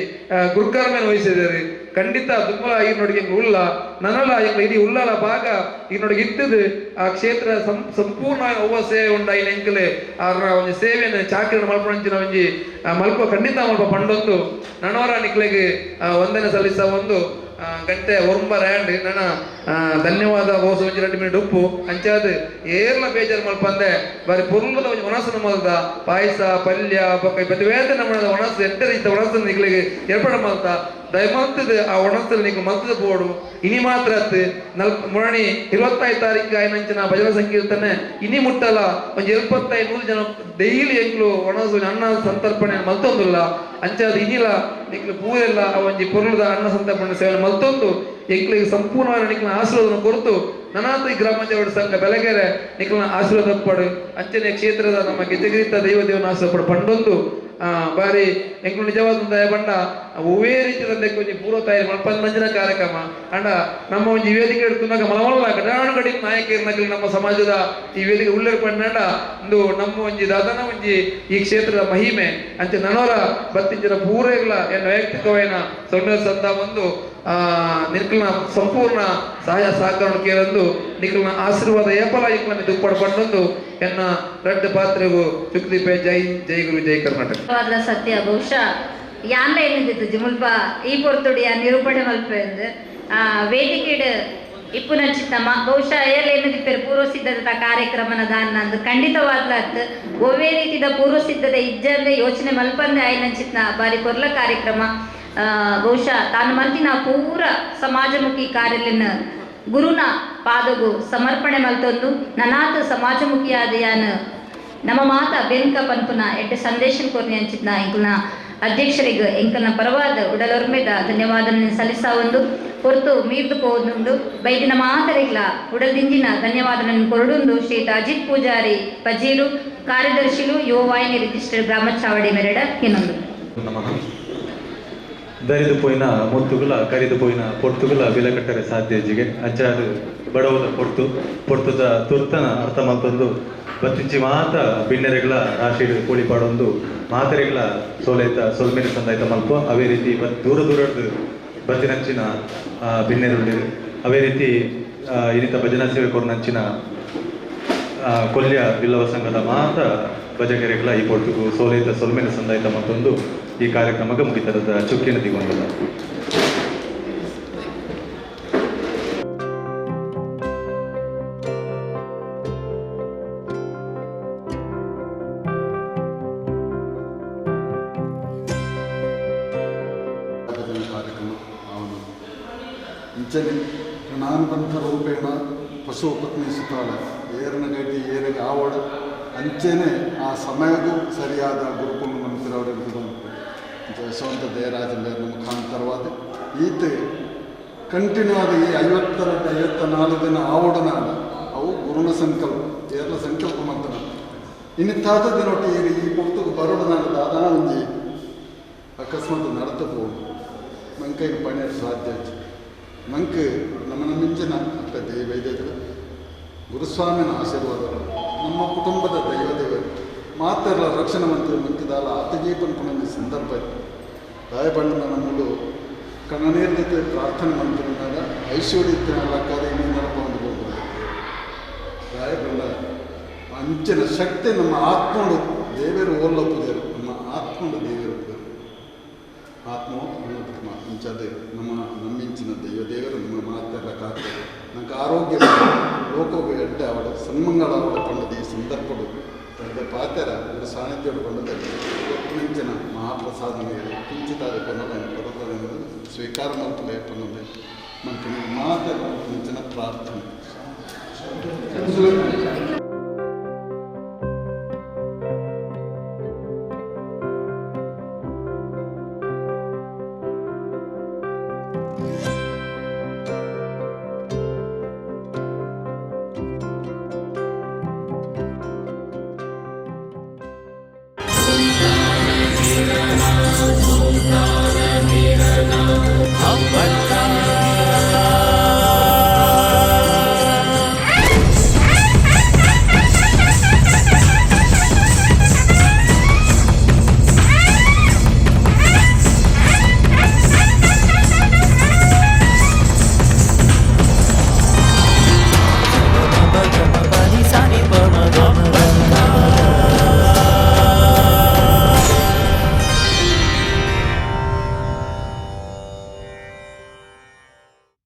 ಗುರುಕಾರ್ಮೇಲೆ ವಹಿಸಿದ್ದಾರೆ ಖಂಡಿತ ದುಮ್ಮಲ ಈ ನೋಡಿಗೆ ಉಲ್ಲ ನನಲ ಇಡೀ ಉಳ್ಳಾಲ ಭಾಗ ಈ ನೋಡಿಗೆ ಇಟ್ಟದು ಆ ಕ್ಷೇತ್ರ ಸಂಪೂರ್ಣ ಅವ್ವ ಸೇವೆ ಉಂಡ ಈ ಎಂಕಲೆ ಅವ್ರ ಒಂದು ಸೇವೆಯನ್ನು ಚಾಕರಿಯನ್ನು ಮಲ್ಪಂಚಿನ ಒಂಜಿ ಮಲ್ಪ ಖಂಡಿತ ಮಲ್ಪ ಪಂಡೊಂದು ನನವರ ನಿಕ್ಲೆಗೆ ವಂದನೆ ಸಲ್ಲಿಸ ಒಂದು ಗಂಟೆ ಒರ್ಂಬ ರ್ಯಾಂಡ್ ನನ್ನ ಧನ್ಯವಾದ ಬಹುಸ ಒಂಜಿ 2 ಮಿನಿಟ್ ಉಪ್ಪು ಅಂಚಾದ ಏರ್ಲ ಬೇಜಾರು ಮಲ್ಪಂದೆ ಬಾರಿ ಪೊರ್ಲದ ಒಂಜಿ ಒಣಸನ ಮಲ್ದ ಪಾಯಸ ಪಲ್ಯ ಬೊಕ್ಕ ಪ್ರತಿ ವೇದ ನಮ್ಮ ಒಣಸ ಎಂಟರ ಇತ್ತ ಒಣಸನ ನಿಕ್ಲೆಗೆ ಏರ್ಪಡ ಮಲ್ತ ದಯಮಲ್ತದ ಆ ಒಣಸಲ್ಲಿ ನಿಕ್ಲು ಮಲ್ತದ ಬೋಡು ಇನಿ ಮಾತ್ರ ಮುರಣಿ 25 ತಾರೀಕು ಆಯ್ನಂಚಿನ ಭಜನ ಸಂಕೀರ್ತನೆ ಇನಿ ಮುಟ್ಟಲ್ಲ ಒಂಜಿ 75-100 ಜನ ಡೈಲಿ ಎಂಕ್ಲು ಒಣಸ ಅನ್ನ ಸಂತರ್ಪಣೆ ಮಲ್ತೊಂದಿಲ್ಲ ಅಂಚಾದ ಇನಿಲ ನಿಕ್ಲು ಪೂರೆಲ್ಲ ಒಂಜಿ ಪೊರ್ಲದ ಅನ್ನ ಸಂತರ್ಪಣೆ ಸೇವೆ ಮಲ್ತೊಂದು ಎಂಕ್ಲಿಗೆ ಸಂಪೂರ್ಣವಾದ ನಿಕ್ಲಿನ ಆಶೀರ್ವಾದವನ್ನು ಕೊರತು ನನಾತ ಈ ಗ್ರಾಮ ದೇವರ ಸಂಘ ಬೆಳಗೆರೆ ನಿಕ್ಲಿನ ಆಶೀರ್ವಾದ ಪಡು ಅಂಚನೆ ಕ್ಷೇತ್ರದ ನಮ್ಮ ಗೆಜ್ಜೆಗಿರಿತ ದೈವ ದೇವನ ಆಶೀರ್ವಾದ ಪಂಡೊಂದು ಬಾರಿ ಎಂಕ್ಲು ನಿಜವಾದ ದಯ ಬಂಡ ಒವೇ ರೀತಿಯಲ್ಲಿ ಕೊಂಚ ಪೂರ್ವ ತಯಾರಿ ಮಲ್ಪಂಜನ ಕಾರ್ಯಕ್ರಮ ಅಂಡ ನಮ್ಮ ಒಂದು ವೇದಿಕೆ ಎಡ್ತುನಾಗ ಮಲಮಲ್ಲ ಗಡಾಣ ಗಡಿ ನಾಯಕರಿಗೆ ನಮ್ಮ ಸಮಾಜದ ಈ ವೇದಿಕೆ ಉಳ್ಳೇರು ಪಂಡ ಒಂದು ನಮ್ಮ ಒಂಜಿ ದಾದನ ಒಂಜಿ ಈ ಕ್ಷೇತ್ರದ ಮಹಿಮೆ ಅಂಚೆ ನನವರ ಬತ್ತಿಂಚಿನ ಪೂರೆಗಳ ಏನು ವೈಯಕ್ತಿಕವಾದ ಸೌಮ್ಯ ಸಂದ ಒಂದು ನಿಕ್ಲಿನ ಸಂಪೂರ್ಣ ಸಹಾಯ ಸಹಕಾರ ಕೇಳಂದು ನಿಕ್ಲಿನ ಆಶೀರ್ವಾದ ಏಪಲ ಇಕ್ಲನ್ನು ದುಪ್ಪಡ್ಕೊಂಡೊಂದು ಎನ್ನ ರೆಡ್ ಪಾತ್ರೆಗೂ ಚುಕ್ತಿಪೆ ಜೈ ಜೈ ಗುರು ಜೈ ಕರ್ನಾಟಕ ಸತ್ಯ ಬಹುಶಃ ಯಾನ್ಲ ಏನಿದ್ದು ಜುಮುಲ್ಪ ಈ ಪೊರ್ತುಡಿಯ ನಿರೂಪಣೆ ಮಲ್ಪೆಂದು ವೇದಿಕೆ ಇಪ್ಪು ನಂಚಿತ್ತಮ್ಮ ಬಹುಶಃ ಏರ್ಲ ಏನಿದ್ದಿಪ್ಪೇರು ಪೂರ್ವ ಸಿದ್ಧತಾ ಕಾರ್ಯಕ್ರಮನ ದಾನ್ನಂದು ಖಂಡಿತವಾದ್ಲತ್ ಒವ್ವೇ ರೀತಿದ ಪೂರ್ವ ಸಿದ್ಧತೆ ಇಜ್ಜಂದೆ ಯೋಚನೆ ಮಲ್ಪಂದೆ ಆಯ್ನಂಚಿತ್ನ ಬಾರಿ ಕೊರ್ಲ ಕಾರ್ಯಕ್ರಮ ಬಹುಶಃ ತಾನು ಮಂತಿನ ಪೂರ ಸಮಾಜಮುಖಿ ಕಾರ್ಯಲಿನ ಗುರುನ ಪಾದಗು ಸಮರ್ಪಣೆ ಮಲ್ತೊಂದು ನನಾತ ಸಮಾಜಮುಖಿಯಾದ ಯಾನ ನಮ್ಮ ಮಾತ ಬೆನ್ಕ ಪನ್ಪುನ ಎಡ್ಡೆ ಸಂದೇಶನ್ ಕೊರ್ನಿ ಅಂಚಿತ್ನ ಎಂಕಲ್ನ ಅಧ್ಯಕ್ಷರಿಗೆ ಎಂಕಲ್ನ ಪರವಾದ ಉಡಲೊರ್ಮೆದ ಧನ್ಯವಾದ ಸಲ್ಲಿಸಾ ಒಂದು ಹೊರತು ಮೀರ್ದು ಪೋದುಂಡು ಬೈದಿನ ಮಾತರಿಗ್ಲ ಉಡಲ್ದಿಂಜಿನ ಧನ್ಯವಾದ ಕೊರಡುಂದು ಶ್ರೀತ ಅಜಿತ್ ಪೂಜಾರಿ ಪಜೀರು ಕಾರ್ಯದರ್ಶಿಲು ಯುವ ವಾಹಿನಿ ರಿಜಿಸ್ಟರ್ ಗ್ರಾಮ ಚಾವಡಿ ಮೆರಡ ಇನ್ನೊಂದು ದರಿದು ಪೋಯಿನ ಮುತ್ತುಗುಲ ಕರಿದು ಪೋಯಿನ ಪೊರ್ತುಗುಲ ಬಿಲಕಟ್ಟರೆ ಸಾಧ್ಯಜಿಗೆ ಅಂಚಾದು ಬಡವದ ಪೊರ್ತುದ ತುರ್ತನ ಅರ್ಥ ಮಲ್ತೊಂದು ಬತ್ತಿಂಚಿ ಮಾತ ಬಿಣ್ಣೆರೆಗಳ ರಾಶಿ ಕೂಳಿಪಾಡೊಂದು ಮಾತರೆಗಳ ಸೋಲೈತ ಸೊಲ್ಮೇನೆ ಸಂದಾಯ್ತ ಮಲ್ಪ ಅವೇ ರೀತಿ ದೂರ ದೂರದ್ದು ಬತ್ತಿನಂಚಿನ ಬಿಣ್ಣೆರುಳ್ಳಿರು ಅವೇ ರೀತಿ ಇನ್ನಿತ ಭಜನಾ ಸೇವೆ ಕೊರ್ನಂಚಿನ ಕೊಲ್ಯ ಬಿಲ್ಲವ ಸಂಘದ ಮಾತ ಭಜಗೆರೆಗಳ ಈ ಪೊರ್ತುಗು ಸೋಲೈತ ಸೊಲ್ಮೇನೆ ಸಂದಾಯ್ತ ಮತ್ತೊಂದು ಈ ಕಾರ್ಯಕ್ರಮಕ್ಕೆ ಮುಗಿತರದ ಚುಕ್ಕಿನ ದಿಗೊಂಡದ ಕಾರ್ಯಕ್ರಮ ಅವನು ಇಂಚನೆ ನಾನಂಥ ರೂಪೇಣ ಪಶು ಪತ್ನಿ ಸುತ್ತಾಳ ಏರನ ಗಡ್ಡಿ ಏರಿಗೆ ಆವಡ ಅಂಚೆನೆ ಆ ಸಮಯಕ್ಕೂ ಸರಿಯಾದ ಗುರುಕುಂಡು ಮಂತ್ರಿಯವರಿಗೂ ಯಶವಂತ ದಯರಾಜಲ್ಲ ನಮ್ಮ ಕಾಂತರವಾದ ಈತ ಕಂಟಿನ್ಯೂ ಆದ ಈ 54 ದಿನ ಆವಡನಾಡ ಅವು ಗುರುನ ಸಂಕಲ್ಪ ಏರ್ಲ ಸಂಕಲ್ಪ ಮಂತ್ರ ಇನ್ನಿತ್ತಾದ ದಿನೊಟ್ಟು ಈ ಪುಸ್ತಕ ಬರೋಡನಾಡ ದಾದಾ ಒಂಜಿ ಅಕಸ್ಮಾತ್ ನಡತಬಹುದು ಮಂಕೈ ಪಣೆ ಸಾಧ್ಯ ಮಂಕ್ ನಮ್ಮ ಮಿಂಚಿನ ಅಕ್ಕ ದೈವೈದ್ಯರು ಗುರುಸ್ವಾಮಿನ ಆಶೀರ್ವಾದಗಳು ನಮ್ಮ ಕುಟುಂಬದ ದೈವದೇವರು ಮಾತೆಲ್ಲ ರಕ್ಷಣೆ ಮಂತ್ರಿ ಮಂಕಿದಾಲ ಆತಜೀಪನ್ ಪುನಃ ಸಂದರ್ಭ ದಯಬಣ್ಣ ನಮ್ಮದು ಕಣನೀರ್ನಿತ ಪ್ರಾರ್ಥನೆ ಮಂತ್ರಿನಾಗ ಐಶ್ವರ್ಯ ಲಕ್ಕಾದ ನೆನಪ ಹೊಂದಬಹುದು ದಯಬಣ್ಣ ಅಂಚಿನ ಶಕ್ತಿ ನಮ್ಮ ಆತ್ಮಡು ದೇವರು ಓಲ್ಲಪ್ಪುದೇರು ನಮ್ಮ ಆತ್ಮಡು ದೇವರು ಆತ್ಮ ಇಂಚದೆ ನಮ್ಮಿಂಚಿನ ದೇವರು ನಮ್ಮ ಮಾತೆಲ್ಲ ಕಾಕ್ತದೆ ನಂಗೆ ಆರೋಗ್ಯ ಲೋಕವು ಎಡ್ಡೆ ಅವಳ ಸನ್ಮಂಗಳ ಅವಳ ಪಂಡದ ಈ ಸಂದರ್ಭಗಳು ದೊಡ್ಡ ಪಾತೆರ ಒಂದು ಸಾನ್ನಿಧ್ಯ ಕೊಂಡದ ಮಿಂಚಿನ ಮಹಾಪ್ರಸಾದನೆಗಳು ಕಿಂಚಿತಾದ ಪನ್ನದ ಸ್ವೀಕಾರ ಮಾಡ್ತಲೇ ಪನ್ನದೆ ಮಂತ್ರಿ ಮಾತೆಲ್ಲ ಮಿಂಚಿನ ಪ್ರಾರ್ಥನೆ